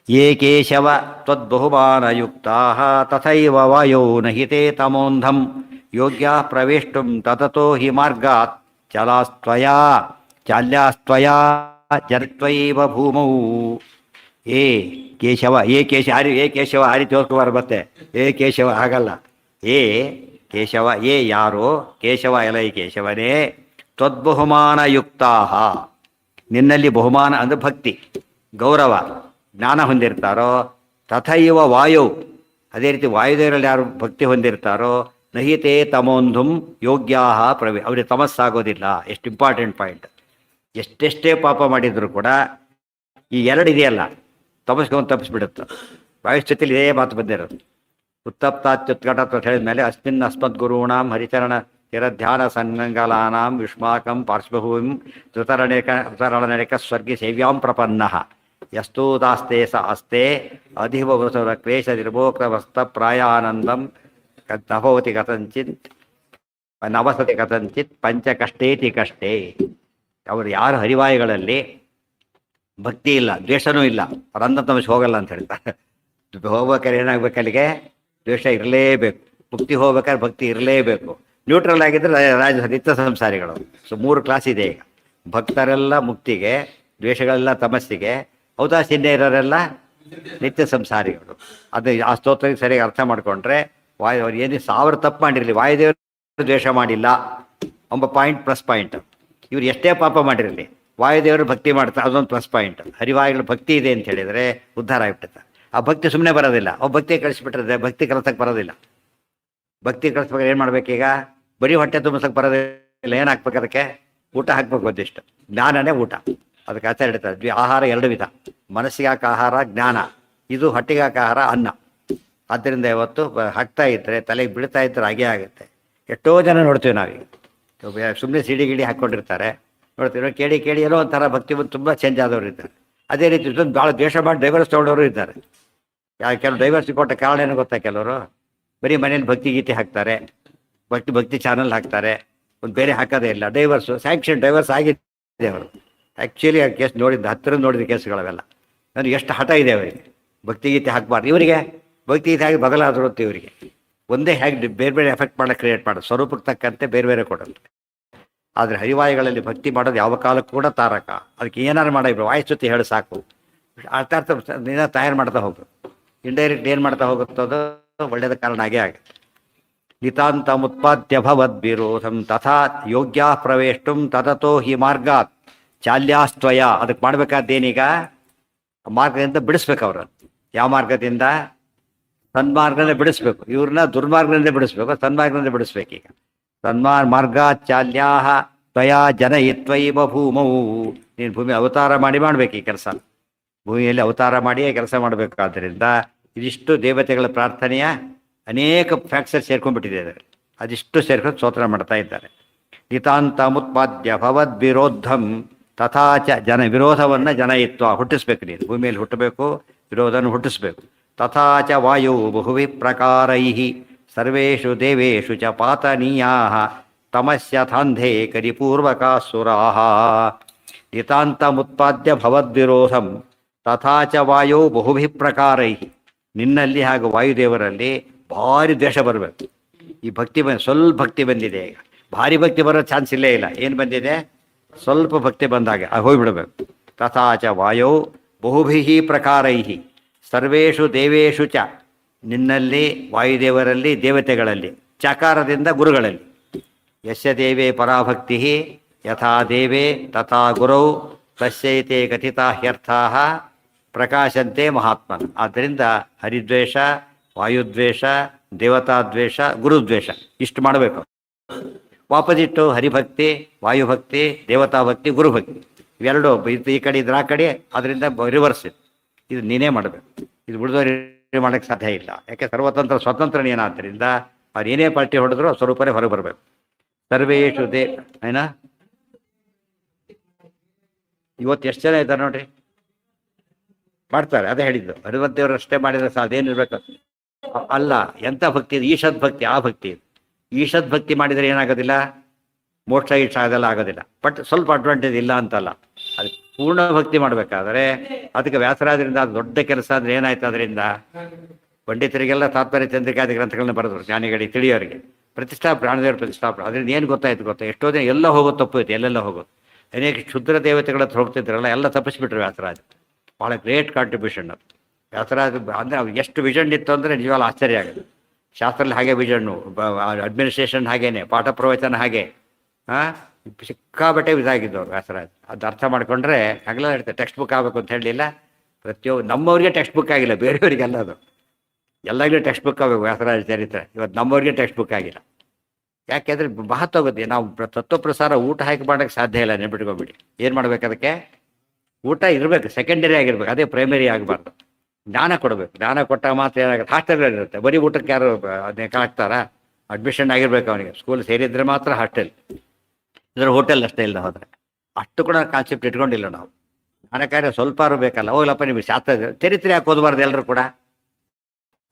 ಯೇ ಕೇಶವ ತ್ವದ್ಬಹುಮಾನಯುಕ್ತಾ ತಥೈವ ವಾಯೋ ನಹಿತೆ ತಮೋಂಧಂ ಯೋಗ್ಯ ಪ್ರವೇಷ್ಟುಂ ತತತೋ ಹಿ ಮಾರ್ಗಾತ್ ಚಾಲ್ಯಾಸ್ತ್ವಯಾ ಜರಿತ್ವೈವ ಭೂಮೌ. ಏ ಕೇಶವ, ಏ ಕೇಶವ ಆ ರೀತಿ ಓದ್ಕೋಬಾರ ಮತ್ತೆ. ಏ ಕೇಶವ ಆಗಲ್ಲ. ಏ ಕೇಶವ, ಏ ಯಾರೋ ಕೇಶವ, ಎಲೈ ಕೇಶವನೇ, ತ್ವದ್ಬಹುಮಾನಯುಕ್ತಾ, ನಿನ್ನಲ್ಲಿ ಬಹುಮಾನ ಅಂದರೆ ಭಕ್ತಿ, ಗೌರವ, ಜ್ಞಾನ ಹೊಂದಿರ್ತಾರೋ, ತಥೈವ ವಾಯು, ಅದೇ ರೀತಿ ವಾಯುದೇವರಲ್ಲಿ ಯಾರು ಭಕ್ತಿ ಹೊಂದಿರ್ತಾರೋ, ನಹಿತೇ ತಮೋಂಧುಂ ಯೋಗ್ಯಾ ಅವ್ರಿಗೆ ತಮಸ್ಸಾಗೋದಿಲ್ಲ. ಎಷ್ಟು ಇಂಪಾರ್ಟೆಂಟ್ ಪಾಯಿಂಟ್. ಎಷ್ಟೆಷ್ಟೇ ಪಾಪ ಮಾಡಿದ್ರು ಕೂಡ ಈ ಎರಡು ಇದೆಯಲ್ಲ, ತಮಸ್ಕೊಂಡು ತಪ್ಪಿಸ್ಬಿಡುತ್ತೆ. ವಾಯುಸ್ಥಿತಿಯಲ್ಲಿ ಇದೇ ಮಾತು ಬಂದಿರೋದು. ಉತ್ತಪ್ತಾತ್ಯುತ್ಕಟ ಅಂತ ಹೇಳಿದ ಮೇಲೆ ಅಸ್ಮಿನ್ ಅಸ್ಮದ್ ಗುರುಣಾಂ ಹರಿಚರಣ ಚಿರಧ್ಯಾನ ಸನ್ನಂಗಲಾನಾಂ ವಿಷ್ಮಾಕಂ ಪಾರ್ಶ್ವಭೂಮಿಂ ಧೃತರಣೇಕ ಸ್ವರ್ಗಿ ಸೇವ್ಯಾಂ ಪ್ರಪನ್ನಃ ಯಸ್ತೂದಾಸ್ತೆ ಸ ಅಸ್ತೆ ಅಧಿಭವಸುರ ಕ್ಲೇಶ ನಿರ್ಭೋಕ್ತವಸ್ತ ಪ್ರಾಯಾನಂದಂ ನಭವತಿ ಕಥಂಚಿತ್ ನವಸತಿ ಕಥಂಚಿತ್ ಪಂಚಕಷ್ಟೇತಿ ಕಷ್ಟೇ. ಅವರು ಯಾರು ಹರಿವಾಯುಗಳಲ್ಲಿ ಭಕ್ತಿ ಇಲ್ಲ, ದ್ವೇಷನೂ ಇಲ್ಲ, ಅವರಂತ ತಮಸ್ಗೆ ಹೋಗಲ್ಲ ಅಂತ ಹೇಳ್ತಾರೆ. ಹೋಗ್ಬೇಕಾದ್ರೆ ಏನಾಗಬೇಕು, ಅಲ್ಲಿಗೆ ದ್ವೇಷ ಇರಲೇಬೇಕು. ಮುಕ್ತಿ ಹೋಗ್ಬೇಕಾದ್ರೆ ಭಕ್ತಿ ಇರಲೇಬೇಕು. ನ್ಯೂಟ್ರಲ್ ಆಗಿದ್ದರೆ ನಿತ್ಯ ಸಂಸಾರಿಗಳು. ಸೊ 3 ಕ್ಲಾಸ್ ಇದೆ ಈಗ. ಭಕ್ತರೆಲ್ಲ ಮುಕ್ತಿಗೆ, ದ್ವೇಷಗಳೆಲ್ಲ ತಮಸ್ಸಿಗೆ, ಔದಾಸೀನ್ಯ ಇರೋರೆಲ್ಲ ನಿತ್ಯ ಸಂಸಾರಿಗಳು. ಅದು ಆ ಸ್ತೋತ್ರಕ್ಕೆ ಸರಿಯಾಗಿ ಅರ್ಥ ಮಾಡಿಕೊಂಡ್ರೆ ಅವ್ರು ಏನು 1000 ತಪ್ಪು ಮಾಡಿರಲಿ, ವಾಯುದೇವರು ದ್ವೇಷ ಮಾಡಿಲ್ಲ ಎಂಬ ಪಾಯಿಂಟ್ ಪ್ಲಸ್ ಪಾಯಿಂಟ್. ಇವ್ರು ಎಷ್ಟೇ ಪಾಪ ಮಾಡಿರಲಿ ವಾಯುದೇವರು ಭಕ್ತಿ ಮಾಡ್ತಾರೆ, ಅದೊಂದು ಪ್ಲಸ್ ಪಾಯಿಂಟ್. ಹರಿವಾಯುಗಳ ಭಕ್ತಿ ಇದೆ ಅಂತ ಹೇಳಿದರೆ ಉದ್ಧಾರ ಆಗಿಬಿಡುತ್ತೆ. ಆ ಭಕ್ತಿ ಸುಮ್ಮನೆ ಬರೋದಿಲ್ಲ. ಭಕ್ತಿ ಕಳಿಸ್ಬಿಟ್ರೆ ಭಕ್ತಿ ಕಲಿಸಕ್ಕೆ ಬರೋದಿಲ್ಲ. ಭಕ್ತಿ ಕಳಿಸ್ಬೇಕಾದ್ರೆ ಏನು ಮಾಡ್ಬೇಕೀಗ? ಬರೀ ಹೊಟ್ಟೆ ತುಂಬಿಸಕ್ಕೆ ಬರೋದಿಲ್ಲ, ಏನು ಹಾಕ್ಬೇಕು ಅದಕ್ಕೆ? ಊಟ ಹಾಕ್ಬೇಕು ಒಂದಿಷ್ಟು. ಜ್ಞಾನನೇ ಊಟ. ಅದಕ್ಕೆ ಆಚಾರ ಹೇಳ್ತಾರೆ ಆಹಾರ ಎರಡು ವಿಧ, ಮನಸ್ಸಿಗೆ ಹಾಕೋ ಆಹಾರ ಜ್ಞಾನ, ಇದು ಹೊಟ್ಟೆಗೆ ಹಾಕೋ ಆಹಾರ ಅನ್ನ. ಆದ್ದರಿಂದ ಇವತ್ತು ಹಾಕ್ತಾ ಇದ್ದರೆ ತಲೆಗೆ ಬೀಳ್ತಾ ಇದ್ದರೆ ಹಾಗೆ ಆಗುತ್ತೆ. ಎಷ್ಟೋ ಜನ ನೋಡ್ತೀವಿ ನಾವೀಗ, ಸುಮ್ಮನೆ ಸಿಡಿ ಗಿಡಿ ಹಾಕ್ಕೊಂಡಿರ್ತಾರೆ ನೋಡ್ತೀವಿ, ಕೇಳಿ ಕೇಳಿ ಏನೋ ಒಂಥರ ಭಕ್ತಿ ಬಂದು ತುಂಬ ಚೇಂಜ್ ಆದವರು ಇದ್ದಾರೆ. ಅದೇ ರೀತಿ ಭಾಳ ದ್ವೇಷ ಮಾಡಿ ಡೈವರ್ಸ್ ತೊಗೊಂಡವರು ಇದ್ದಾರೆ. ಕೆಲವು ಡೈವರ್ಸ್ ಕೊಟ್ಟ ಕಾರಣ ಏನೋ ಗೊತ್ತಾ? ಕೆಲವರು ಬರೀ ಮನೇಲಿ ಭಕ್ತಿ ಗೀತೆ ಹಾಕ್ತಾರೆ, ಭಕ್ತಿ ಚಾನಲ್ ಹಾಕ್ತಾರೆ, ಒಂದು ಬೇರೆ ಹಾಕೋದೇ ಇಲ್ಲ. ಡೈವರ್ಸು ಸ್ಯಾಂಕ್ಷನ್ ಡೈವರ್ಸ್ ಆಗಿದೆ ಅವರು. ಆ್ಯಕ್ಚುಲಿ ಆ ಕೇಸ್ ನೋಡಿದ್ದು, ಹತ್ತಿರ ನೋಡಿದ ಕೇಸ್ಗಳವೆಲ್ಲ. ನನಗೆ ಎಷ್ಟು ಹಠ ಇದೆ ಅವರಿಗೆ, ಭಕ್ತಿಗೀತೆ ಹಾಕಬಾರ್ದು. ಇವರಿಗೆ ಭಕ್ತಿಗೀತೆ ಹಾಕಿ ಬದಲಾದರು ಅಂತ ಇವರಿಗೆ ಒಂದೇ ಹೇಗೆ ಬೇರೆ ಬೇರೆ ಎಫೆಕ್ಟ್ ಮಾಡೋಕ್ಕೆ ಕ್ರಿಯೇಟ್ ಮಾಡೋದು, ಸ್ವರೂಪಕ್ಕೆ ತಕ್ಕಂತೆ ಬೇರೆ ಬೇರೆ ಕೊಡೋದು. ಆದರೆ ಹರಿವಾಯುಗಳಲ್ಲಿ ಭಕ್ತಿ ಮಾಡೋದು ಯಾವ ಕಾಲಕ್ಕೂ ಕೂಡ ತಾರಕ. ಅದಕ್ಕೆ ಏನಾರು ಮಾಡಿದ್ರು ವಾಯಿಸ್ತಿ ಹೇಳಿ ಸಾಕು, ಅರ್ಥ ನೀನು ತಯಾರು ಮಾಡ್ತಾ ಹೋಗು. ಇಂಡೈರೆಕ್ಟ್ ಏನು ಮಾಡ್ತಾ ಹೋಗುತ್ತದೋ ಒಳ್ಳೆಯದ ಕಾರಣ ಆಗೇ ಆಗುತ್ತೆ. ನಿತಾಂತ ಮುತ್ಪಾದ್ಯ ಭವದ್ ವಿರೋಧಂ ತಥಾ ಯೋಗ್ಯ ಪ್ರವೇಷ್ಟುಂ ತದತೋ ಹಿ ಮಾರ್ಗಾತ್ ಚಾಲ್ಯಾಸ್ತ್ವಯ. ಅದಕ್ಕೆ ಮಾಡಬೇಕಾದ್ದೇನೀಗ? ಮಾರ್ಗದಿಂದ ಬಿಡಿಸ್ಬೇಕು ಅವ್ರನ್ನ. ಯಾವ ಮಾರ್ಗದಿಂದ? ಸನ್ಮಾರ್ಗದಿಂದ ಬಿಡಿಸ್ಬೇಕು. ಇವ್ರನ್ನ ದುರ್ಮಾರ್ಗದಿಂದ ಬಿಡಿಸ್ಬೇಕು, ಸನ್ಮಾರ್ಗದಿಂದ ಬಿಡಿಸ್ಬೇಕೀಗ. ಮಾರ್ಗ ಚಾಲ್ಯಾ ತ್ವಯಾ ಜನಯಿತ್ವೈವ ಭೂಮೌ. ನೀನು ಭೂಮಿ ಅವತಾರ ಮಾಡಿ ಮಾಡಬೇಕು ಈ ಕೆಲಸ. ಭೂಮಿಯಲ್ಲಿ ಅವತಾರ ಮಾಡಿಯೇ ಕೆಲಸ ಮಾಡಬೇಕಾದ್ದರಿಂದ ಇದಿಷ್ಟು ದೇವತೆಗಳ ಪ್ರಾರ್ಥನೆಯ ಅನೇಕ ಫ್ಯಾಕ್ಟ್ಸ್ ಸೇರ್ಕೊಂಡ್ಬಿಟ್ಟಿದೆ ಅದರಲ್ಲಿ. ಅದಿಷ್ಟು ಸೇರ್ಕೊಂಡು ಸ್ತೋತ್ರ ಮಾಡ್ತಾ ಇದ್ದಾರೆ. ನಿತಾಂತ ಮುತ್ಪಾದ್ಯ ಭವದ್ ವಿರೋಧಂ ತಥಾಚ ಜನ, ವಿರೋಧವನ್ನು ಜನಯಿತ್ವ ಹುಟ್ಟಿಸ್ಬೇಕು. ನೀನು ಭೂಮಿಯಲ್ಲಿ ಹುಟ್ಟಬೇಕು, ವಿರೋಧನ ಹುಟ್ಟಿಸ್ಬೇಕು. ತಥಾಚ ವಾಯು ಬಹುವಿ ಪ್ರಕಾರೈ ಸರ್ವೇಷು ದೇವೇಶು ಚ ಪಾತನೀಯಾ ತಮಸ್ಯಥಾಂಧೇ ಕರಿಪೂರ್ವಕಾಸುರಾಃ. ನಿತಾಂತ ಮುತ್ಪಾದ್ಯ ಭವದ್ವಿರೋಧಂ ತಥಾಚ ವಾಯು ಬಹುಭಿ ಪ್ರಕಾರೈ. ನಿನ್ನಲ್ಲಿ ಹಾಗೂ ವಾಯುದೇವರಲ್ಲಿ ಭಾರಿ ದ್ವೇಷ ಬರಬೇಕು. ಈ ಭಕ್ತಿ ಸ್ವಲ್ಪ ಭಕ್ತಿ ಬಂದಿದೆ, ಈಗ ಭಾರಿ ಭಕ್ತಿ ಬರೋ ಚಾನ್ಸ್ ಇಲ್ಲೇ ಇಲ್ಲ. ಏನು ಬಂದಿದೆ? ಸ್ವಲ್ಪ ಭಕ್ತಿ ಬಂದಾಗ ಹೋಗ್ಬಿಡಬೇಕು. ತಥಾಚ ವಾಯು ಬಹುಭಿ ಪ್ರಕಾರೈ ಸರ್ವೇಷು ದೇವೇಶು ಚ. ನಿನ್ನಲ್ಲಿ ವಾಯುದೇವರಲ್ಲಿ, ದೇವತೆಗಳಲ್ಲಿ, ಚಕಾರದಿಂದ ಗುರುಗಳಲ್ಲಿ. ಯಸ್ಯ ದೇವೇ ಪರಾಭಕ್ತಿ ಯಥಾ ದೇವೇ ತಥಾ ಗುರೌ ತಸ್ಯೈತೆ ಕಥಿತಾ ಹ್ಯರ್ಥಾ ಪ್ರಕಾಶಂತೆ ಮಹಾತ್ಮನ. ಆದ್ದರಿಂದ ಹರಿದ್ವೇಷ, ವಾಯುದ್ವೇಷ, ದೇವತಾದ್ವೇಷ, ಗುರುದ್ವೇಷ ಇಷ್ಟು ಮಾಡಬೇಕು. ವಾಪಸಿಟ್ಟು ಹರಿಭಕ್ತಿ, ವಾಯುಭಕ್ತಿ, ದೇವತಾಭಕ್ತಿ, ಗುರುಭಕ್ತಿ ಇವೆರಡು ಈ ಕಡೆ ಇದ್ರ ಆ ಕಡೆ, ಅದರಿಂದ ರಿವರ್ಸ್. ಇದು ನೀನೇ ಮಾಡಬೇಕು. ಇದು ಉಳಿದವರು ಮಾಡೋಕ್ಕೆ ಸಾಧ್ಯ ಇಲ್ಲ. ಯಾಕೆ? ಸರ್ವತಂತ್ರ ಸ್ವತಂತ್ರ ನೀನಾದ್ದರಿಂದ ಅವ್ರು ಏನೇ ಪಾರ್ಟಿ ಹೊಡೆದ್ರು ಸ್ವರೂಪನೇ ಹೊರಗೆ ಬರಬೇಕು. ಸರ್ವೇಶು ಏನ ಇವತ್ತು ಎಷ್ಟು ಜನ ಇದ್ದಾರೆ ನೋಡ್ರಿ, ಮಾಡ್ತಾರೆ. ಅದೇ ಹೇಳಿದ್ದು, ಹನುಮಂತೇವರು ಅಷ್ಟೇ ಮಾಡಿದ್ರೆ ಸಾಧ್ಯ ಏನಿರ್ಬೇಕು ಅಲ್ಲ. ಎಂಥ ಭಕ್ತಿ ಇದು? ಈಶದ್ ಭಕ್ತಿ. ಆ ಭಕ್ತಿ ಇದು. ಈಶದ್ ಭಕ್ತಿ ಮಾಡಿದರೆ ಏನಾಗೋದಿಲ್ಲ, ಮೋಕ್ಷ ಈಕ್ಷ ಅದೆಲ್ಲ ಆಗೋದಿಲ್ಲ. ಬಟ್ ಸ್ವಲ್ಪ ಅಡ್ವಾಂಟೇಜ್ ಇಲ್ಲ ಅಂತಲ್ಲ. ಅದಕ್ಕೆ ಪೂರ್ಣ ಭಕ್ತಿ ಮಾಡಬೇಕಾದ್ರೆ ಅದಕ್ಕೆ ವ್ಯಾಸರಾದ್ರಿಂದ ಅದು ದೊಡ್ಡ ಕೆಲಸ. ಅಂದರೆ ಏನಾಯ್ತು ಅದರಿಂದ? ಪಂಡಿತರಿಗೆಲ್ಲ ತಾತ್ಪರ್ಯ ಚಂದ್ರಿಕಾದಿ ಗ್ರಂಥಗಳನ್ನ ಬರೆದ್ರು, ಜ್ಞಾನಿಗಳಿಗೆ ತಿಳಿಯೋರಿಗೆ. ಪ್ರತಿಷ್ಠಾ ಪ್ರಾಣದೇವರ ಪ್ರತಿಷ್ಠಾಪನೆ ಅದರಿಂದ ಏನು ಗೊತ್ತಾಯ್ತು ಗೊತ್ತಾ? ಎಷ್ಟೋ ದಿನ ಎಲ್ಲ ಹೋಗೋದು ತಪ್ಪೋಯ್ತು, ಎಲ್ಲೆಲ್ಲ ಹೋಗೋದು. ಅನೇಕ ಕ್ಷುದ್ರ ದೇವತೆಗಳ ಹತ್ರ ಹೋಗ್ತಿದ್ರಲ್ಲ, ಎಲ್ಲ ತಪ್ಪಿಸ್ಬಿಟ್ರು ವ್ಯಾಸರಾಜ. ಭಾಳ ಗ್ರೇಟ್ ಕಾಂಟ್ರಿಬ್ಯೂಷನ್ ಅದು ವ್ಯಾಸರಾಜ. ಅಂದರೆ ಅವ್ರು ಎಷ್ಟು ವಿಷನ್ ಇತ್ತು ಅಂದರೆ ನಿಜವಾಗ್ಲೂ ಆಶ್ಚರ್ಯ ಆಗುತ್ತೆ. ಶಾಸ್ತ್ರದಲ್ಲಿ ಹಾಗೆ ವಿಷನ್ನು, ಅಡ್ಮಿನಿಸ್ಟ್ರೇಷನ್ ಹಾಗೇನೆ, ಪಾಠ ಪ್ರವಚನ ಹಾಗೆ. ಸಿಕ್ಕಾಬಟ್ಟೆ ಇದಾಗಿದ್ದವ್ರು ವ್ಯಾಸರಾಜ. ಅದು ಅರ್ಥ ಮಾಡಿಕೊಂಡ್ರೆ ಹಗಲ ಹೇಳ್ತಾರೆ ಟೆಕ್ಸ್ಟ್ ಬುಕ್ ಆಗಬೇಕು ಅಂತ ಹೇಳಲಿಲ್ಲ. ಪ್ರತಿಯೊಬ್ಬರು ನಮ್ಮವ್ರಿಗೆ ಟೆಕ್ಸ್ಟ್ ಬುಕ್ ಆಗಿಲ್ಲ, ಬೇರೆಯವರಿಗೆಲ್ಲ ಅದು ಎಲ್ಲರಿಗೂ ಟೆಕ್ಸ್ಟ್ ಬುಕ್ ಆಗಬೇಕು ವ್ಯಾಸರಾಜ ಚರಿತ್ರೆ. ಇವತ್ತು ನಮ್ಮವ್ರಿಗೆ ಟೆಕ್ಸ್ಟ್ ಬುಕ್ ಆಗಿಲ್ಲ. ಯಾಕೆಂದರೆ ಮಹತ್ವಗುತ್ತೆ. ನಾವು ತತ್ವ ಪ್ರಸಾರ ಊಟ ಹಾಕಿ ಮಾಡೋಕ್ಕೆ ಸಾಧ್ಯ ಇಲ್ಲ, ನೆನ್ಬಿಟ್ಕೊಬಿಡಿ. ಏನು ಮಾಡ್ಬೇಕು? ಅದಕ್ಕೆ ಊಟ ಇರಬೇಕು, ಸೆಕೆಂಡರಿ ಆಗಿರ್ಬೇಕು, ಅದೇ ಪ್ರೈಮರಿ ಆಗಬಾರ್ದು. ಜ್ಞಾನ ಕೊಡಬೇಕು. ಜ್ಞಾನ ಕೊಟ್ಟಾಗ ಮಾತ್ರ ಏನಾಗುತ್ತೆ? ಹಾಸ್ಟೆಲ್ಗಳಿರುತ್ತೆ, ಬರೀ ಊಟಕ್ಕೆ ಯಾರು ಹಾಕ್ತಾರಾ? ಅಡ್ಮಿಷನ್ ಆಗಿರ್ಬೇಕು ಅವನಿಗೆ, ಸ್ಕೂಲ್ ಸೇರಿದ್ರೆ ಮಾತ್ರ ಹಾಸ್ಟೆಲ್. ಇದರ ಹೋಟೆಲ್ ಅಷ್ಟೇ ಇಲ್ಲ ಹೋದರೆ ಅಷ್ಟು ಕೂಡ ಕಾನ್ಸೆಪ್ಟ್ ಇಟ್ಕೊಂಡಿಲ್ಲ ನಾವು. ಜ್ಞಾನ ಕಾರ್ಯ ಸ್ವಲ್ಪ ಬೇಕಲ್ಲ. ಹೋಗ್ಲಪ್ಪ ನಿಮಗೆ ಶಾಸ್ತ್ರ ಚರಿತ್ರೆ ಯಾಕೆ ಓದಬಾರ್ದು? ಎಲ್ಲರೂ ಕೂಡ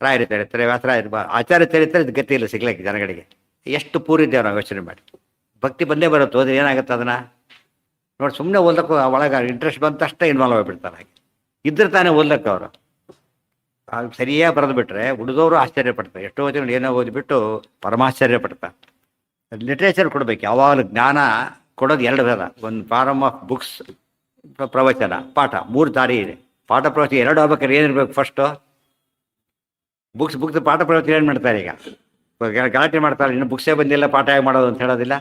ರಾಯರ ಚರಿತ್ರೆ, ವ್ಯಾಸರಾಯರ ಆಚಾರ್ಯ ಚರಿತ್ರೆ ಇದು ಗತಿ ಇಲ್ಲ ಸಿಗ್ಲಿಕ್ಕೆ ಜನಗಳಿಗೆ. ಎಷ್ಟು ಪೂರಿದ್ದೇವೆ ನಾವು ಯೋಚನೆ ಮಾಡಿ. ಭಕ್ತಿ ಬಂದೇ ಬರುತ್ತೆ, ಹೋದ್ರೆ ಏನಾಗುತ್ತೆ ಅದನ್ನು ನೋಡಿ. ಸುಮ್ಮನೆ ಓದಕ್ಕೂ ಒಳಗೆ ಇಂಟ್ರೆಸ್ಟ್ ಬಂತಷ್ಟೇ ಇನ್ವಾಲ್ವ್ ಆಗಿಬಿಡ್ತಾರೆ. ಹಾಗೆ ಇದ್ರೆ ತಾನೇ ಓದ್ಲಕ್ಕೆ ಅವರು ಸರಿಯಾಗಿ ಬರೆದು ಬಿಟ್ರೆ ಉಳಿದವರು ಆಶ್ಚರ್ಯ ಪಡ್ತಾರೆ. ಎಷ್ಟೋ ಹೊತ್ತಿಗೆ ಏನೋ ಓದಿಬಿಟ್ಟು ಪರಮಾಶ್ಚರ್ಯ ಪಡ್ತಾರೆ. ಲಿಟ್ರೇಚರ್ ಕೊಡಬೇಕು. ಯಾವಾಗಲೂ ಜ್ಞಾನ ಕೊಡೋದು ಎರಡು ವಿಧ. ಒಂದು ಫಾರಮ್ ಆಫ್ ಬುಕ್ಸ್, ಪ್ರವಚನ, ಪಾಠ, 3 ದಾರಿ ಇದೆ. ಪಾಠ ಪ್ರವಚನ ಎರಡು ಆಗ್ಬೇಕಾದ್ರೆ ಏನಿರ್ಬೇಕು? ಫಸ್ಟು ಬುಕ್ಸ್ ಪಾಠ ಪ್ರವಚನ ಏನು ಮಾಡ್ತಾರೆ ಈಗ? ಗಲಾಟೆ ಮಾಡ್ತಾರೆ, ಇನ್ನು ಬುಕ್ಸೇ ಬಂದಿಲ್ಲ, ಪಾಠ ಹೇಗೆ ಮಾಡೋದು ಅಂತ ಹೇಳೋದಿಲ್ಲ.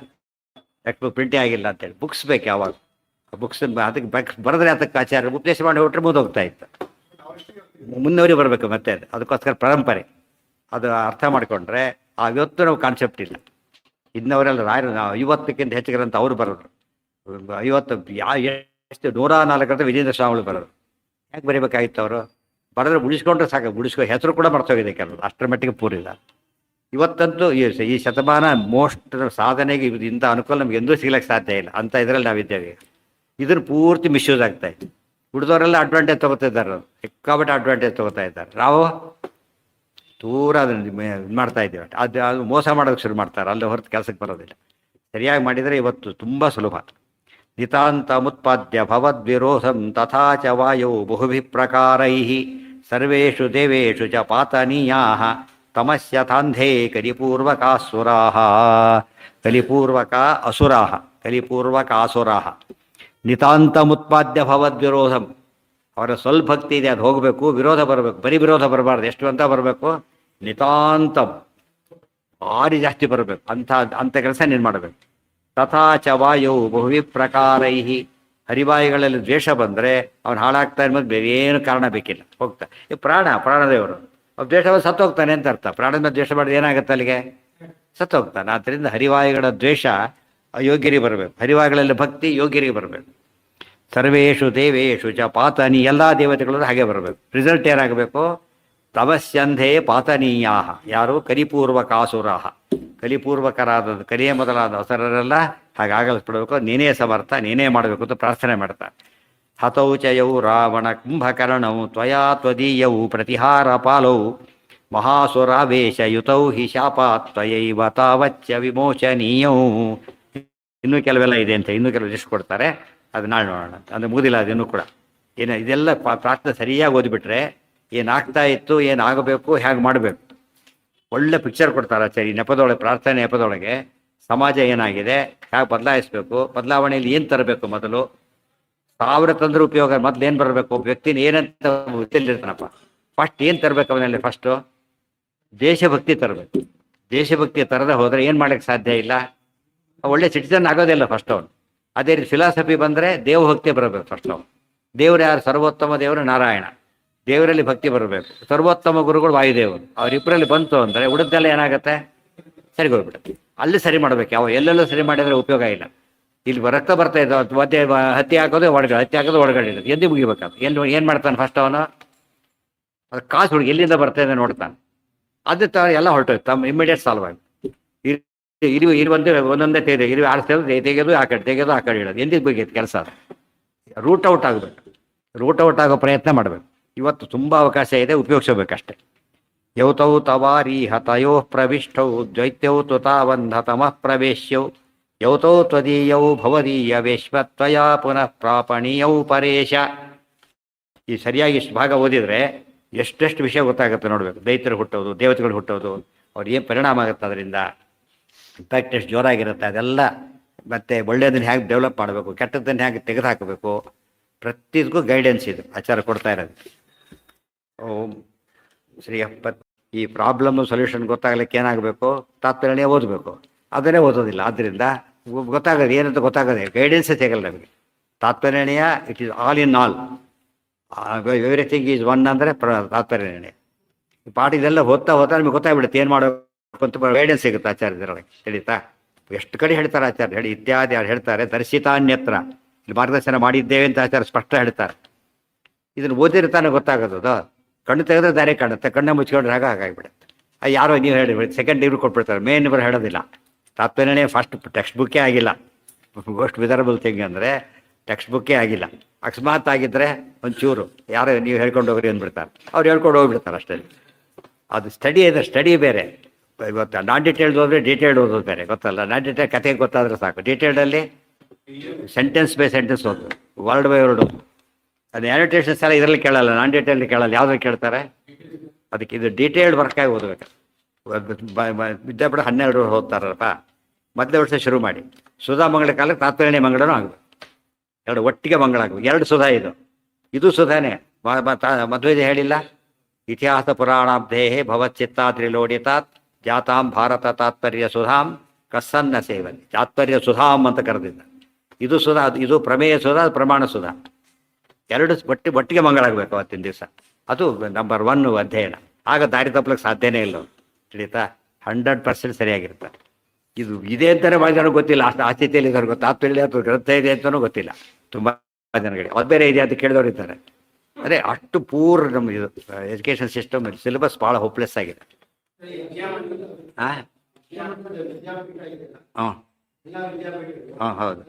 ಟೆಕ್ಸ್ಟ್ ಬುಕ್ ಪ್ರಿಂಟೇ ಆಗಿಲ್ಲ ಅಂತೇಳಿ. ಬುಕ್ಸ್ ಬೇಕು ಯಾವಾಗ. ಬುಕ್ಸ್ ಅದಕ್ಕೆ ಬರೆದ್ರೆ ಅದಕ್ಕೆ ಆಚಾರ್ಯ ಉಪದೇಶ ಮಾಡಿ ಹೊಟ್ಟರೆ ಹೋಗ್ತಾ ಇತ್ತು. ಮುನ್ನವರಿ ಬರಬೇಕು ಮತ್ತೆ. ಅದಕ್ಕೋಸ್ಕರ ಪರಂಪರೆ ಅದು ಅರ್ಥ ಮಾಡಿಕೊಂಡ್ರೆ ಇವತ್ತು ನಾವು ಕಾನ್ಸೆಪ್ಟ್ ಇಲ್ಲ. ಇನ್ನವರೆಲ್ಲ ರಾಯರು ನಾವು 50ಕ್ಕಿಂತ ಹೆಚ್ಚು ಗ್ರಂಥ ಅವರು ಬರೋರು. 50 ಎಷ್ಟು 104 ಗ್ರಂಥ ವಿಜೇಂದ್ರ ಸ್ವಾಮಿಗಳು ಬರೋರು. ಯಾಕೆ ಬರೀಬೇಕಾಗಿತ್ತು ಅವರು? ಬರೆದ್ರೆ ಉಳಿಸ್ಕೊಂಡ್ರೆ ಸಾಕು. ಹೆಸರು ಕೂಡ ಮರ್ತೋಗಿದೆ ಕೆಲವು, ಅಷ್ಟರ ಮಟ್ಟಿಗೆ ಪೂರಿಲ್ಲ. ಇವತ್ತಂತೂ ಈ ಶತಮಾನ ಮೋಸ್ಟ್ ಸಾಧನೆಗೆ ಇಂಥ ಅನುಕೂಲ ನಮ್ಗೆ ಎಂದೂ ಸಿಗ್ಲಿಕ್ಕೆ ಸಾಧ್ಯ ಇಲ್ಲ. ಅಂತ ಇದರಲ್ಲಿ ನಾವಿದ್ದೇವೆ. ಇದನ್ನು ಪೂರ್ತಿ ಮಿಸ್ಯೂಸ್ ಆಗ್ತಾ ಇತ್ತು. ಉಳಿದವರೆಲ್ಲ ಅಡ್ವಾಂಟೇಜ್ ತೊಗೋತಾ ಇದ್ದಾರೆ, ಸಿಕ್ಕಾಪಟ್ಟೆ ಅಡ್ವಾಂಟೇಜ್ ತೊಗೋತಾ ಇದ್ದಾರೆ. ನಾವು ದೂರ ಅದನ್ನು ಇದು ಮಾಡ್ತಾ ಇದ್ದೀವಿ. ಅದು ಮೋಸ ಮಾಡೋದಕ್ಕೆ ಶುರು ಮಾಡ್ತಾರೆ, ಅಲ್ಲಿ ಹೊರತು ಕೆಲಸಕ್ಕೆ ಬರೋದಿಲ್ಲ. ಸರಿಯಾಗಿ ಮಾಡಿದರೆ ಇವತ್ತು ತುಂಬ ಸುಲಭ. ನಿತಾಂತ ಮುತ್ಪಾದ್ಯ ಭವದ್ವಿರೋಧಂ ತಥಾ ಚ ವಾಯೋ ಬಹುಭಿ ಪ್ರಕಾರೈ ಸರ್ವೇಷು ದೇವೇಷು ಚ ಪಾತನೀಯಾಃ ತಮಸ್ಯ ತಾಂಧೇ ಕಲಿಪೂರ್ವಕಾಸುರಾಃ. ಕಲಿಪೂರ್ವಕ ಅಸುರಾಃ, ಕಲಿಪೂರ್ವಕಾಸುರಾಃ. ನಿತಾಂತ ಮುತ್ಪಾದ್ಯ ಭವದ್ವಿರೋಧಂ. ಅವರ ಸ್ವಲ್ಪ ಭಕ್ತಿ ಇದೆ, ಅದು ಹೋಗಬೇಕು, ವಿರೋಧ ಬರಬೇಕು. ಬರೀ ವಿರೋಧ ಬರಬಾರ್ದು. ಎಷ್ಟು ಅಂತ ಬರಬೇಕು? ನಿತಾಂತ, ಭಾರಿ ಜಾಸ್ತಿ ಬರಬೇಕು. ಅಂಥ ಕೆಲಸ ನೀನು ಮಾಡಬೇಕು. ತಥಾ ಚ ವಾಯು ಬಹುವಿ ಪ್ರಕಾರೈ. ಹರಿವಾಯುಗಳಲ್ಲಿ ದ್ವೇಷ ಬಂದರೆ ಅವನು ಹಾಳಾಗ್ತಾ ಇರ್ಬೋದು, ಬೇರೆ ಏನು ಕಾರಣ ಬೇಕಿಲ್ಲ, ಹೋಗ್ತಾ. ಈ ಪ್ರಾಣದೇವರು ದ್ವೇಷವಾಗಿ ಸತ್ತೋಗ್ತಾನೆ ಅಂತ ಅರ್ಥ. ಪ್ರಾಣದ ಮೇಲೆ ದ್ವೇಷ ಮಾಡಿದ್ರೆ ಏನಾಗುತ್ತೆ? ಅಲ್ಲಿಗೆ ಸತ್ತೋಗ್ತಾನೆ. ಆದ್ದರಿಂದ ಹರಿವಾಯುಗಳ ದ್ವೇಷ ಅಯೋಗ್ಯರಿಗೆ ಬರಬೇಕು, ಹರಿವಾಯುಗಳಲ್ಲಿ ಭಕ್ತಿ ಯೋಗ್ಯರಿಗೆ ಬರಬೇಕು. ಸರ್ವೇಷು ದೇವೇಶು ಚ ಪಾತನಿ. ಎಲ್ಲ ದೇವತೆಗಳು ಹಾಗೆ ಬರಬೇಕು. ರಿಸಲ್ಟ್ ಏನಾಗಬೇಕು? ತಮಸ್ಯಂಧೇ ಪಾತನೀಯಾ. ಯಾರು? ಕಲಿಪೂರ್ವಕಾಸುರಾಹ. ಕಲಿಪೂರ್ವಕರಾದ ಕಲಿಯ ಮೊದಲಾದ ಅವಸರರೆಲ್ಲ ಹಾಗಾಗಲ್ಸ್ಬಿಡಬೇಕು. ನೀನೇ ಸಮರ್ಥ, ನೀನೇ ಮಾಡಬೇಕು ಅಂತ ಪ್ರಾರ್ಥನೆ ಮಾಡ್ತಾರೆ. ಹತೌ ಚಯೌ ರಾವಣ ಕುಂಭಕರ್ಣೌ ತ್ವಯಾ ತ್ವದೀಯೌ ಪ್ರತಿಹಾರ ಪಾಲೌ ಮಹಾಸುರಾವೇಶಯುತೌ ಹಿ ಶಾಪಾತ್ ತ್ವಯೈವ ತಾವಚ್ಚ ವಿಮೋಚನೀಯೌ. ಇನ್ನೂ ಕೆಲವೆಲ್ಲ ಇದೆ ಅಂತ, ಇನ್ನೂ ಕೆಲವು ಲಿಸ್ಟ್ ಕೊಡ್ತಾರೆ, ಅದು ನಾಳೆ ನೋಡೋಣ. ಅಂದರೆ ಮುಗಿದಿಲ್ಲ ಅದು ಇನ್ನೂ ಕೂಡ. ಇದೆಲ್ಲ ಪ್ರಾರ್ಥನೆ ಸರಿಯಾಗಿ ಓದಿಬಿಟ್ರೆ ಏನಾಗ್ತಾ ಇತ್ತು, ಏನಾಗಬೇಕು, ಹೇಗೆ ಮಾಡಬೇಕು, ಒಳ್ಳೆ ಪಿಕ್ಚರ್ ಕೊಡ್ತಾರೆ. ಸರಿ, ನೆಪದೊಳಗೆ, ಪ್ರಾರ್ಥನೆ ನೆಪದೊಳಗೆ ಸಮಾಜ ಏನಾಗಿದೆ, ಹೇಗೆ ಬದಲಾಯಿಸಬೇಕು, ಬದಲಾವಣೆಯಲ್ಲಿ ಏನು ತರಬೇಕು, ಮೊದಲು 1000 ತಂದ್ರೆ ಉಪಯೋಗ, ಮೊದಲು ಏನು ಬರಬೇಕು, ವ್ಯಕ್ತಿನ ಏನಂತ ಗೊತ್ತಿಲ್ಲಿರ್ತಾನಪ್ಪ, ಫಸ್ಟ್ ಏನು ತರಬೇಕು ಅವನಲ್ಲಿ? ಫಸ್ಟು ದೇಶಭಕ್ತಿ ತರಬೇಕು. ದೇಶಭಕ್ತಿ ತರದೆ ಹೋದರೆ ಏನು ಮಾಡೋಕ್ಕೆ ಸಾಧ್ಯ ಇಲ್ಲ, ಒಳ್ಳೆ ಸಿಟಿಸನ್ ಆಗೋದಿಲ್ಲ ಫಸ್ಟ್ ಅವನು. ಅದೇ ರೀತಿ ಫಿಲಾಸಫಿ ಬಂದರೆ ದೇವಭಕ್ತಿ ಬರಬೇಕು ಫಸ್ಟ್ ಅವನು. ದೇವರು ಯಾರು? ಸರ್ವೋತ್ತಮ ದೇವರು ನಾರಾಯಣ. ದೇವರಲ್ಲಿ ಭಕ್ತಿ ಬರಬೇಕು. ಸರ್ವೋತ್ತಮ ಗುರುಗಳು ವಾಯುದೇವರು. ಅವರಿಬ್ಬರಲ್ಲಿ ಬಂತು ಅಂದರೆ ಉಳಿದೆಲ್ಲ ಏನಾಗುತ್ತೆ? ಸರಿ ಹೋಗ್ಬಿಡುತ್ತೆ. ಅಲ್ಲಿ ಸರಿ ಮಾಡಬೇಕು. ಎಲ್ಲೆಲ್ಲೂ ಸರಿ ಮಾಡಿದರೆ ಉಪಯೋಗ ಇಲ್ಲ. ಇಲ್ಲಿ ರಕ್ತ ಬರ್ತಾ ಇದ್ದಾವೆ, ಮತ್ತೆ ಹತ್ತಿ ಹಾಕೋದು ಒಳಗಡೆ, ಹತ್ತಿ ಹಾಕೋದು ಒಳಗಡೆ ಇರೋದು, ಎದ್ದು ಮುಗಿಬೇಕಾದ್ರೆ ಏನು ಮಾಡ್ತಾನೆ ಫಸ್ಟ್ ಅವನು? ಅದು ಕಾಸು ಹುಡುಗಿ ಎಲ್ಲಿಂದ ಬರ್ತಾ ಇದೆ ನೋಡ್ತಾನೆ. ಅದು ಎಲ್ಲ ಹೊರಟೋಯ್ತು, ತಮ್ಮ ಇಮಿಡಿಯೇಟ್ ಸಾಲ್ವ್ ಆಗಿ. ಒಂದೊಂದೇ ತೆಗೆದು 6 ತೆಗೆದು ಆ ಕಡೆ ಇಡೋದು, ಎಂದಿಗೆ ಬೇಕಿತ್ತು ಕೆಲಸ? ಅದು ರೂಟ್ ಔಟ್ ಆಗಬೇಕು. ರೂಟ್ ಔಟ್ ಆಗೋ ಪ್ರಯತ್ನ ಮಾಡಬೇಕು. ಇವತ್ತು ತುಂಬ ಅವಕಾಶ ಇದೆ, ಉಪಯೋಗಿಸಬೇಕಷ್ಟೆ. ಯೌತೌ ತವಾರಿ ಹತಯೋ ಪ್ರವಿಷ್ಟೌ ದ್ವೈತ್ಯೌ ತು ತಾವಂಧ ತಮಃ ಪ್ರವೇಶ್ಯೌ ಯೌತೌ ತ್ವದೀಯೌ ಭವದೀಯ ವೇಶ್ವತ್ವಯ ಪುನಃ ಪ್ರಾಪಣೀಯೌ ಪರೇಶ. ಈ ಸರಿಯಾಗಿ ಇಷ್ಟು ಭಾಗ ಓದಿದರೆ ಎಷ್ಟೆಷ್ಟು ವಿಷಯ ಗೊತ್ತಾಗುತ್ತೆ ನೋಡಬೇಕು. ದೈತ್ಯರು ಹುಟ್ಟೋದು, ದೇವತೆಗಳು ಹುಟ್ಟೋದು, ಅವ್ರು ಏನು ಪರಿಣಾಮ ಆಗುತ್ತೆ, ಅದರಿಂದ ಇಂಪ್ಯಾಕ್ಟ್ ಎಷ್ಟು ಜೋರಾಗಿರುತ್ತೆ ಅದೆಲ್ಲ. ಮತ್ತು ಒಳ್ಳೆಯದನ್ನು ಹೇಗೆ ಡೆವಲಪ್ ಮಾಡಬೇಕು, ಕೆಟ್ಟದ್ದನ್ನು ಹೇಗೆ ತೆಗೆದುಹಾಕಬೇಕು, ಪ್ರತಿದಕ್ಕೂ ಗೈಡೆನ್ಸ್ ಇದು ಆಚಾರ ಕೊಡ್ತಾ ಇರೋದು. ಓಂ ಶ್ರೀ ಈ ಪ್ರಾಬ್ಲಮ್ ಸೊಲ್ಯೂಷನ್ ಗೊತ್ತಾಗಲಿಕ್ಕೆ ಏನಾಗಬೇಕು? ತಾತ್ಪರ್ಯ ಓದಬೇಕು. ಅದನ್ನೇ ಓದೋದಿಲ್ಲ. ಆದ್ದರಿಂದ ಗೊತ್ತಾಗೋದು ಏನಂತ ಗೊತ್ತಾಗೋದೇ ಗೈಡೆನ್ಸೇ ಸಿಗಲ್ಲ ನಮಗೆ. ತಾತ್ಪರ್ಯ it is all in all. Everything is one ಅಂದರೆ ತಾತ್ಪರ್ಯ. ಪಾಠ ಇದೆಲ್ಲ ಓದ್ತಾ ನಮಗೆ ಗೊತ್ತಾಗ್ಬಿಡುತ್ತೆ ಏನು ಮಾಡಬೇಕು ಅಂತ ಗೈಡೆನ್ಸ್ ಸಿಗುತ್ತೆ ಆಚಾರ್ಯರೊಳಗೆ. ತಿಳಿತಾ? ಎಷ್ಟು ಕಡೆ ಹೇಳ್ತಾರೆ ಆಚಾರ್ಯ, ಹೇಳಿ ಇತ್ಯಾದಿ ಅವ್ರು ಹೇಳ್ತಾರೆ. ದರ್ಶಿತಾನ್ಯತ್ರ, ಇಲ್ಲಿ ಮಾರ್ಗದರ್ಶನ ಮಾಡಿದ್ದೇವೆ ಅಂತ ಆಚಾರ್ಯ ಸ್ಪಷ್ಟ ಹೇಳ್ತಾರೆ. ಇದನ್ನು ಓದಿರ್ತಾನೆ ಗೊತ್ತಾಗೋದು. ಅದು ಕಣ್ಣು ತೆಗೆದ್ರೆ ದಾರಿ ಕಾಣುತ್ತೆ, ಕಣ್ಣು ಮುಚ್ಕೊಂಡ್ರೆ ಹಾಗಾಗಿಬಿಡುತ್ತೆ. ಯಾರೋ ನೀವು ಹೇಳಿ ಸೆಕೆಂಡ್ ಡಿಗ್ರಿ ಕೊಟ್ಬಿಡ್ತಾರೆ, ಮೇನ್ ಇವರು ಹೇಳೋದಿಲ್ಲ. ತಾತ್ಪರ್ಯನೇ ಫಸ್ಟ್ ಟೆಕ್ಸ್ಟ್ ಬುಕ್ಕೇ ಆಗಿಲ್ಲ. ಮೋಸ್ಟ್ ವಿದರಬಲ್ ಥಿಂಗ್ ಅಂದರೆ ಟೆಕ್ಸ್ಟ್ ಬುಕ್ಕೇ ಆಗಿಲ್ಲ. ಅಕಸ್ಮಾತ್ ಆಗಿದ್ದರೆ ಒಂಚೂರು ಯಾರೋ ನೀವು ಹೇಳ್ಕೊಂಡು ಹೋಗ್ರಿ ಅಂದ್ಬಿಡ್ತಾರೆ, ಅವ್ರು ಹೇಳ್ಕೊಂಡು ಹೋಗ್ಬಿಡ್ತಾರೆ ಅಷ್ಟೇ. ಅದು ಸ್ಟಡಿ ಇದೆ, ಸ್ಟಡಿ ಬೇರೆ. ಇವತ್ತು ನಾನ್ ಡೀಟೇಲ್ಡ್ ಹೋದರೆ ಡೀಟೇಲ್ಡ್ ಓದೋದು ಬೇರೆ, ಗೊತ್ತಲ್ಲ. ನಾನ್ ಡೀಟೇಲ್ ಕಥೆಗೆ ಗೊತ್ತಾದರೆ ಸಾಕು. ಡೀಟೇಲ್ಡಲ್ಲಿ ಸೆಂಟೆನ್ಸ್ ಬೈ ಸೆಂಟೆನ್ಸ್ ಓದು, ವರ್ಡ್ ಬೈ ವರ್ಡ್ ಓದು. ಅದು ಆ್ಯನೋಟೇಷನ್ಸ್ ಎಲ್ಲ ಇದರಲ್ಲಿ ಕೇಳಲ್ಲ, ನಾನ್ ಡೀಟೇಲ್ಡ್ ಕೇಳಲ್ಲ. ಯಾವುದ್ರಲ್ಲಿ ಕೇಳ್ತಾರೆ? ಅದಕ್ಕೆ ಇದು ಡೀಟೇಲ್ಡ್ ವರ್ಕಾಗಿ ಓದಬೇಕು. ವಿದ್ಯಾಪೀಠ 12 ವರ್ಷ ಓದ್ತಾರಪ್ಪ, ಮೊದಲೇ ವರ್ಷ ಶುರು ಮಾಡಿ ಸುಧಾ ಮಂಗಳ ಕಾಲಕ್ಕೆ ತಾತ್ಪರ್ಯ ಮಂಗಳನೂ ಆಗಬೇಕು. ಎರಡು ಒಟ್ಟಿಗೆ ಮಂಗಳಾಗಬೇಕು. 2 ಸುಧಾ ಇದು ಸುಧಾನೇ. ಮಧ್ವೇಜ ಹೇಳಿಲ್ಲ? ಇತಿಹಾಸ ಪುರಾಣಾಬ್ಧೇಹೇ ಭವಚ್ಚಿತ್ತಾದ್ರಿಲೋಡಿತಾತ್ ಜಾತಾಂ ಭಾರತ ತಾತ್ಪರ್ಯ ಸುಧಾಂ ಕಸ್ಸನ್ನ ಸೇವನೆ. ತಾತ್ಪರ್ಯ ಸುಧಾಂ ಅಂತ ಕರೆದಿದ್ದ. ಇದು ಸುಧಾ, ಇದು ಪ್ರಮೇಯ ಸುಧಾ, ಪ್ರಮಾಣ ಸುಧಾ. 2 ಒಟ್ಟಿಗೆ ಮಂಗಳಾಗಬೇಕು ಅವತ್ತಿನ ದಿವಸ. ಅದು ನಂಬರ್ 1 ಅಧ್ಯಯನ. ಆಗ ದಾರಿ ತಪ್ಪಲಿಕ್ಕೆ ಸಾಧ್ಯನೇ ಇಲ್ಲ, ತಿಳಿತಾ? 100% ಸರಿಯಾಗಿರ್ತಾರೆ. ಇದು ಇದೆ ಅಂತಲೇ ಭಾಳ ಜನ ಗೊತ್ತಿಲ್ಲ, ಅಷ್ಟು ಆ ಸ್ಥಿತಿಯಲ್ಲಿ ಇದ್ದಾರೆ ಗೊತ್ತಾ, ಆತ್ಮೀಯ ಅಥವಾ ಗ್ರಂಥ ಇದೆ ಅಂತಲೂ ಗೊತ್ತಿಲ್ಲ ತುಂಬ ಜನಗಳಿಗೆ. ಅದು ಬೇರೆ ಇದೆ ಅಂತ ಕೇಳಿದವರು ಇದ್ದಾರೆ. ಅದೇ ಅಷ್ಟು ಪೂರ್ ನಮ್ಮ ಇದು ಎಜುಕೇಷನ್ ಸಿಸ್ಟಮ್ ಸಿಲೆಬಸ್ ಭಾಳ ಹೋಪ್ಲೆಸ್ ಆಗಿದೆ. ಹಾಂ ಹಾಂ ಹಾಂ ಹೌದು.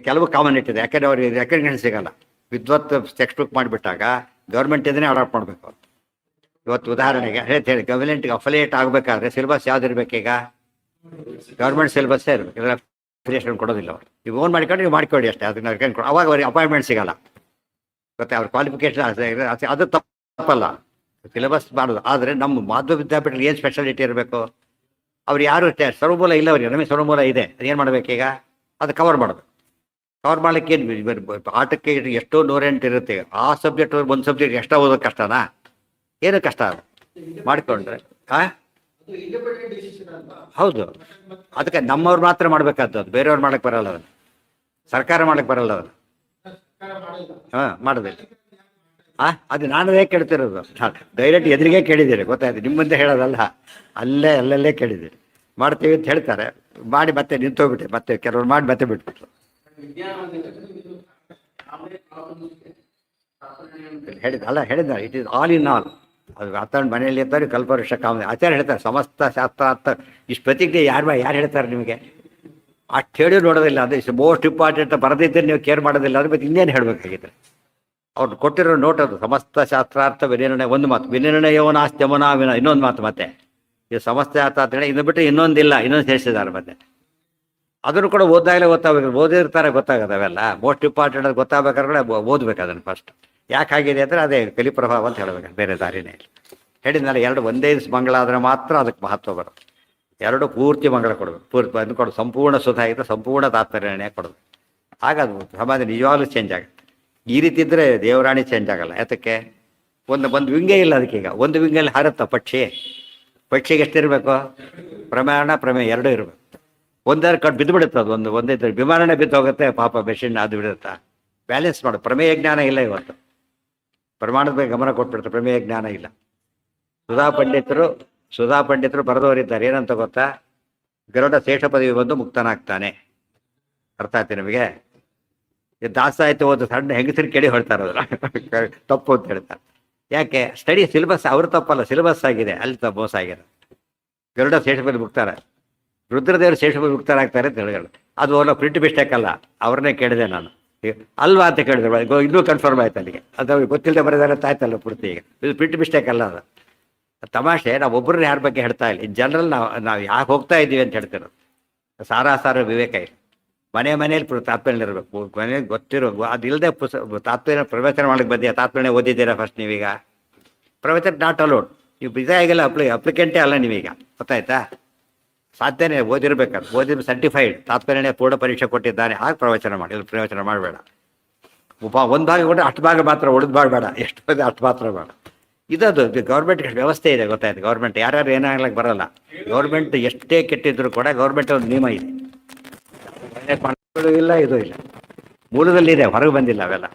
ಕೆಲವು ಕಾಮನ್ ಇಟ್ಟಿದೆ, ಯಾಕಂದರೆ ಅವ್ರಿಗೆ ರೆಕಗ್ನೇಷನ್ ಸಿಗಲ್ಲ. ವಿದ್ವತ್ ಟೆಕ್ಸ್ಟ್ ಬುಕ್ ಮಾಡಿಬಿಟ್ಟಾಗ ಗೌರ್ಮೆಂಟ್ ಇದನ್ನೇ ಅಡಾಪ್ಟ್ ಮಾಡಬೇಕು. ಇವತ್ತು ಉದಾಹರಣೆಗೆ ಹೇಳಿ ಗವರ್ಮೆಂಟ್ಗೆ ಅಫಿಲಿಯೇಟ್ ಆಗಬೇಕಾದ್ರೆ ಸಿಲೆಬಸ್ ಯಾವ್ದು ಇರಬೇಕೀಗ? ಗೌರ್ಮೆಂಟ್ ಸಿಲೆಬಸ್ಸೇ ಇರಬೇಕು. ಇದರ ಅಫಿಲಿಯೇಷನ್ ಕೊಡೋದಿಲ್ಲ ಅವರು. ನೀವು ಓನ್ ಮಾಡ್ಕೊಂಡು ನೀವು ಮಾಡ್ಕೊಳ್ಳಿ ಅಷ್ಟೇ, ಅದನ್ನ ಅವಾಗ ಅವ್ರಿಗೆ ಅಪಾಯಿಂಟ್ಮೆಂಟ್ ಸಿಗಲ್ಲ. ಮತ್ತೆ ಅವ್ರ ಕ್ವಾಲಿಫಿಕೇಶನ್ ಅದು ತಪ್ಪಲ್ಲ, ಸಿಲೆಬಸ್ ಮಾಡೋದು. ಆದರೆ ನಮ್ಮ ಮಾಧ್ವ ವಿದ್ಯಾಪೀಠದಲ್ಲಿ ಏನು ಸ್ಪೆಷಾಲಿಟಿ ಇರಬೇಕು? ಅವ್ರು ಯಾರು ಸರ್ವಮೂಲ ಇಲ್ಲ, ಅವ್ರಿಗೆ ನಮಗೆ ಸರ್ವಮೂಲ ಇದೆ. ಅದೇನು ಮಾಡಬೇಕೀಗ? ಅದು ಕವರ್ ಮಾಡಬೇಕು. ಕವರ್ ಮಾಡ್ಲಿಕ್ಕೆ ಏನು ಆಟಕ್ಕೆ ಎಷ್ಟೋ 108 ಇರುತ್ತೆ. ಆ ಸಬ್ಜೆಕ್ಟ್ ಒಂದು ಸಬ್ಜೆಕ್ಟ್ ಎಷ್ಟೋ ಓದೋದು ಕಷ್ಟನಾ? ಏನು ಕಷ್ಟ ಅದು ಮಾಡಿಕೊಂಡ್ರೆ? ಹಾಂ ಹೌದು. ಅದಕ್ಕೆ ನಮ್ಮವ್ರು ಮಾತ್ರ ಮಾಡಬೇಕಾದ್ದು, ಅದು ಬೇರೆಯವ್ರು ಮಾಡಕ್ಕೆ ಬರಲ್ಲ, ಅದನ್ನು ಸರ್ಕಾರ ಮಾಡಕ್ಕೆ ಬರಲ್ಲ ಅದನ್ನು. ಹಾಂ ಮಾಡೋದಿಲ್ಲ. ಅದು ನಾನೇ ಕೇಳ್ತಿರೋದು, ಡೈರೆಕ್ಟ್ ಎದುರಿಗೆ ಕೇಳಿದ್ದೀರಿ, ಗೊತ್ತಾಯ್ತು. ನಿಮ್ಮ ಮುಂದೆ ಹೇಳೋದಲ್ಲ, ಅಲ್ಲಲ್ಲೇ ಕೇಳಿದ್ದೀರಿ. ಮಾಡ್ತೀವಿ ಅಂತ ಹೇಳ್ತಾರೆ, ಮಾಡಿ ಮತ್ತೆ ನಿಂತೋಗ್ಬಿಟ್ಟೆ. ಮತ್ತೆ ಕೆಲವ್ರು ಮಾಡಿ ಮತ್ತೆ ಬಿಟ್ಬಿಟ್ರು. ಹೇಳಿದ it is all in all. ಅದು ಅರ್ಥನ ಮನೆಯಲ್ಲಿ ಇರ್ತಾರೆ, ಕಲ್ಪವೃಕ್ಷ ಕಾಮ ಆಚಾರ್ಯ ಹೇಳ್ತಾರೆ ಸಮಸ್ತ ಶಾಸ್ತ್ರಾರ್ಥ. ಇಷ್ಟು ಪ್ರತಿಜ್ಞೆ ಯಾರು ಹೇಳ್ತಾರೆ ನಿಮಗೆ? ಅಷ್ಟು ಹೇಳಿ ನೋಡೋದಿಲ್ಲ. ಅದು ಇಸ್ ಮೋಸ್ಟ್ ಇಂಪಾರ್ಟೆಂಟ್. ಬರದಿದ್ದರೆ ನೀವು ಕೇರ್ ಮಾಡೋದಿಲ್ಲ, ಅದ್ರ ಬಗ್ಗೆ ಇನ್ನೇನು ಹೇಳಬೇಕಾಗಿದ್ರೆ? ಅವ್ರು ಕೊಟ್ಟಿರೋ ನೋಟ್ ಅದು ಸಮಸ್ತ ಶಾಸ್ತ್ರಾರ್ಥ ವಿನಿರ್ಣಯ. ಒಂದು ಮಾತು ವಿನಿರ್ಣಯವೋ ನಾಸ್ತ್ಯಮನ ಇನ್ನೊಂದು ಮಾತು. ಮತ್ತೆ ಇದು ಸಮಸ್ತ ಶಾಸ್ತ್ರಾರ್ಥ ಇದು ಬಿಟ್ಟರೆ ಇನ್ನೊಂದಿಲ್ಲ, ಇನ್ನೊಂದು ಸೇರಿಸಿದ್ದಾರೆ. ಮತ್ತೆ ಅದನ್ನು ಕೂಡ ಓದಾಗಲೇ ಗೊತ್ತಾಗಬೇಕು. ಓದಿರ್ತಾರೆ, ಗೊತ್ತಾಗೋದು ಅವೆಲ್ಲ. ಮೋಸ್ಟ್ ಇಂಪಾರ್ಟೆಂಟ್ ಅದು ಗೊತ್ತಾಗಬೇಕಾದ್ರೆ ಓದ್ಬೇಕು ಅದನ್ನು ಫಸ್ಟ್. ಯಾಕಾಗಿದೆ ಅಂದರೆ ಅದೇ ಕಲಿಪ್ರಭಾವ ಅಂತ ಹೇಳಬೇಕು, ಬೇರೆ ದಾರಿನೇ ಇಲ್ಲ. ಹೇಳಿದ್ನಲ್ಲ, 2 ಒಂದೇ ಮಂಗಳ ಆದರೆ ಮಾತ್ರ ಅದಕ್ಕೆ ಮಹತ್ವ ಬರುತ್ತೆ. 2 ಪೂರ್ತಿ ಮಂಗಳ ಕೊಡಬೇಕು, ಪೂರ್ತಿ ಅದನ್ನು ಕೊಡೋದು. ಸಂಪೂರ್ಣ ಸುಧಾಯಿತ ಸಂಪೂರ್ಣ ತಾತ್ಪರ್ಯ ಕೊಡೋದು. ಆಗ ಅದು ಸಮಾಜ ನಿಜವಾಗ್ಲೂ ಚೇಂಜ್ ಆಗುತ್ತೆ. ಈ ರೀತಿ ಇದ್ದರೆ ದೇವರಾಣಿ ಚೇಂಜ್ ಆಗಲ್ಲ. ಯಾತಕ್ಕೆ? ಒಂದು ವಿಂಗೇ ಇಲ್ಲ ಅದಕ್ಕೀಗ. ಒಂದು ವಿಂಗಲ್ಲಿ ಹಾರುತ್ತಾ ಪಕ್ಷಿಗೆ ಎಷ್ಟಿರಬೇಕು? ಪ್ರಮೇಯ 2 ಇರಬೇಕು. ಒಂದಾರು ಕಟ್ ಬಿದ್ದು ಬಿಡುತ್ತೆ. ಅದು ಒಂದೇ ವಿಮಾನನೇ ಬಿದ್ದು ಹೋಗುತ್ತೆ ಪಾಪ, ಮೆಷಿನ್ ಅದು ಬಿಡುತ್ತಾ? ಬ್ಯಾಲೆನ್ಸ್ ಮಾಡು. ಪ್ರಮೇಯ ಜ್ಞಾನ ಇಲ್ಲ ಇವತ್ತು. ಪ್ರಮಾಣದ ಬಗ್ಗೆ ಗಮನ ಕೊಟ್ಬಿಡ್ತಾರೆ, ಪ್ರಮೇಯ ಜ್ಞಾನ ಇಲ್ಲ. ಸುಧಾ ಪಂಡಿತರು ಬರೆದವರಿದ್ದಾರೆ. ಏನಂತ ಗೊತ್ತಾ? ಗರುಡ ಶೇಷ ಪದವಿ ಬಂದು ಮುಕ್ತನಾಗ್ತಾನೆ. ಅರ್ಥ ಆಯ್ತು ನಿಮಗೆ? ದಾಸ ಆಯ್ತು ಓದು ಸಣ್ಣ ಹೆಂಗಸರು ಕೇಳಿ ಹೊಡ್ತಾರೆ, ಅದರ ತಪ್ಪು ಅಂತ ಹೇಳ್ತಾರೆ. ಯಾಕೆ? ಸ್ಟಡಿ ಸಿಲೆಬಸ್ ಅವ್ರು ತಪ್ಪಲ್ಲ, ಸಿಲೆಬಸ್ ಆಗಿದೆ, ಅಲ್ಲಿ ಮೋಸ ಆಗಿದೆ. ಗರುಡ ಶೇಷಪದಿ ಮುಕ್ತಾರ, ರುದ್ರದೇವರು ಶೇಷಪದಿ ಮುಕ್ತಾರಾಗ್ತಾರೆ ಅಂತ ಹೇಳಿದ್ರು. ಅದು ಅವರ ಪ್ರಿಂಟ್ ಮಿಸ್ಟೇಕ್ ಅಲ್ಲ, ಅವ್ರನ್ನೇ ಕೇಳಿದೆ ನಾನು. ಅಲ್ವಾ ಅಂತ ಕೇಳಿದ್ರು, ಇನ್ನೂ ಕನ್ಫರ್ಮ್ ಆಯ್ತು ಅಲ್ಲಿಗೆ. ಅದು ಅವ್ರಿಗೆ ಗೊತ್ತಿಲ್ಲದೆ ಬರೋದಾರ ಆಯ್ತಲ್ಲ ಪೂರ್ತಿ. ಈಗ ಇದು ಪ್ರಿಂಟ್ ಮಿಸ್ಟೇಕ್ ಅಲ್ಲ. ಅದು ತಮಾಷೆ. ನಾವು ಒಬ್ಬರನ್ನ ಯಾರ ಬಗ್ಗೆ ಹೇಳ್ತಾ ಇಲ್ಲ, ಇನ್ ಜನರಲ್ ನಾವು ಯಾಕೆ ಹೋಗ್ತಾ ಇದ್ದೀವಿ ಅಂತ ಹೇಳ್ತಿರೋದು. ಸಾರ ವಿವೇಕ ಇಲ್ಲ. ಮನೆಯಲ್ಲಿ ತಾತ್ಪರ್ಯ ಇರಬೇಕು. ಮನೆಗೆ ಗೊತ್ತಿರೋ ಅದಿಲ್ಲದೆ ತಾತ್ಪರ್ಯ ಪ್ರವಚನ ಮಾಡಕ್ಕೆ ಬಂದಿಯಾ? ತಾತ್ಪರ್ಯ ಓದಿದ್ದೀರಾ ಫಸ್ಟ್ ನೀವೀಗ? ಪ್ರವಚನ ನಾಟ್ ಅಲೋಡ್. ನೀವು ಬಿಜಿ ಆಗಿಲ್ಲ, ಅಪ್ಲಿಕೆಂಟೇ ಅಲ್ಲ ನೀವೀಗ. ಗೊತ್ತಾಯ್ತಾ? ಸಾಧ್ಯನೇ ಓದಿರ್ಬೇಕಾದ್ರೆ, ಓದಿದ್ರೆ ಸರ್ಟಿಫೈಡ್ ತಾತ್ಪರ್ಯನೇ ಪೂರ್ಣ ಪರೀಕ್ಷೆ ಕೊಟ್ಟಿದ್ದಾನೆ, ಆಗ ಪ್ರವಚನ ಮಾಡಿ. ಇಲ್ಲಿ ಪ್ರವಚನ ಮಾಡಬೇಡ. ಒಂದು ಭಾಗ ಕೊಟ್ಟರೆ 8 ಭಾಗ ಮಾತ್ರ, ಉಳಿದು ಮಾಡಬೇಡ. ಎಷ್ಟು ಇದೆ 8 ಮಾತ್ರ ಬೇಡ. ಇದದು ಗೌರ್ಮೆಂಟ್ ವ್ಯವಸ್ಥೆ ಇದೆ, ಗೊತ್ತಾಯ್ತು? ಗೌರ್ಮೆಂಟ್ ಯಾರ್ಯಾರು ಏನಾಗ್ಲಿಕ್ಕೆ ಬರಲ್ಲ. ಗೌರ್ಮೆಂಟ್ ಎಷ್ಟೇ ಕೆಟ್ಟಿದ್ರು ಕೂಡ ಗೌರ್ಮೆಂಟ್ ಒಂದು ನಿಯಮ ಇದೆ. ಇಲ್ಲ, ಇದು ಇಲ್ಲ, ಮೂಲದಲ್ಲಿದೆ, ಹೊರಗೆ ಬಂದಿಲ್ಲ ಅವೆಲ್ಲ.